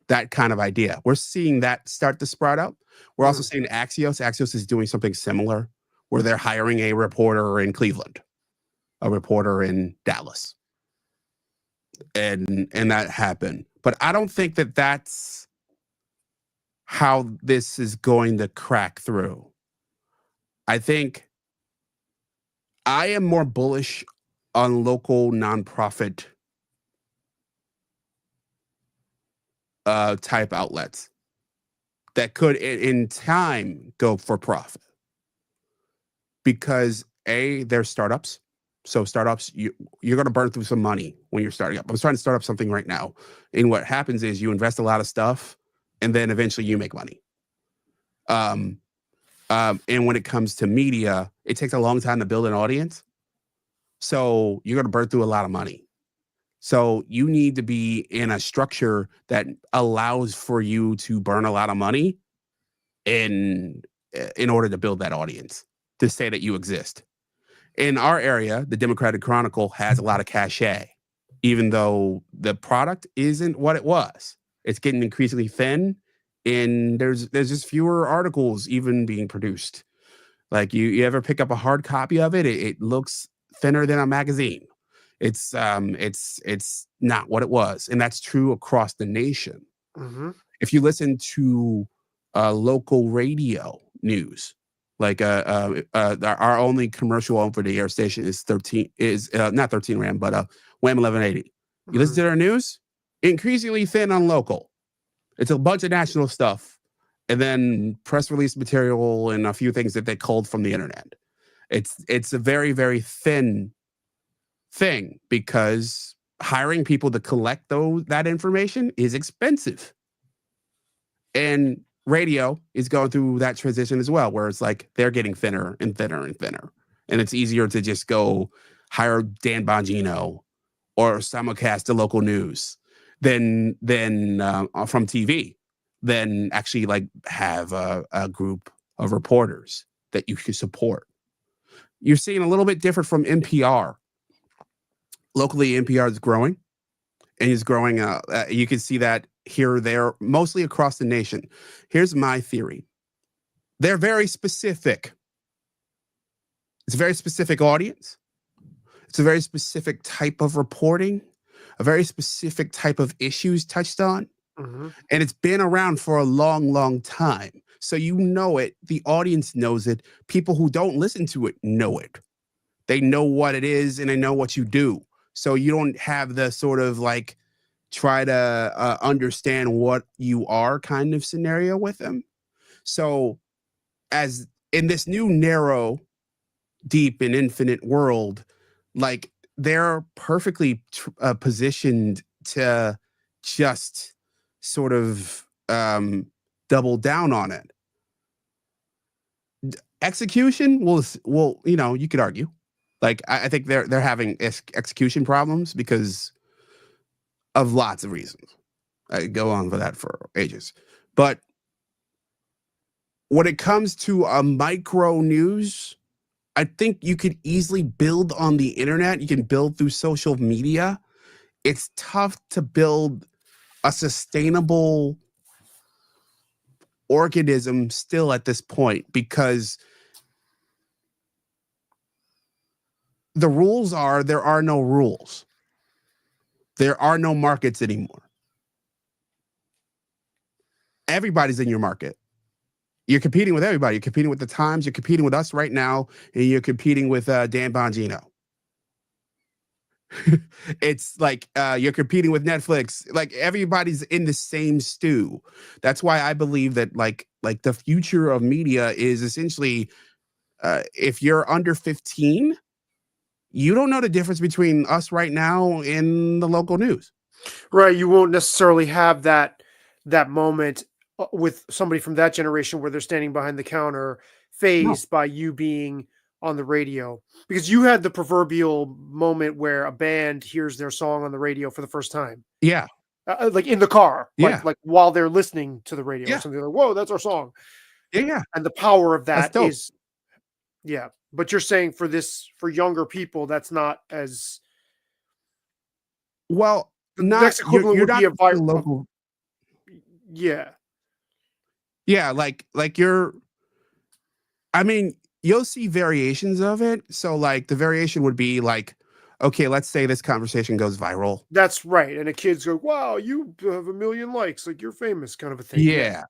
That kind of idea. We're seeing that start to sprout out. We're also seeing Axios. Axios is doing something similar where they're hiring a reporter in Cleveland, a reporter in Dallas. And that happened. But I don't think that that's how this is going to crack through. I think I am more bullish on local nonprofit type outlets that could in time go for profit, because they're startups. So startups, you're going to burn through some money when you're starting up. I was trying to start up something right now, and what happens is you invest a lot of stuff and then eventually you make money. And when it comes to media, it takes a long time to build an audience, so you're going to burn through a lot of money. So you need to be in a structure that allows for you to burn a lot of money in order to build that audience, to say that you exist. In our area, the Democratic Chronicle has a lot of cachet, even though the product isn't what it was. It's getting increasingly thin, and there's just fewer articles even being produced. Like you ever pick up a hard copy of it, it looks thinner than a magazine. It's not what it was, and that's true across the nation. Mm-hmm. If you listen to local radio news, like our only commercial over the air station is not 13 Ram, but WAM 1180. You listen to their news, increasingly thin on local. It's a bunch of national stuff, and then press release material and a few things that they culled from the internet. It's a very, very thin thing, because hiring people to collect that information is expensive. And radio is going through that transition as well, where it's like they're getting thinner and thinner and thinner. And it's easier to just go hire Dan Bongino or simulcast the local news than from TV, than actually like have a group of reporters that you should support. You're seeing a little bit different from NPR. Locally, NPR is growing, and is growing. You can see that here or there, mostly across the nation. Here's my theory. They're very specific. It's a very specific audience. It's a very specific type of reporting, a very specific type of issues touched on. Mm-hmm. And it's been around for a long, long time. So you know it. The audience knows it. People who don't listen to it know it. They know what it is, and they know what you do. So you don't have the sort of like try to understand what you are kind of scenario with them. So as in this new narrow, deep and infinite world, like they're perfectly positioned to just sort of double down on it. Execution will, you could argue. Like I think they're having execution problems because of lots of reasons. I could go on for that for ages. But when it comes to a micro news, I think you could easily build on the internet. You can build through social media. It's tough to build a sustainable organism still at this point, because the rules are there are no rules. There are no markets anymore. Everybody's in your market. You're competing with everybody. You're competing with the Times. You're competing with us right now, and you're competing with Dan Bongino. It's like you're competing with Netflix. Like everybody's in the same stew. That's why I believe that like the future of media is essentially if you're under 15, you don't know the difference between us right now and the local news. Right. You won't necessarily have that moment with somebody from that generation where they're standing behind the counter, No. phased by you being on the radio, because you had the proverbial moment where a band hears their song on the radio for the first time, Yeah. like in the car, Yeah. like while they're listening to the radio or Yeah. something. Like, whoa, that's our song, Yeah. Yeah. and the power of That's that dope. is, yeah. But you're saying for younger people, that's not as Well, the next equivalent you're would not be a the viral. local. Yeah. Yeah, like you're. I mean, you'll see variations of it. So like the variation would be like, okay, let's say this conversation goes viral. That's right, and the kids go, "Wow, you have a million likes, like, you're famous," kind of a thing, yeah. Yeah,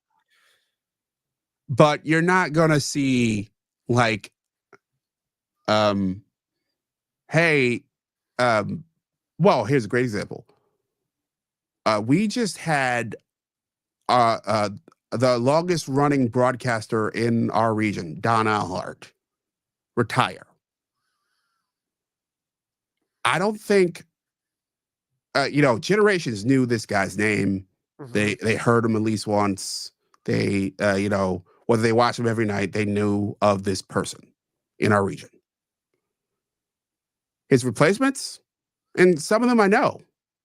but you're not gonna see like, um, hey, um, well, here's a great example. We just had uh, uh, the longest running broadcaster in our region, Don Alhart, retire. I don't think generations knew this guy's name. Mhm. They heard him at least once. They whether they watch him every night, they knew of this person in our region. His replacements, and some of them I know,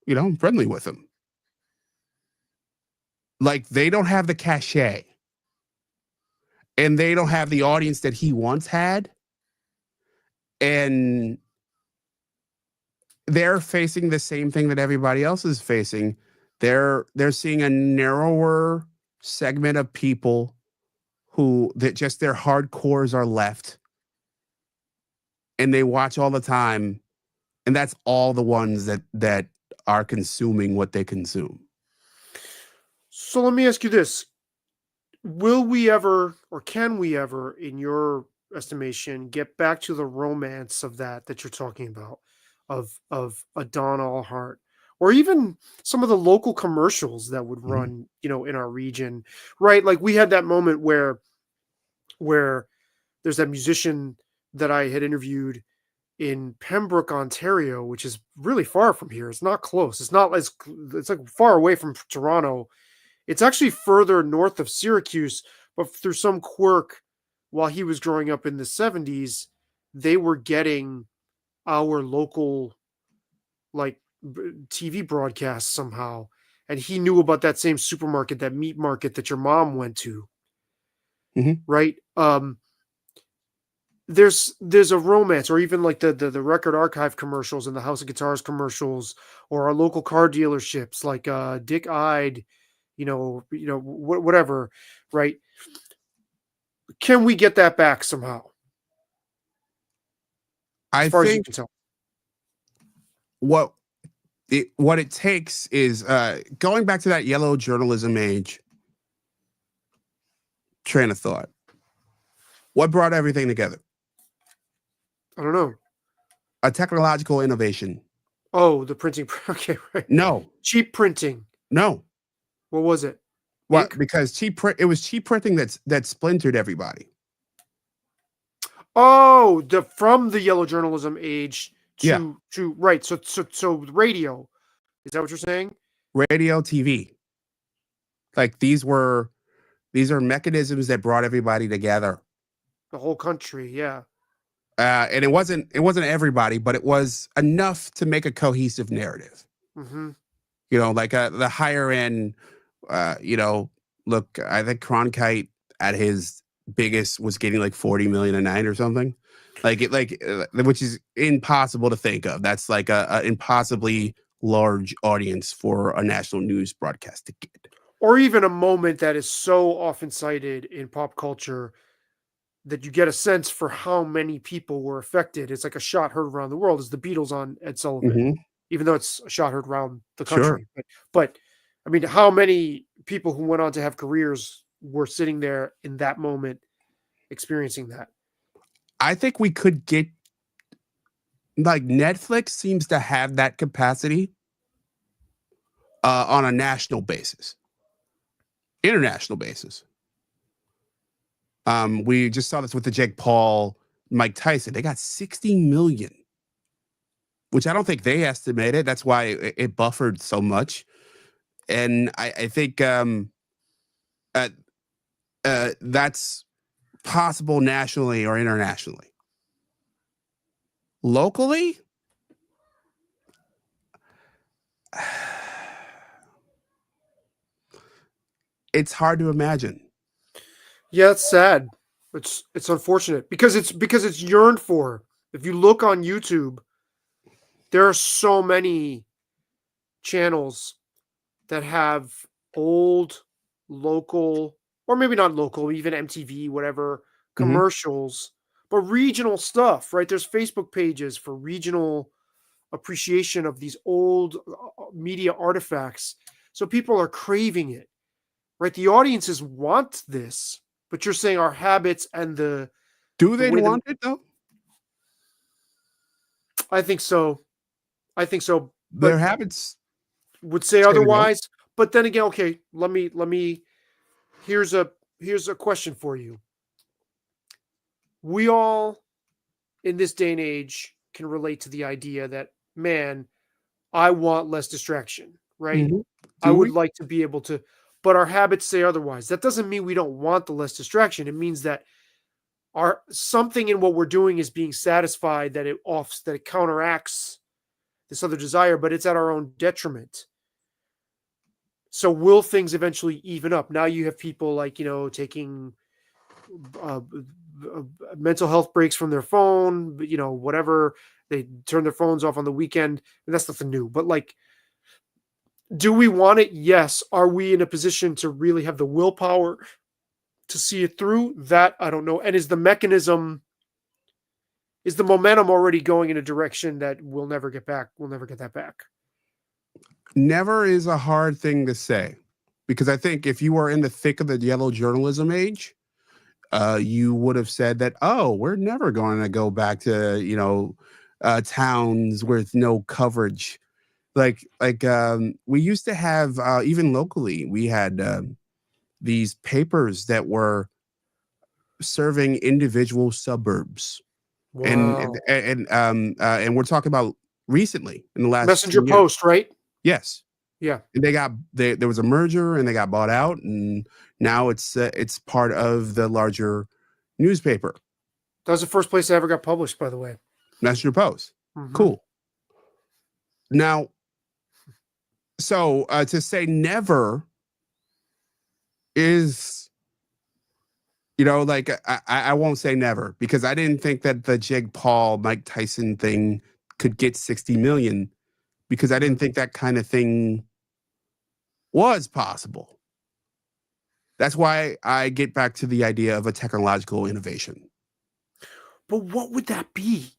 I'm friendly with them. Like they don't have the cachet, and they don't have the audience that he once had, and they're facing the same thing that everybody else is facing. They're seeing a narrower segment of people who that just their hardcores are left, and they watch all the time, and that's all the ones that are consuming what they consume. So let me ask you this, will we ever, or can we ever, in your estimation, get back to the romance of that you're talking about, of a Don Allhart, or even some of the local commercials that would Mhm. run, in our region, right? Like, we had that moment where there's that musician that I had interviewed in Pembroke, Ontario, which is really far from here. It's not close. It's not as it's like far away from Toronto. It's actually further north of Syracuse, but through some quirk, while he was growing up in the 70s, they were getting our local, like, TV broadcasts somehow. And he knew about that same supermarket, that meat market that your mom went to, Mhm. right? There's a romance, or even like the record archive commercials and the House of Guitars commercials, or our local car dealerships like Dick Eyed, whatever, right? Can we get that back somehow, as I far as you think can tell? what it takes is going back to that yellow journalism age train of thought. What brought everything together? I don't know. A technological innovation. Oh, the printing. Okay, right. No, Cheap printing. no. What was it? What? Ink? Because it was cheap printing that splintered everybody. Oh, the from the yellow journalism age Yeah, to right. So radio. Is that what you're saying? radio, TV. Like these are mechanisms that brought everybody together. The whole country, yeah. And it wasn't everybody, but it was enough to make a cohesive narrative. Hmm. Like the higher end. Look, I think Cronkite at his biggest was getting like 40 million a night or something, which is impossible to think of. That's like a impossibly large audience for a national news broadcast to get. Or even a moment that is so often cited in pop culture that you get a sense for how many people were affected. It's like a shot heard around the world, is the Beatles on Ed Sullivan, Hmm. even though it's a shot heard around the Sure. country. But I mean, how many people who went on to have careers were sitting there in that moment experiencing that? I think we could get, like, Netflix seems to have that capacity on a national basis, international basis. We just saw this with the Jake Paul, Mike Tyson. They got 60 million which I don't think they estimated. That's why it buffered so much. And I think that's possible nationally or internationally. Locally, it's hard to imagine. Yeah, it's sad. It's unfortunate because it's yearned for. If you look on YouTube, there are so many channels that have old local, or maybe not local, even MTV, whatever, commercials, but regional stuff, right? There's Facebook pages for regional appreciation of these old media artifacts. So people are craving it, right? The audiences want this, but you're saying our habits and Do they way want it though? I think so. I think so. Their But habits would say say they don't. otherwise. But then again, okay, let me here's a question for you. We all in this day and age can relate to the idea that, man, I want less distraction, right? Mhm. I Do would we? like to be able to, but our habits say otherwise. That doesn't mean we don't want the less distraction. It means that our something in what we're doing is being satisfied, that it counteracts this other desire, but it's at our own detriment. So will things eventually even up? Now you have people like, taking mental health breaks from their phone, whatever. They turn their phones off on the weekend, and that's nothing new. But like, do we want it? Yes. Are we in a position to really have the willpower to see it through? That I don't know. And is the momentum already going in a direction that we'll never get back? We'll never get that back. Never is a hard thing to say, because I think if you were in the thick of the yellow journalism age, you would have said that, oh, we're never going to go back to, towns with no coverage. Like we used to have, even locally, we had these papers that were serving individual suburbs. Wow. And we're talking about recently in the last Messenger 10 years. Post, right? Yes. Yeah. And there was a merger and they got bought out, and now it's part of the larger newspaper. That was the first place I ever got published, by the way. Messenger Post. Mhm. Cool. Now, so to say never is, I won't say never, because I didn't think that the Jake Paul, Mike Tyson thing could get 60 million, because I didn't think that kind of thing was possible. That's why I get back to the idea of a technological innovation. But what would that be?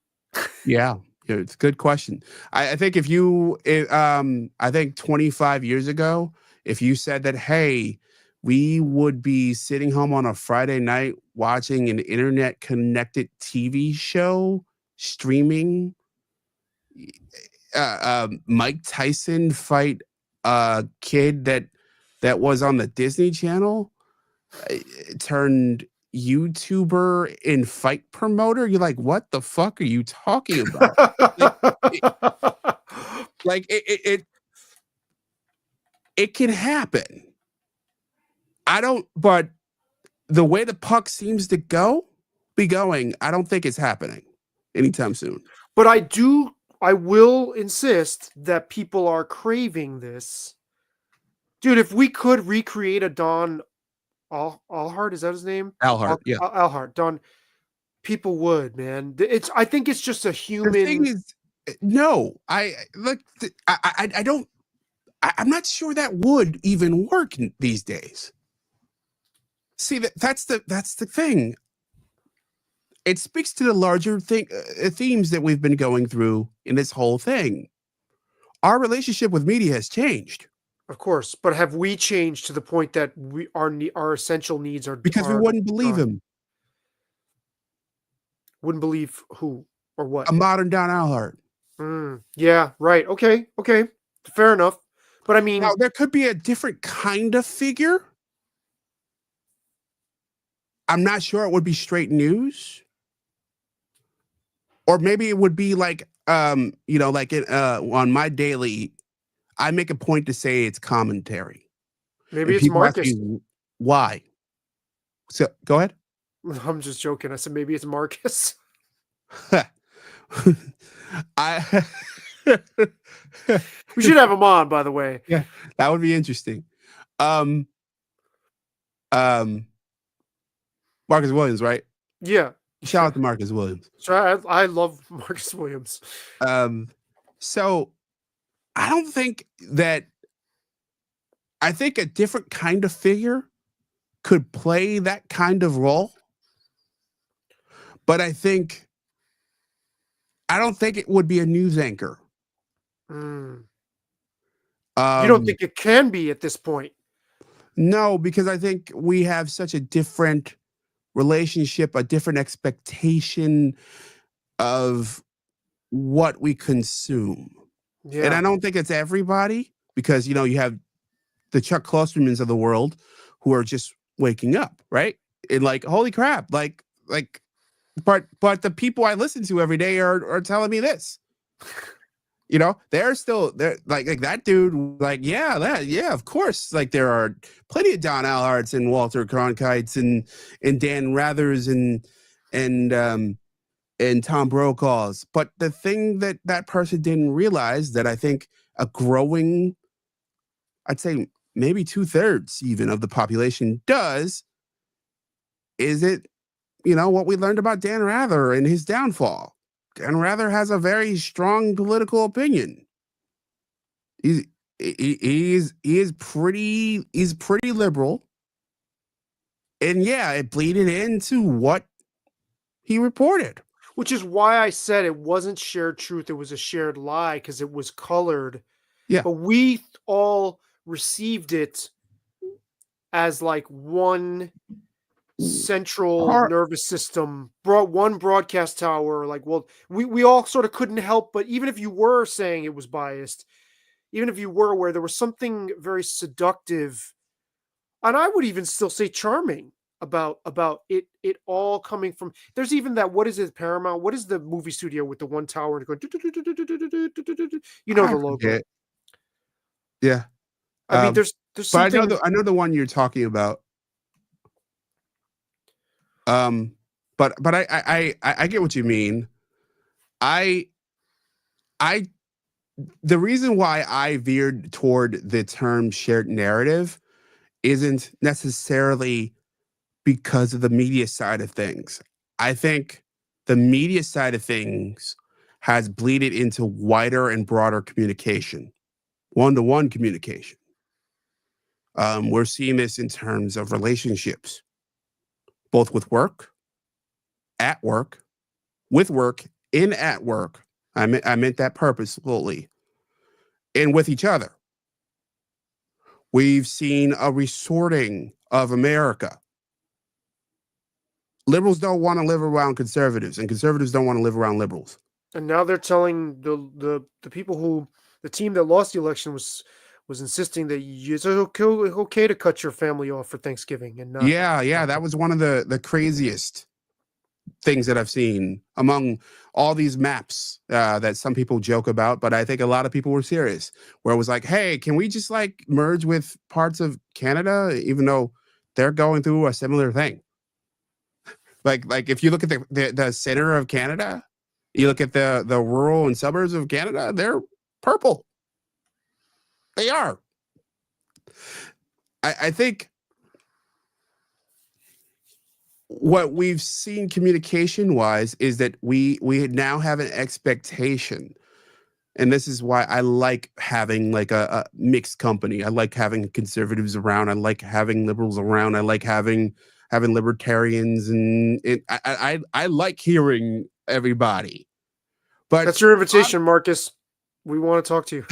Yeah, it's a good question. I think I think 25 years ago, if you said that, hey, we would be sitting home on a Friday night watching an internet connected TV show streaming Mike Tyson fight a kid that was on the Disney Channel, turned YouTuber and fight promoter, you're like, what the fuck are you talking about? It can happen. But the way the puck seems to be going, I don't think it's happening anytime soon. But I will insist that people are craving this. Dude, if we could recreate a Don Alhart, is that his name? Alhart, yeah. Alhart, Don, people would, man. I think it's just a The human. thing is, no, I don't. I'm not sure that would even work these days. See, that's the thing. It speaks to the larger themes that we've been going through in this whole thing. Our relationship with media has changed. Of course, but have we changed to the point that our essential needs are Because we wouldn't believe him. Wouldn't believe who or what? A modern Don Alhart. Yeah, right. Okay. Fair enough. But I mean, now there could be a different kind of figure. I'm not sure it would be straight news. Or maybe it would be like like on my daily, I make a point to say it's commentary. Maybe And it's people ask Marcus. me why. So go ahead. I'm just joking. I said maybe it's Marcus. I We should have him on, by the way. Yeah, that would be interesting. Um, Marcus Williams, right? Yeah. Shout out to Marcus Williams. So I love Marcus Williams. So I don't think that. I think a different kind of figure could play that kind of role, but I don't think it would be a news anchor. You don't think it can be at this point? No, because I think we have such a different relationship, a different expectation of what we consume. Yeah. And I don't think it's everybody, because you have the Chuck Klostermans of the world who are just waking up, right? And like, holy crap, but the people I listen to every day are telling me this. They're still there, like that dude, of course. Like there are plenty of Don Alharts and Walter Cronkites and Dan Rathers and Tom Brokaw's. But the thing that person didn't realize, that I think a growing, I'd say maybe 2/3 even of the population does, is it, what we learned about Dan Rather and his downfall. Dan Rather has a very strong political opinion. He is pretty liberal. And yeah, it bleeded into what he reported. Which is why I said it wasn't shared truth, it was a shared lie, because it was colored. Yeah. But we all received it as like one central nervous system, one broadcast tower. Like, well, we all sort of couldn't help, but even if you were saying it was biased, even if you were aware, there was something very seductive, and I would even still say charming, about it all coming from. There's even that, what is it, Paramount? What is the movie studio with the one tower and going, the logo? Yeah. I mean, there's something. But I know the one you're talking about. But I get what you mean. The reason why I veered toward the term shared narrative isn't necessarily because of the media side of things. I think the media side of things has bleeded into wider and broader communication, one-to-one communication. We're seeing this in terms of relationships, both with work, at work, with work, in at work. I meant that purposefully, and with each other. We've seen a resorting of America. Liberals don't want to live around conservatives, and conservatives don't want to live around liberals. And now they're telling the people who, the team that lost the election was insisting that it's okay to cut your family off for Thanksgiving. And not, that was one of the craziest things that I've seen among all these maps that some people joke about, but I think a lot of people were serious, where it was like, hey, can we just like merge with parts of Canada, even though they're going through a similar thing? Like if you look at the center of Canada, you look at the rural and suburbs of Canada, they're purple. They are. I think what we've seen communication wise is that we now have an expectation. And this is why I like having like a mixed company. I like having conservatives around. I like having liberals around. I like having libertarians, and I like hearing everybody. But that's your invitation, Marcus. We want to talk to you.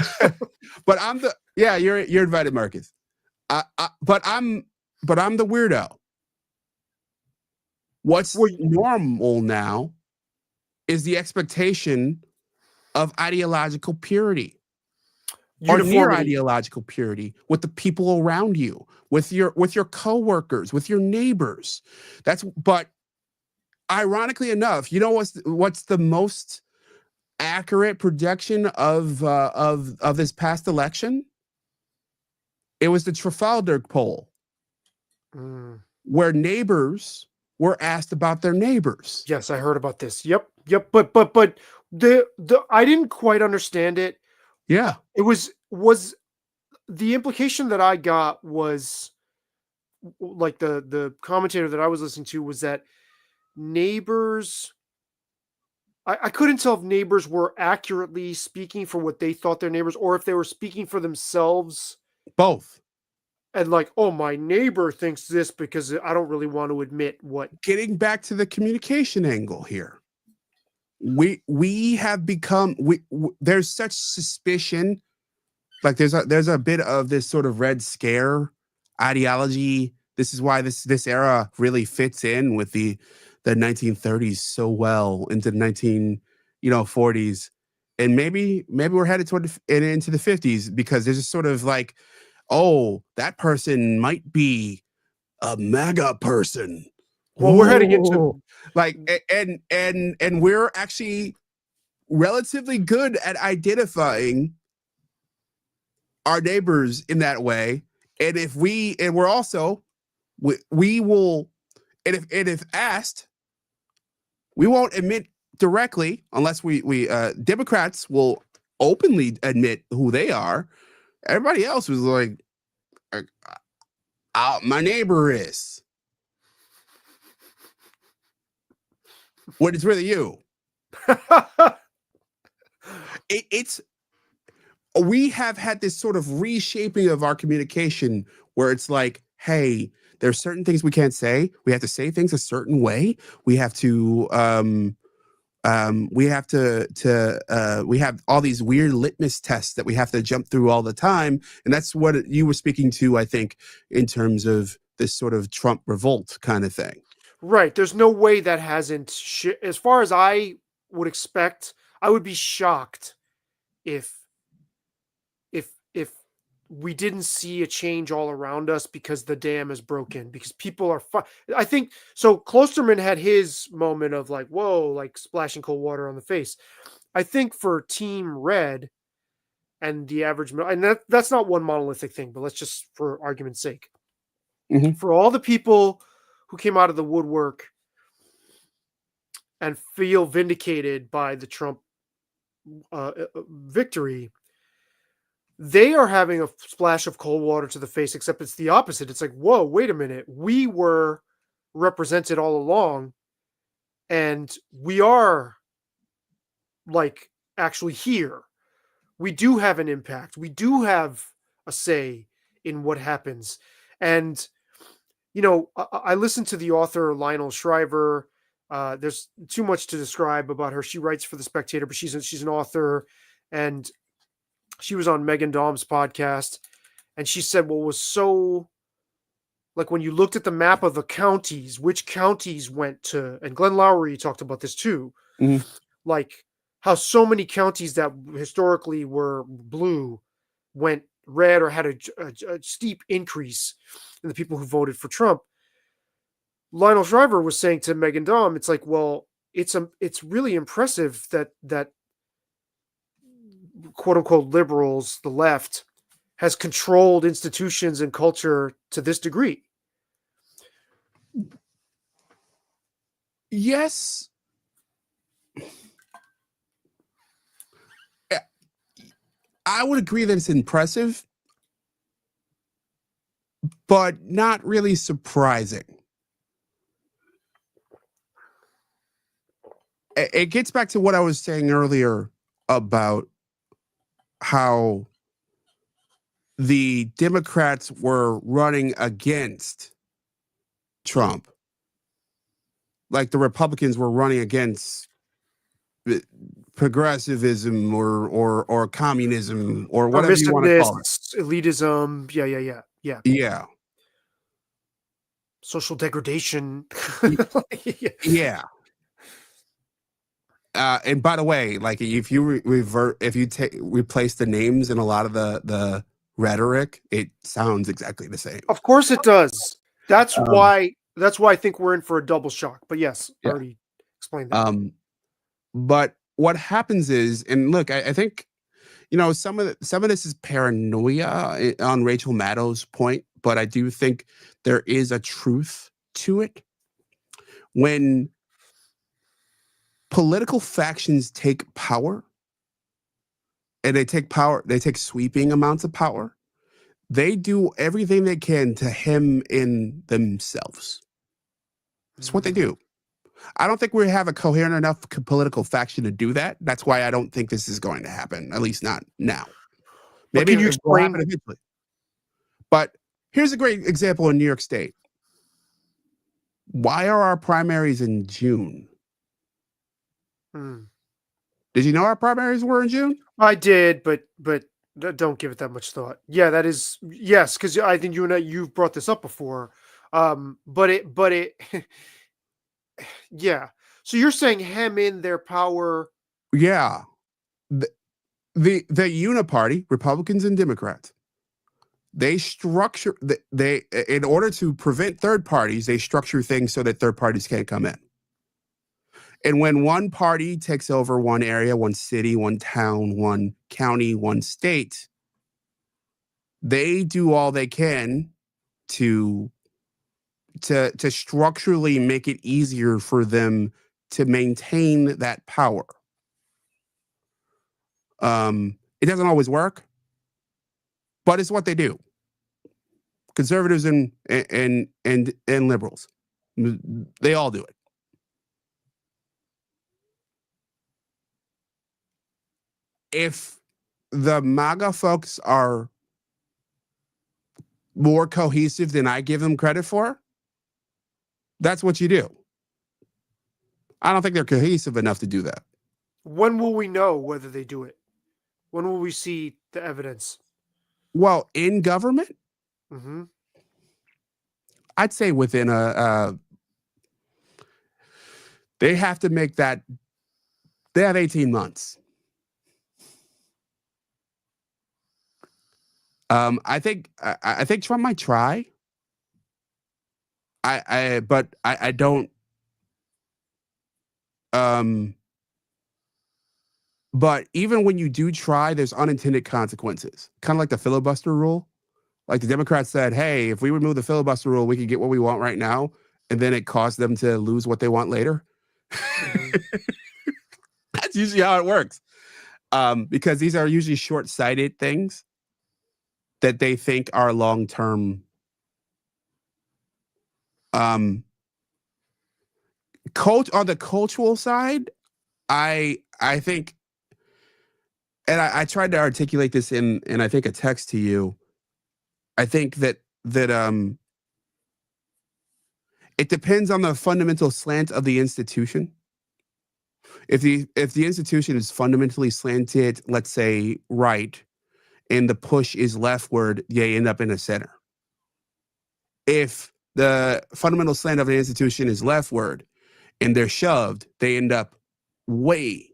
But you're invited, Marcus. But I'm the weirdo. What's normal now is the expectation of ideological purity. Or near ideological purity with the people around you, with your coworkers, with your neighbors. But ironically enough, what's the most accurate projection of this past election? It was the Trafalgar poll, where neighbors were asked about their neighbors. Yes, I heard about this. Yep. But the I didn't quite understand it. Yeah. It was the implication that I got was like the commentator that I was listening to was that neighbors. I couldn't tell if neighbors were accurately speaking for what they thought their neighbors, or if they were speaking for themselves. Both. And like, oh, my neighbor thinks this because I don't really want to admit what. Getting back to the communication angle here, we have become there's such suspicion, like there's a bit of this sort of Red Scare ideology. This is why this era really fits in with the 1930s so well into the 1940s, and maybe we're headed toward into the 50s, because there's just sort of like, oh, that person might be a MAGA person. Well, we're heading into like, and we're actually relatively good at identifying our neighbors in that way. And we're also, we will, and if asked, we won't admit directly unless we Democrats will openly admit who they are. Everybody else was like, my neighbor is. When it's really you. We have had this sort of reshaping of our communication where it's like, hey, there's certain things we can't say. We have to say things a certain way. We have to we have all these weird litmus tests that we have to jump through all the time. And that's what you were speaking to, I think, in terms of this sort of Trump revolt kind of thing. Right. There's no way that hasn't, as far as I would expect, I would be shocked if we didn't see a change all around us because the dam is broken, because people are I think so. Klosterman had his moment of like, whoa, like splashing cold water on the face. I think for Team Red and the average, and that's not one monolithic thing, but let's just, for argument's sake, for all the people who came out of the woodwork and feel vindicated by the Trump victory, they are having a splash of cold water to the face, except it's the opposite. It's like, whoa, wait a minute. We were represented all along, and we are like actually here. We do have an impact. We do have a say in what happens. And, I listened to the author Lionel Shriver. There's too much to describe about her. She writes for The Spectator, but she's an author, and she was on Megan Daum's podcast, and she said what was so, like, when you looked at the map of the counties, which counties went to, and Glenn Lowry talked about this too, like how so many counties that historically were blue went red or had a steep increase in the people who voted for Trump. Lionel Shriver was saying to Megan Daum, it's like, well, it's really impressive that quote unquote liberals, the left, has controlled institutions and culture to this degree. Yes. I would agree that it's impressive, but not really surprising. It gets back to what I was saying earlier about how the Democrats were running against Trump, like the Republicans were running against progressivism or communism or whatever you want to call it. Elitism. Yeah. Social degradation. Yeah. And by the way, like if you replace the names in a lot of the rhetoric, it sounds exactly the same. Of course it does. That's why I think we're in for a double shock. But yes, I already explained that. But what happens is, and look, I think, some of this is paranoia on Rachel Maddow's point, but I do think there is a truth to it. When political factions take power, and they take sweeping amounts of power, they do everything they can to hem in themselves. It's what they do. I don't think we have a coherent enough political faction to do that. That's why I don't think this is going to happen, at least not now. Maybe can you it will explain? happen eventually. But here's a great example in New York State. Why are our primaries in June? Did you know our primaries were in June? I did, but don't give it that much thought. Yeah, that is yes, because I think you've brought this up before. But it yeah. So you're saying hem in their power? Yeah. The Uniparty, Republicans and Democrats, they structure they in order to prevent third parties, they structure things so that third parties can't come in. And when one party takes over one area, one city, one town, one county, one state, they do all they can to structurally make it easier for them to maintain that power. It doesn't always work, but it's what they do. Conservatives and liberals, they all do it. If the MAGA folks are more cohesive than I give them credit for, that's what you do. I don't think they're cohesive enough to do that. When will we know whether they do it? When will we see the evidence? Well, in government, I'd say within they have to make that. They have 18 months. I think Trump might try. But I don't. But even when you do try, there's unintended consequences. Kind of like the filibuster rule. Like the Democrats said, hey, if we remove the filibuster rule, we could get what we want right now. And then it caused them to lose what they want later. That's usually how it works. Because these are usually short-sighted things that they think are long-term. On the cultural side, I think, and I tried to articulate this in I think a text to you. I think that it depends on the fundamental slant of the institution. If the institution is fundamentally slanted, let's say right, and the push is leftward, they end up in the center. If the fundamental slant of the institution is leftward and they're shoved, they end up way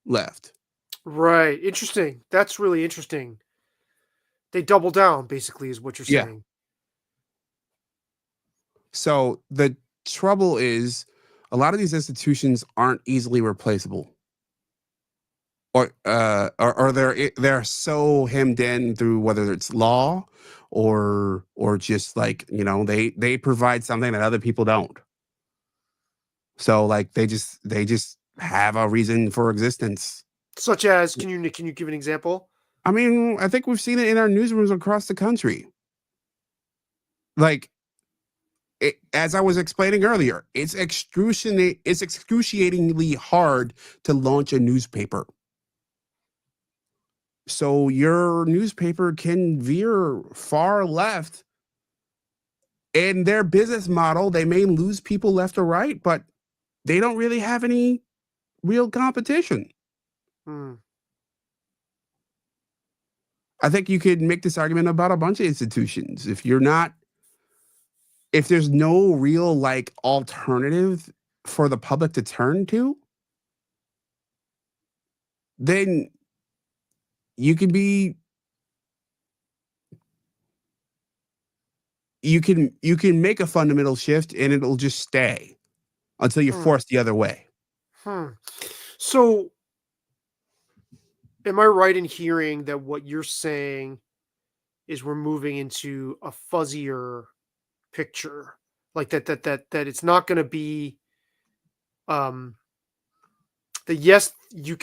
left. Right. Interesting. That's really interesting. They double down, basically, is what you're saying. So the trouble is, a lot of these institutions aren't easily replaceable, or they're so hemmed in through whether it's law or just like they provide something that other people don't. So like they just have a reason for existence. Such as, can you give an example? I mean, I think we've seen it in our newsrooms across the country. Like, as I was explaining earlier, it's excruciatingly hard to launch a newspaper. So your newspaper can veer far left. In their business model, they may lose people left or right, but they don't really have any real competition. I think you could make this argument about a bunch of institutions. If there's no real like alternative for the public to turn to, then you can make a fundamental shift and it'll just stay until you're forced the other way. So am I right in hearing that what you're saying is we're moving into a fuzzier picture, like that it's not going to be um that yes you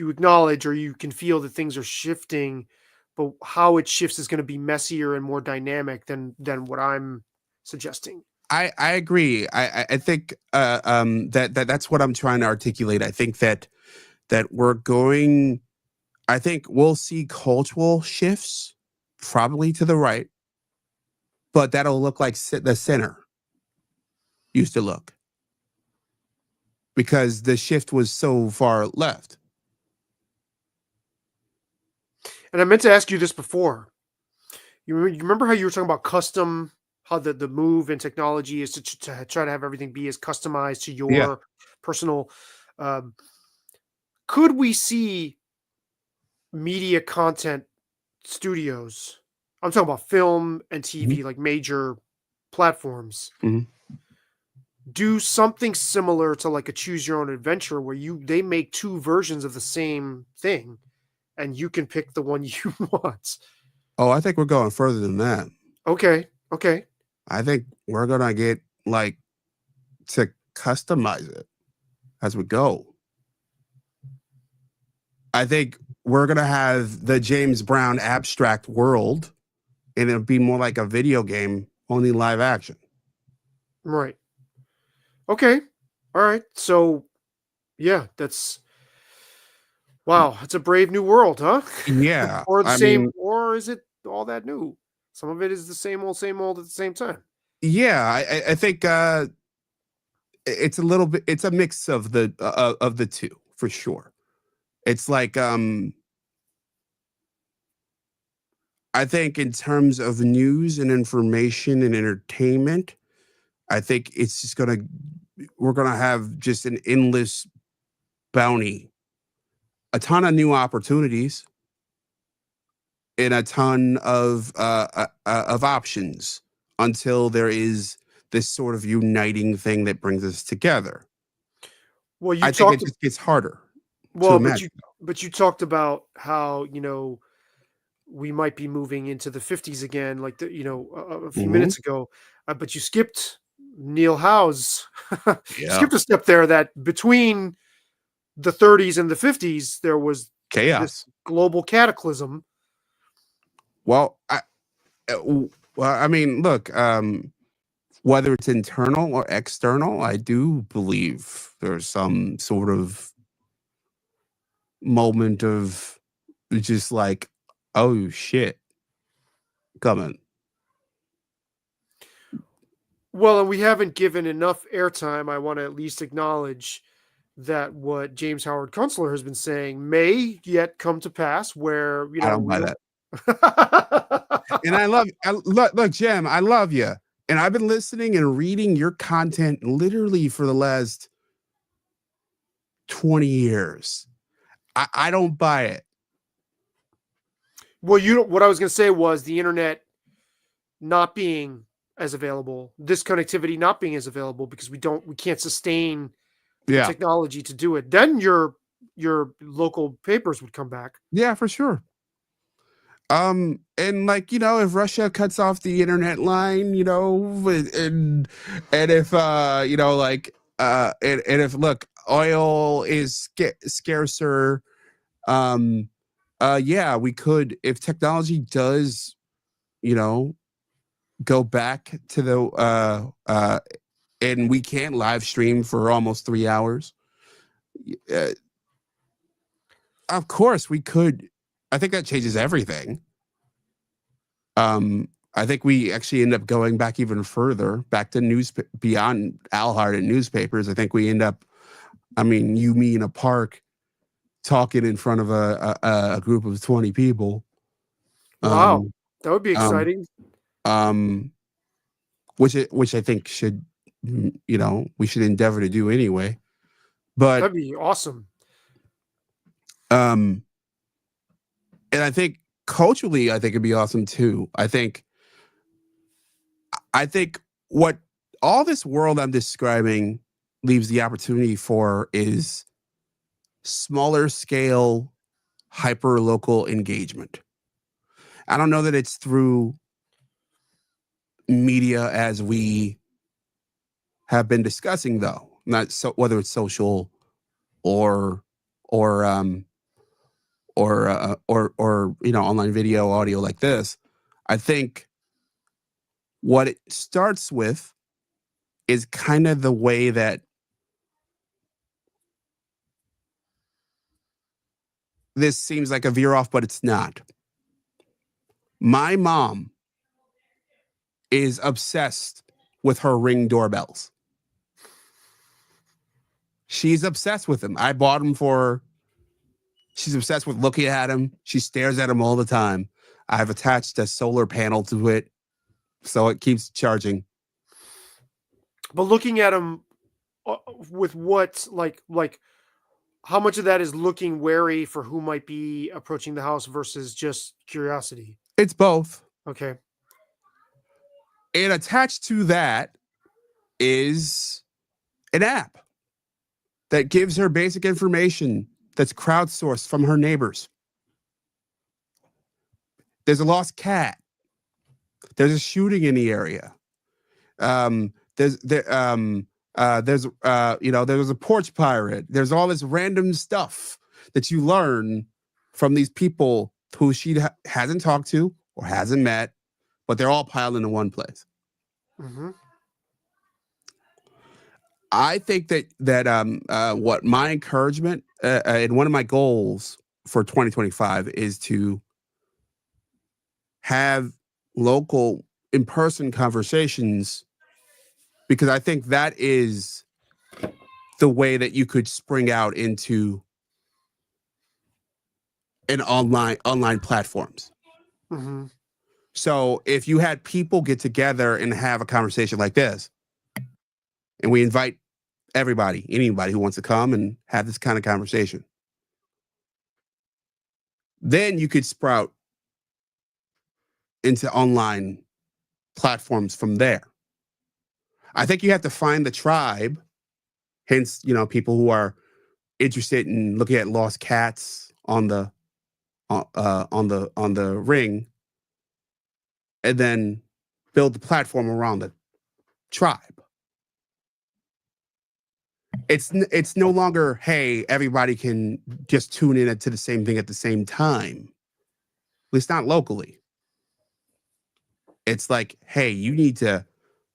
acknowledge or you can feel that things are shifting, but how it shifts is going to be messier and more dynamic than what I'm suggesting. I agree. I think that's what I'm trying to articulate. I think that we're going. I think we'll see cultural shifts, probably to the right, but that'll look like the center used to look, because the shift was so far left. And I meant to ask you this before. You remember how you were talking about custom, how the move in technology is to try to have everything be as customized to Yeah. your personal. Um, could we see media content studios? I'm talking about film and TV, like major platforms. Mhm. Do something similar to like a choose your own adventure where they make two versions of the same thing and you can pick the one you want. Oh, I think we're going further than that. Okay. I think we're gonna get like to customize it as we go. I think we're gonna have the James Brown abstract world, and it'll be more like a video game, only live action. Right. Okay. All right. So yeah, wow, it's a brave new world, huh? Yeah, Or the I same, mean, or is it all that new? Some of it is the same old at the same time. yeah, I think it's a little bit. It's a mix of the two for sure. It's like I think in terms of news and information and entertainment, I think it's just we're gonna have just an endless bounty, a ton of new opportunities, and a ton of options until there is this sort of uniting thing that brings us together. Well, you I think it talked just gets harder to well, imagine. but you talked about how, we might be moving into the 50s again, like a few Mhm. minutes ago. But you skipped Neil Howe's. You Yeah, skipped a step there. That between the 30s and the 50s, there was this chaos. global cataclysm. Well, I mean, look, whether it's internal or external, I do believe there's some sort of moment of just like, oh shit, coming. Well, and we haven't given enough airtime. I want to at least acknowledge that what James Howard Kunstler has been saying may yet come to pass, where I don't we buy don't. that. And look, Jim, I love you. And I've been listening and reading your content literally for the last 20 years. I don't buy it. Well, what I was going to say was the internet not being as available, this connectivity not being as available because we can't sustain the Yeah. technology to do it. Then your local papers would come back. Yeah, for sure. And like, if Russia cuts off the internet line, and if like and if, look, oil is scarcer, yeah, we could, if technology does, go back to the and we can't live stream for almost 3 hours. Uh, of course we could. I think that changes everything. I think we actually end up going back even further, back to beyond Alhart and newspapers. I think we end up, I mean, you, me in a park talking in front of a group of 20 people. Wow, Um, that would be um, exciting. um, which I think should, we should endeavor to do anyway. But, That'd be awesome. and I think culturally, I think it'd be awesome too. I think what all this world I'm describing leaves the opportunity for is smaller scale, hyper local engagement. I don't know that it's through media as we have been discussing, though. Not so whether it's social or or online video, audio like this. I think what it starts with is kind of the way that this seems like a veer off, but it's not. My mom is obsessed with her Ring doorbells. She's obsessed with them. I bought them for her. She's obsessed with looking at them. She stares at them all the time. I've attached a solar panel to it, so it keeps charging. But looking at them with what, like how much of that is looking wary for who might be approaching the house versus just curiosity? It's both. Okay. And attached to that is an app that gives her basic information that's crowdsourced from her neighbors. There's a lost cat. There's a shooting in the area. There's a porch pirate. There's all this random stuff that you learn from these people who she hasn't talked to or hasn't met, but they're all piled into one place. Mm-hmm. I think that what my encouragement and one of my goals for 2025 is to have local in-person conversations, because I think that is the way that you could spring out into an online platforms. Mm-hmm. So if you had people get together and have a conversation like this, and we invite anybody who wants to come and have this kind of conversation, then you could sprout into online platforms from there. I think you have to find the tribe, hence, people who are interested in looking at lost cats on the Ring, and then build the platform around the tribe. It's no longer, hey, everybody can just tune in to the same thing at the same time. At least not locally. It's like, hey, you need to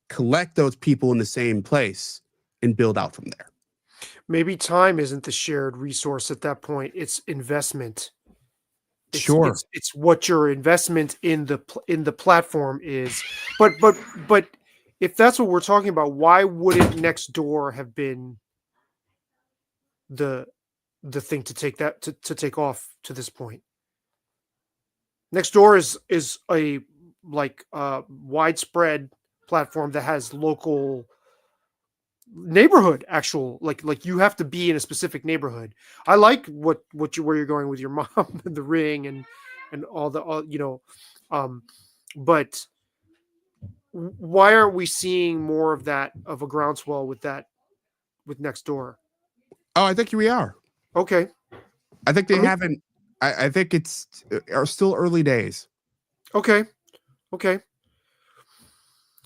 collect those people in the same place and build out from there. Maybe time isn't the shared resource at that point. It's investment. Sure. It's what your investment in the platform is. But if that's what we're talking about, why wouldn't next door have been the thing to take off to this point? Next door is a widespread platform that has local neighborhood, actual, like you have to be in a specific neighborhood. I like where you're going with your mom and the Ring and all but why aren't we seeing more of that, of a groundswell with next door? Oh, I think we are. Okay. I think they haven't. I think it's are still early days. Okay.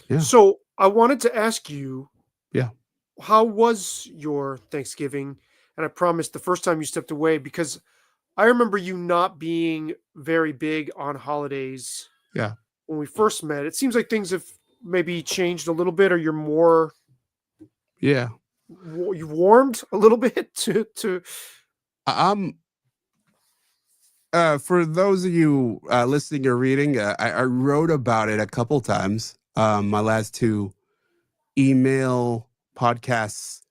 Yeah. So I wanted to ask you, Yeah. how was your Thanksgiving? And I promised the first time you stepped away, because I remember you not being very big on holidays. Yeah. When we first met. It seems like things have maybe changed a little bit, or you're more. Yeah. You've warmed a little bit to. For those of you listening or reading, I wrote about it a couple times. My last two email podcasts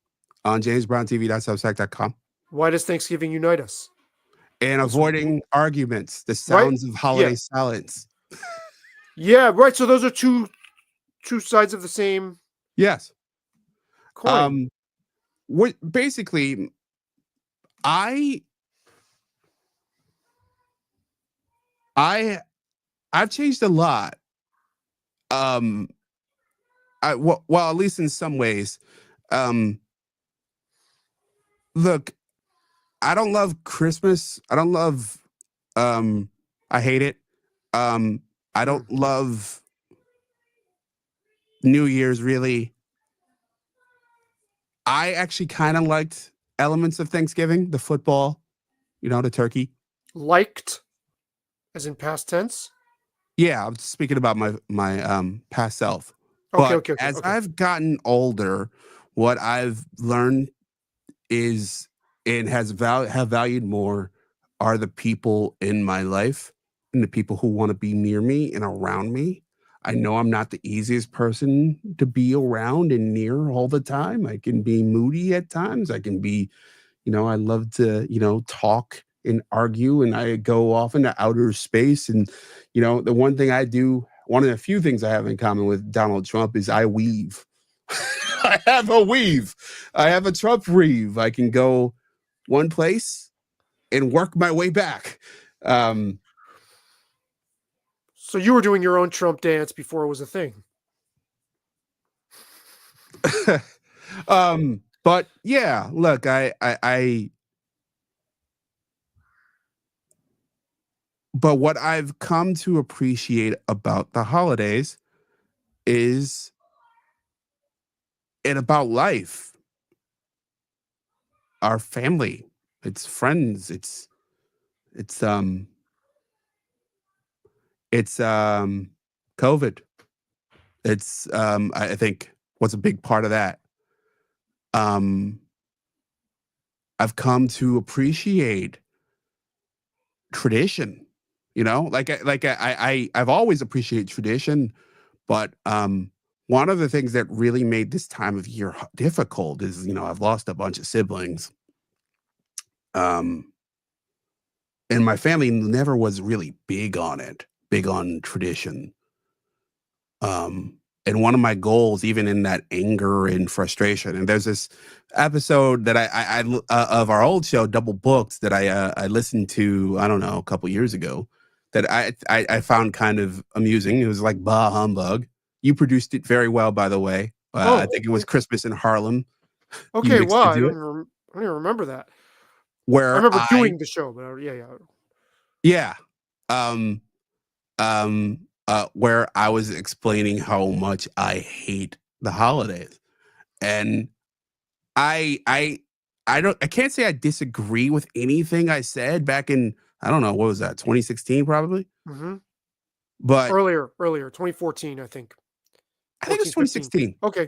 on jamesbrowntv.substack.com. Why does Thanksgiving unite us? And avoiding arguments, the sounds of holiday silence. Yeah, right. So those are two sides of the same. Yes. Coin. What basically, I've changed a lot. Well, at least in some ways. Look, I don't love Christmas. I don't love. I hate it. I don't love New Year's really. I actually kind of liked elements of Thanksgiving, the football, the turkey. Liked, as in past tense. Yeah, I'm speaking about my past self. Okay, But okay. as I've gotten older, what I've learned is and have valued more are the people in my life and the people who want to be near me and around me. I know I'm not the easiest person to be around and near all the time. I can be moody at times. I can be, I love to, talk and argue, and I go off into outer space. And, the one thing I do, one of the few things I have in common with Donald Trump is I weave. I have a weave. I have a Trump weave. I can go one place and work my way back. So you were doing your own Trump dance before it was a thing. But yeah, look, but what I've come to appreciate about the holidays is it about life, our family, it's friends, it's COVID. It's I think what's a big part of that. I've come to appreciate tradition. I've always appreciated tradition, but one of the things that really made this time of year difficult is I've lost a bunch of siblings. And my family never was really big on tradition. And one of my goals, even in that anger and frustration, and there's this episode that I of our old show, Double Books, that I listened to, I don't know, a couple years ago, that I found kind of amusing. It was like Bah Humbug. You produced it very well, by the way. I think it was Christmas in Harlem. Okay, wow, I don't even remember that. Where I remember doing the show, but yeah. Where I was explaining how much I hate the holidays. And I can't say I disagree with anything I said back in, I don't know, what was that, 2016 probably? Mm-hmm. But earlier, 2014, I think. I think it was 2016. Okay.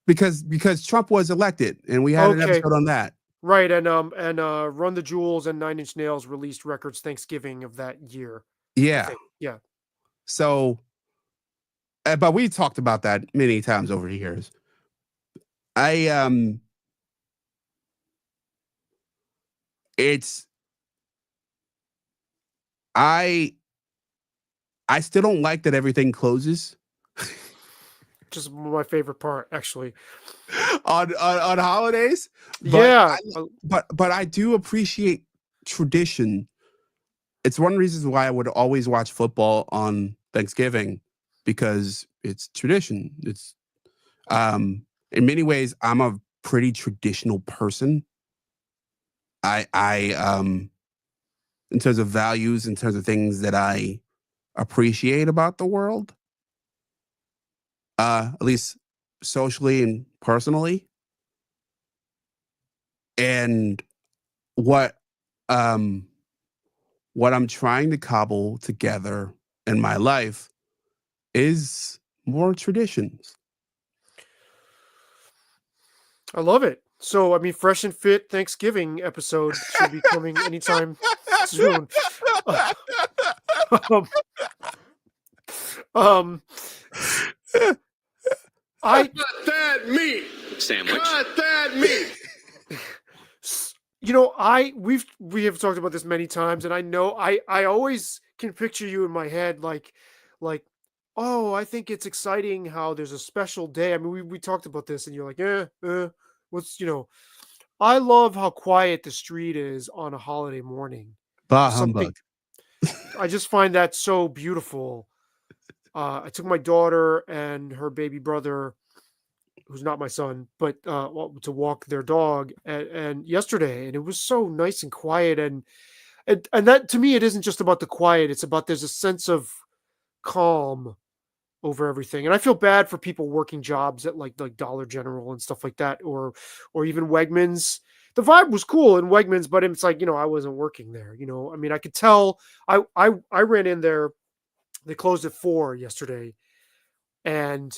Because Trump was elected and we had an episode on that. Right, and Run the Jewels and Nine Inch Nails released records Thanksgiving of that year. Yeah. Yeah. So, but we talked about that many times over the years. I still don't like that everything closes. Just my favorite part, actually. on holidays. But I do appreciate tradition. It's one of the reasons why I would always watch football on Thanksgiving, because it's tradition. It's in many ways I'm a pretty traditional person. I in terms of values, in terms of things that I appreciate about the world, at least socially and personally. And what I'm trying to cobble together in my life is more traditions. I love it. So, I mean, Fresh and Fit Thanksgiving episode should be coming anytime soon. Cut that meat sandwich. Cut that meat. We have talked about this many times, and I know I always can picture you in my head like, oh, I think it's exciting how there's a special day. I mean, we talked about this, and you're like, what's I love how quiet the street is on a holiday morning. Bah humbug. I just find that so beautiful. I took my daughter and her baby brother who's not my son, but to walk their dog and yesterday, and it was so nice and quiet, and that to me, it isn't just about the quiet; it's about there's a sense of calm over everything, and I feel bad for people working jobs at like Dollar General and stuff like that, or even Wegmans. The vibe was cool in Wegmans, but it's like, I wasn't working there. I mean, I could tell. I ran in there. They closed at 4 yesterday, and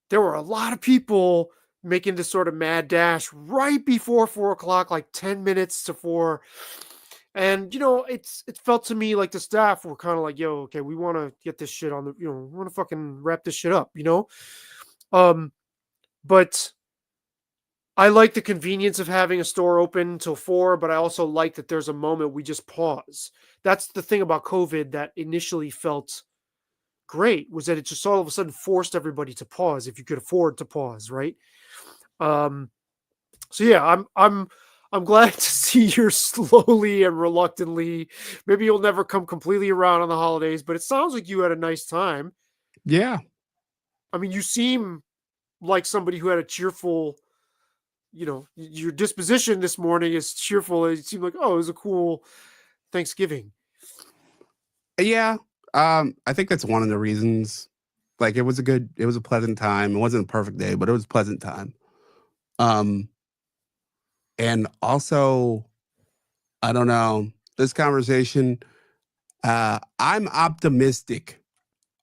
there were a lot of people making this sort of mad dash right before 4 o'clock, like 10 minutes to 4. And, it felt to me like the staff were kind of like, yo, okay, we want to get this shit on the, we want to fucking wrap this shit up, But I like the convenience of having a store open till 4, but I also like that there's a moment we just pause. That's the thing about COVID that initially felt great, was that it just all of a sudden forced everybody to pause if you could afford to pause, right? So yeah, I'm glad to see you're slowly and reluctantly. Maybe you'll never come completely around on the holidays, but it sounds like you had a nice time. Yeah. I mean, you seem like somebody who had a cheerful, your disposition this morning is cheerful. It seemed like, oh, it was a cool Thanksgiving. Yeah. I think that's one of the reasons. Like, it was a pleasant time. It wasn't a perfect day, but it was a pleasant time. And also, I don't know, this conversation, I'm optimistic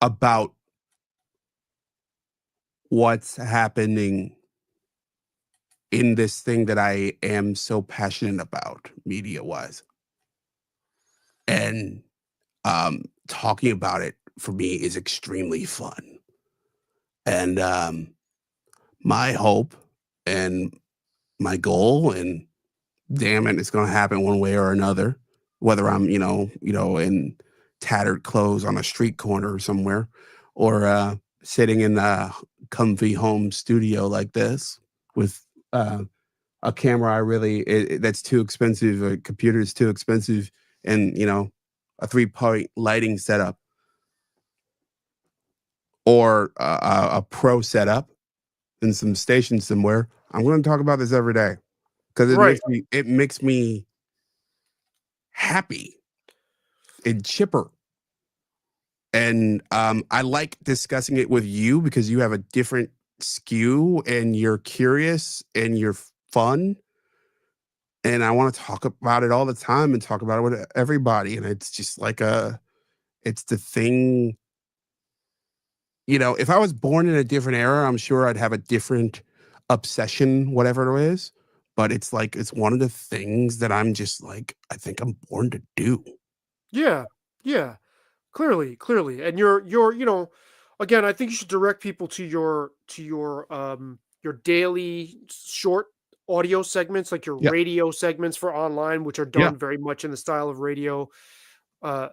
about what's happening in this thing that I am so passionate about, media-wise. And talking about it for me is extremely fun. And my hope and my goal, and damn it, it's going to happen one way or another, whether I'm, in tattered clothes on a street corner somewhere, or sitting in a comfy home studio like this with a camera that's too expensive, a computer is too expensive, and a 3-point lighting setup, or a pro setup in some station somewhere. I'm going to talk about this every day because it makes me happy and chipper. And I like discussing it with you because you have a different skew and you're curious and you're fun. And I want to talk about it all the time and talk about it with everybody. And it's just like it's the thing. If I was born in a different era, I'm sure I'd have a different obsession, whatever it is. But it's like, it's one of the things that I'm just like, I think I'm born to do. Yeah. Yeah. Clearly. And you're, again, I think you should direct people to your daily short audio segments, like your radio segments for online, which are done very much in the style of radio. Like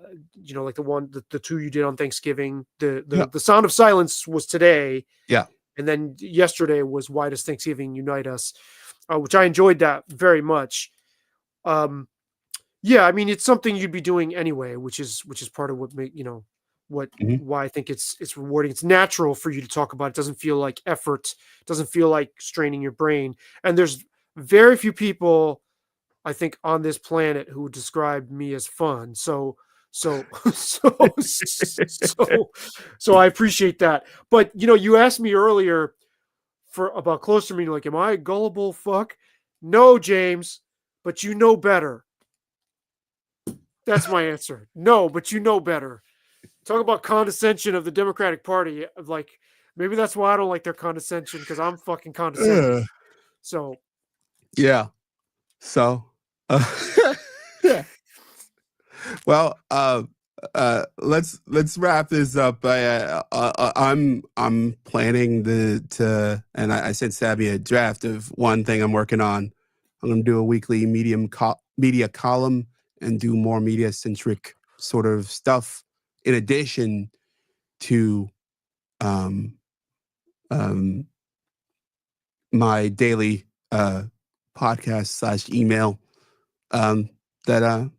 the 2 you did on Thanksgiving. The Sound of Silence was today. Yeah. And then yesterday was Why Does Thanksgiving Unite Us? Which I enjoyed that very much. Yeah, I mean, it's something you'd be doing anyway, which is part of what why I think it's rewarding. It's natural for you to talk about. It doesn't feel like effort. It doesn't feel like straining your brain. And there's very few people, I think, on this planet who would describe me as fun. So I appreciate that. But you asked me earlier about Klosterman, like, am I a gullible fuck? No, James, but you know better. That's my answer. No, but you know better. Talk about condescension of the Democratic Party. Like, maybe that's why I don't like their condescension, because I'm fucking condescending. So, yeah. So, well, let's wrap this up. I'm planning and I sent Sabby a draft of one thing I'm working on. I'm going to do a weekly media column and do more media-centric sort of stuff in addition to my daily podcast / email that I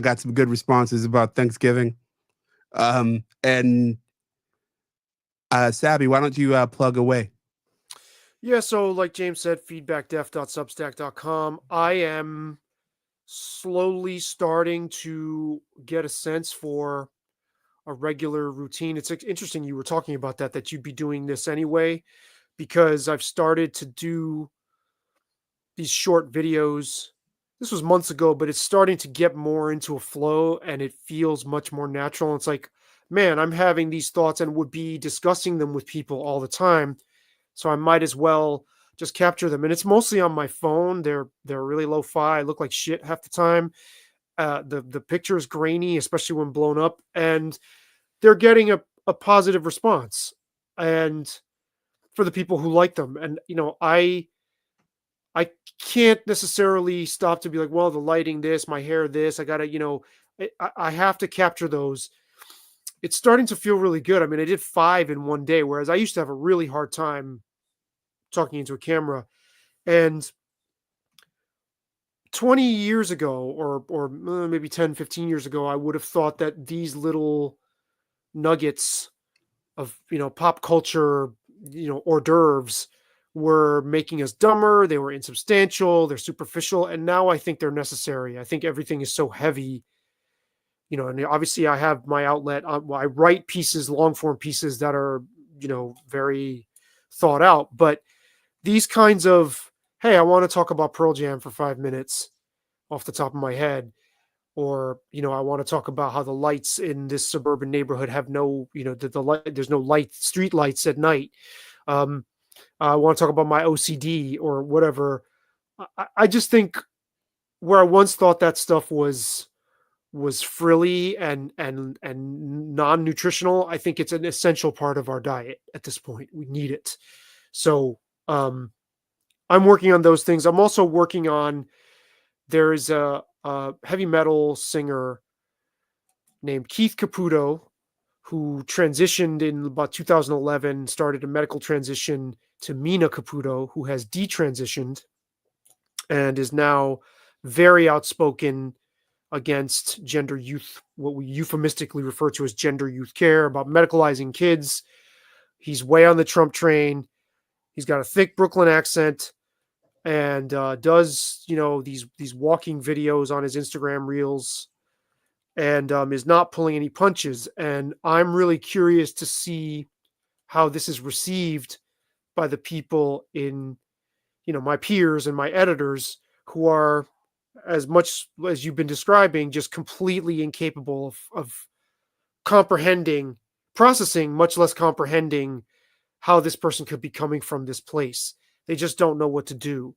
got some good responses about Thanksgiving. And Sabby, why don't you plug away? Yeah, so like James said, feedbackdef.substack.com. I am slowly starting to get a sense for a regular routine. It's interesting you were talking about that you'd be doing this anyway, because I've started to do these short videos. This was months ago, but it's starting to get more into a flow and it feels much more natural. It's like, man, I'm having these thoughts and would be discussing them with people all the time. So I might as well just capture them. And it's mostly on my phone. They're really lo-fi. I look like shit half the time. The picture is grainy, especially when blown up, and they're getting a positive response. And for the people who like them, and I can't necessarily stop to be like, well, the lighting, this, my hair, this, I gotta, I have to capture those. It's starting to feel really good. I mean, I did 5 in one day, whereas I used to have a really hard time talking into a camera. And 20 years ago, or maybe 10, 15 years ago, I would have thought that these little nuggets of, pop culture, hors d'oeuvres were making us dumber. They were insubstantial, they're superficial. And now I think they're necessary. I think everything is so heavy, and obviously I have my outlet. I write pieces, long form pieces that are, very thought out. But these kinds of, hey, I want to talk about Pearl Jam for 5 minutes off the top of my head, or I want to talk about how the lights in this suburban neighborhood have no, the light, there's no light, street lights at night. I want to talk about my OCD or whatever. I just think where I once thought that stuff was frilly and non-nutritional, I think it's an essential part of our diet at this point. We need it. So I'm working on those things. I'm also working on, there is a heavy metal singer named Keith Caputo who transitioned in about 2011, started a medical transition to Mina Caputo, who has detransitioned and is now very outspoken against gender youth, what we euphemistically refer to as gender youth care, about medicalizing kids. He's way on the Trump train. He's got a thick Brooklyn accent and does, these walking videos on his Instagram reels, and is not pulling any punches. And I'm really curious to see how this is received by the people in, my peers and my editors, who are, as much as you've been describing, just completely incapable of comprehending, processing, much less comprehending how this person could be coming from this place. They just don't know what to do.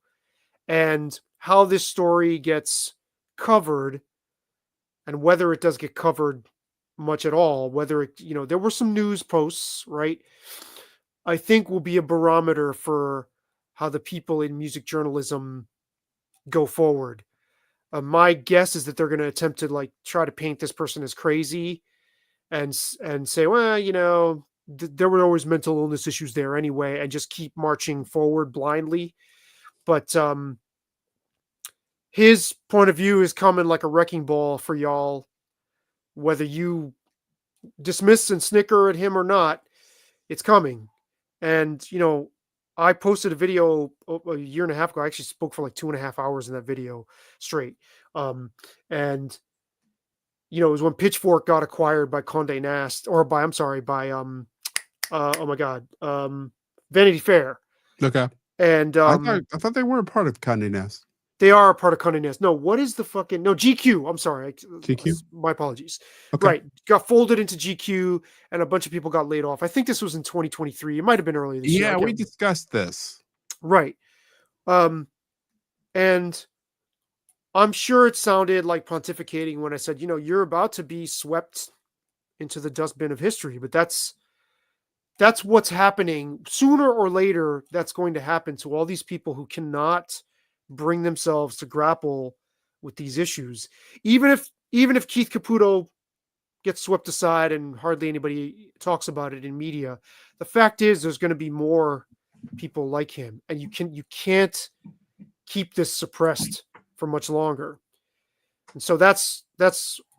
And how this story gets covered, and whether it does get covered much at all, whether it, there were some news posts, right? I think will be a barometer for how the people in music journalism go forward. My guess is that they're going to attempt to try to paint this person as crazy and say, well, there were always mental illness issues there anyway, and just keep marching forward blindly. But his point of view is coming like a wrecking ball for y'all, whether you dismiss and snicker at him or not. It's coming. And I posted a video a year and a half ago. I actually spoke for like 2.5 hours in that video straight. And it was when Pitchfork got acquired by Condé Nast, or by Vanity Fair. Okay. And I thought they were a part of Condé Nast. they are a part of Condé Nast. No, what is the fucking GQ? I'm sorry. GQ? My apologies. Okay. Right, got folded into GQ, and a bunch of people got laid off. I think this was in 2023. It might have been earlier this year. Yeah, we discussed this. Right. And I'm sure it sounded like pontificating when I said, you're about to be swept into the dustbin of history, but that's what's happening. Sooner or later, that's going to happen to all these people who cannot bring themselves to grapple with these issues. Even if Keith Caputo gets swept aside and hardly anybody talks about it in media, the fact is there's going to be more people like him, and you can't keep this suppressed for much longer. And so that's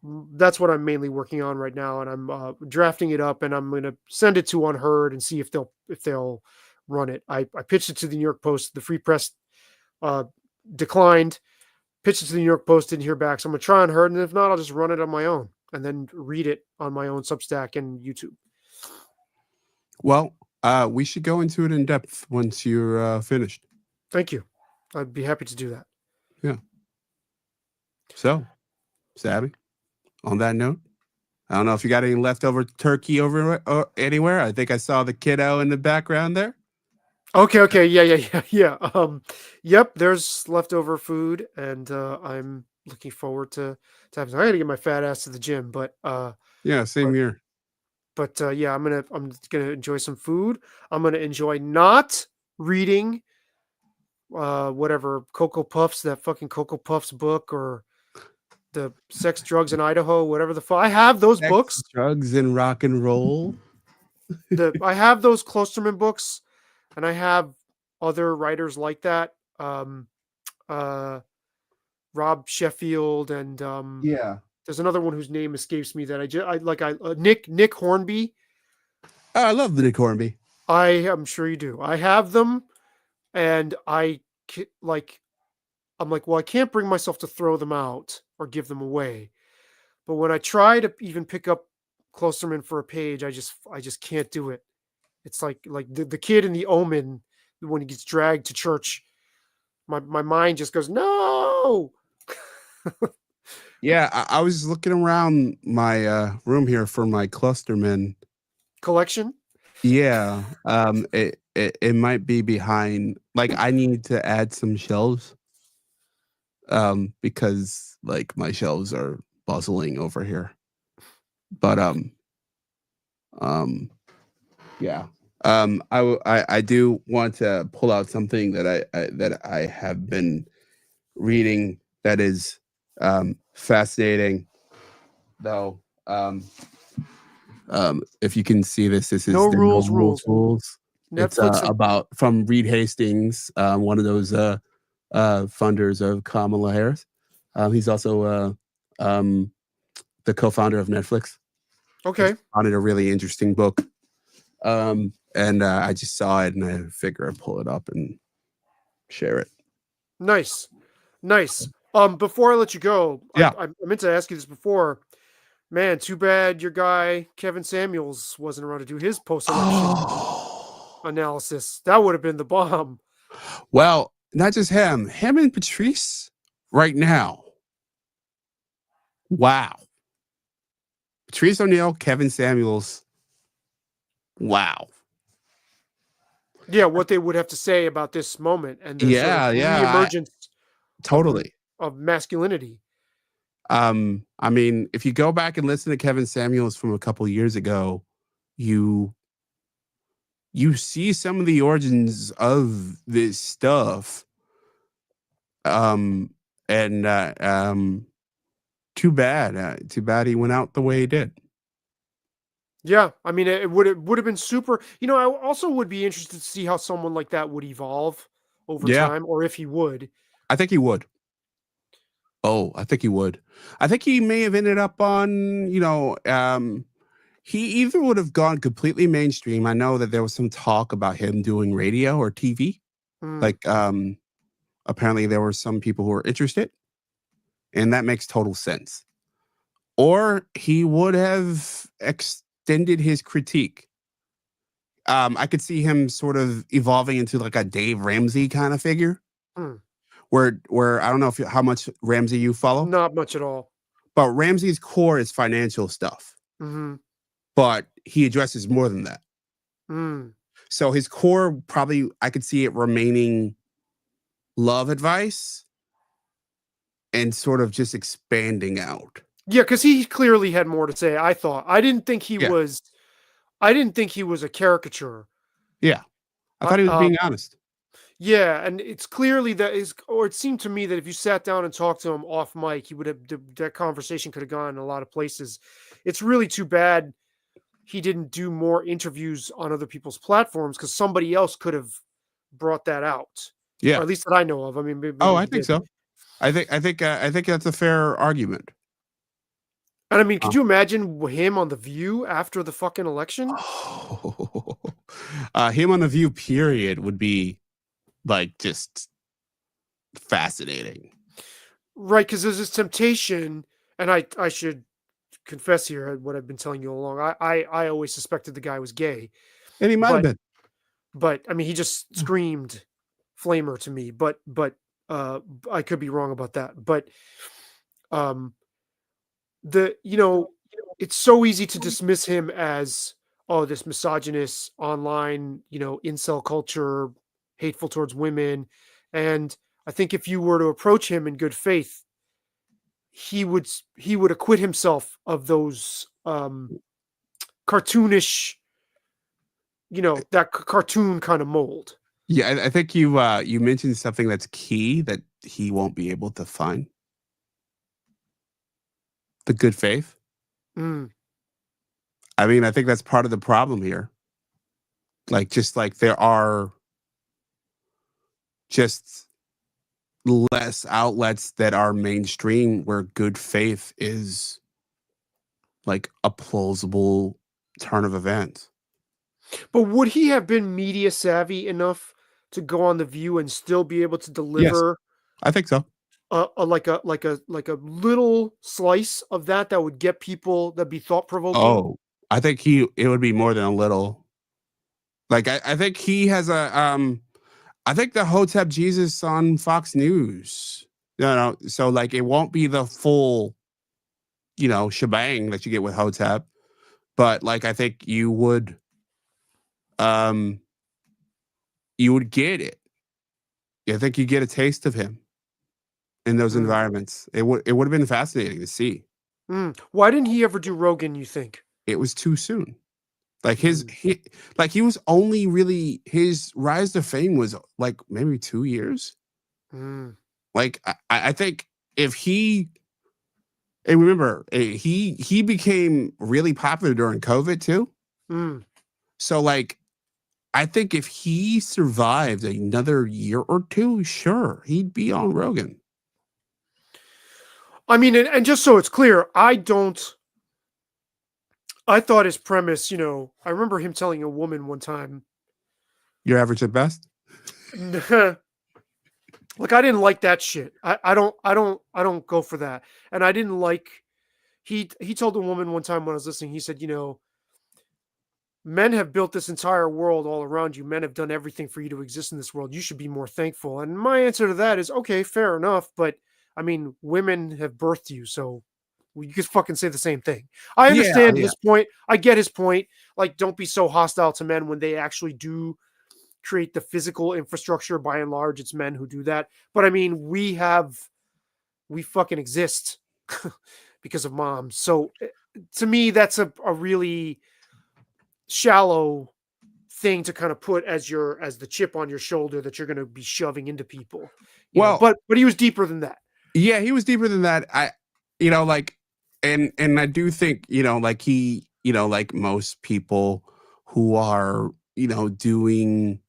what I'm mainly working on right now, and I'm drafting it up, and I'm going to send it to Unheard and see if they'll run it. I pitched it to the New York Post. The Free Press declined. Pitched it to the New York Post, didn't hear back. So I'm going to try and herd, and if not, I'll just run it on my own and then read it on my own Substack and YouTube. Well, we should go into it in depth once you're finished. Thank you. I'd be happy to do that. Yeah. So, Sabby, on that note, I don't know if you got any leftover turkey over or anywhere. I think I saw the kiddo in the background there. Okay. Yeah. Yep. There's leftover food, and I'm looking forward to having some. I got to get my fat ass to the gym, but Yeah, same here. But yeah, I'm gonna enjoy some food. I'm gonna enjoy not reading whatever Cocoa Puffs, that fucking Cocoa Puffs book, or the Sex, Drugs in Idaho, whatever the fuck. I have those Sex, books. drugs, and rock and roll. I have those Klosterman books, and I have other writers like that. Rob Sheffield, and Yeah. there's another one whose name escapes me that Nick Hornby. Oh, I love the Nick Hornby. I'm sure you do. I have them, and I'm like, well, I can't bring myself to throw them out or give them away. But when I try to even pick up Klosterman for a page, I just can't do it. It's like the kid in The Omen when he gets dragged to church. My mind just goes, no. Yeah, I was looking around my room here for my Klosterman collection. Yeah, it might be behind. Like, I need to add some shelves, because like my shelves are bustling over here. But yeah, I do want to pull out something that I have been reading that is fascinating, though. If you can see this is No the Rules rules. It's Netflix. about from Reed Hastings, one of those funders of Kamala Harris. He's also the co-founder of Netflix. Okay. I found it a really interesting book, and I just saw it, and I figure I'd pull it up and share it. Nice. Before I let you go, Yeah. I meant to ask you this before. Man, too bad your guy Kevin Samuels wasn't around to do his post-election analysis. That would have been the bomb. Well, not just him and Patrice right now. Wow. Patrice O'Neill, Kevin Samuels. Wow. Yeah, what they would have to say about this moment and the Yeah, sort of yeah, reemergence Totally. of masculinity. I mean, if you go back and listen to Kevin Samuels from a couple years ago, you see some of the origins of this stuff. And too bad he went out the way he did. Yeah, I mean, it would have been super. You know, I also would be interested to see how someone like that would evolve over time, or if he would. I think he would. Oh, I think he would. I think he may have ended up on, he either would have gone completely mainstream. I know that there was some talk about him doing radio or TV. Like, apparently there were some people who were interested, and that makes total sense. Or he would have extended his critique. I could see him sort of evolving into like a Dave Ramsey kind of figure. Where I don't know how much Ramsey you follow. Not much at all. But Ramsey's core is financial stuff. But he addresses more than that. So his core, probably, I could see it remaining love advice and sort of just expanding out. Yeah, because he clearly had more to say. I didn't think he was a caricature. Yeah, I thought he was being honest. Yeah, and it's clearly it seemed to me that if you sat down and talked to him off mic, that conversation could have gone in a lot of places. It's really too bad he didn't do more interviews on other people's platforms, because somebody else could have brought that out. Yeah, or at least that I know of. I mean, I think so. I think that's a fair argument. And I mean, could you imagine him on The View after the fucking election? Him on The View, period, would be like just fascinating. Right, because there's this temptation, and I should confess here what I've been telling you all along. I always suspected the guy was gay, And he might have but been. I mean he just screamed flamer to me, but I could be wrong about that. But um it's so easy to dismiss him as, oh, this misogynist online, incel culture, hateful towards women. And I think if you were to approach him in good faith, he would acquit himself of those cartoonish, that cartoon kind of mold. Yeah, I think you mentioned something that's key that he won't be able to find. The good faith. Mm. I mean, I think that's part of the problem here. Like, just like there are just less outlets that are mainstream where good faith is like a plausible turn of events. But would he have been media savvy enough to go on The View and still be able to Yes, deliver I think so. like a little slice of that would get people, that'd be thought provoking? Oh, I think it would be more than a little. Like, I think he has I think the Hotep Jesus on Fox News. So like it won't be the full, shebang that you get with Hotep, but like I think you would get it. I think you get a taste of him in those environments. It would have been fascinating to see. Why didn't he ever do Rogan, you think? It was too soon. Like he was only really, his rise to fame was like maybe 2 years. Like I think if he, and remember he became really popular during COVID too. So like I think if he survived another year or two, sure, he'd be on Rogan. I mean, and just so it's clear, I thought his premise, I remember him telling a woman one time, You're average at best. Look, I didn't like that shit. I don't go for that. And I didn't like, he told a woman one time when I was listening, he said, men have built this entire world all around you. Men have done everything for you to exist in this world. You should be more thankful. And my answer to that is, okay, fair enough. But I mean, women have birthed you, so you could fucking say the same thing. I understand his point. I get his point. Like, don't be so hostile to men when they actually do create the physical infrastructure. By and large, it's men who do that. But I mean, we fucking exist because of moms. So to me, that's a really shallow thing to kind of put as the chip on your shoulder that you're going to be shoving into people. But he was deeper than that. Yeah, he was deeper than that. And I do think, like he, like most people who are, doing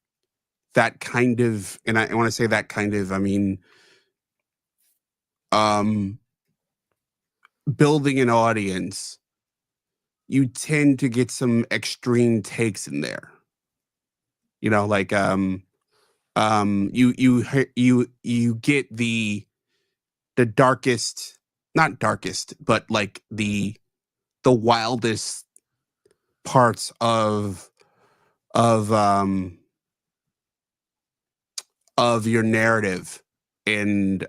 that kind of, and I want to say that kind of, I mean, building an audience, you tend to get some extreme takes in there. Like you get the darkest, not darkest, but like the wildest parts of your narrative, and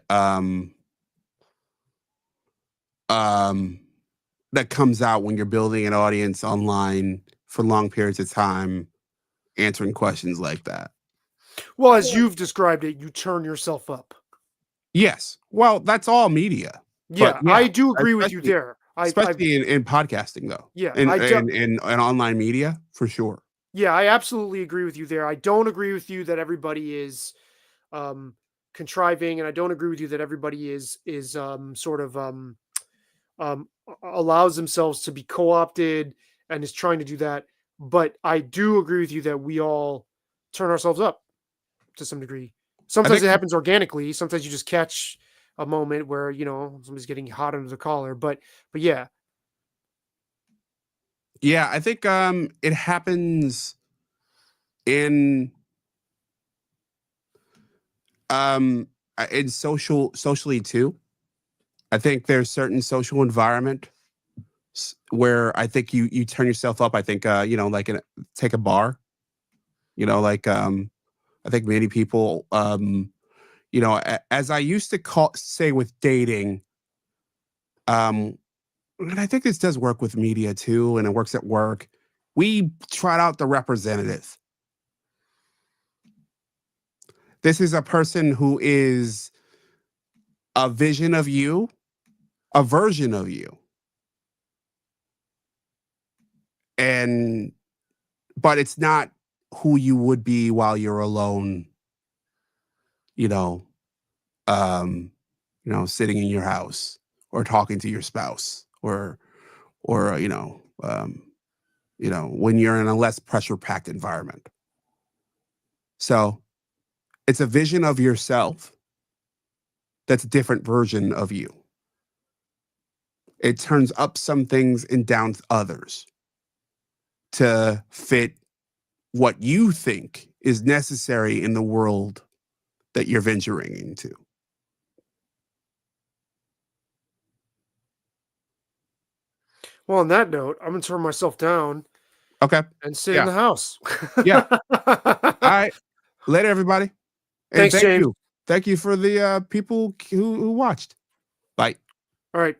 that comes out when you're building an audience online for long periods of time, answering questions like that. Well, as you've described it, you turn yourself up. Yes. Well, that's all media. Yeah, I do agree with you there. Especially in podcasting, though. Yeah. In online media, for sure. Yeah, I absolutely agree with you there. I don't agree with you that everybody is contriving, and I don't agree with you that everybody is sort of allows themselves to be co-opted and is trying to do that. But I do agree with you that we all turn ourselves up to some degree. Sometimes it happens organically. Sometimes you just catch a moment where, somebody's getting hot under the collar. But yeah. Yeah, I think it happens in socially too. I think there's certain social environment where I think you turn yourself up. I think like take a bar, I think many people as I used to say with dating, and I think this does work with media too, and it works at work. We trot out the representative. This is a person who is a vision of you, a version of you. But it's not who you would be while you're alone, sitting in your house or talking to your spouse or when you're in a less pressure-packed environment. So it's a vision of yourself that's a different version of you. It turns up some things and down others to fit what you think is necessary in the world that you're venturing into. Well, on that note, I'm going to turn myself down Okay. and sit in the house. Yeah. All right. Later, everybody. And Thanks, James. Thank you for the people who watched. Bye. All right.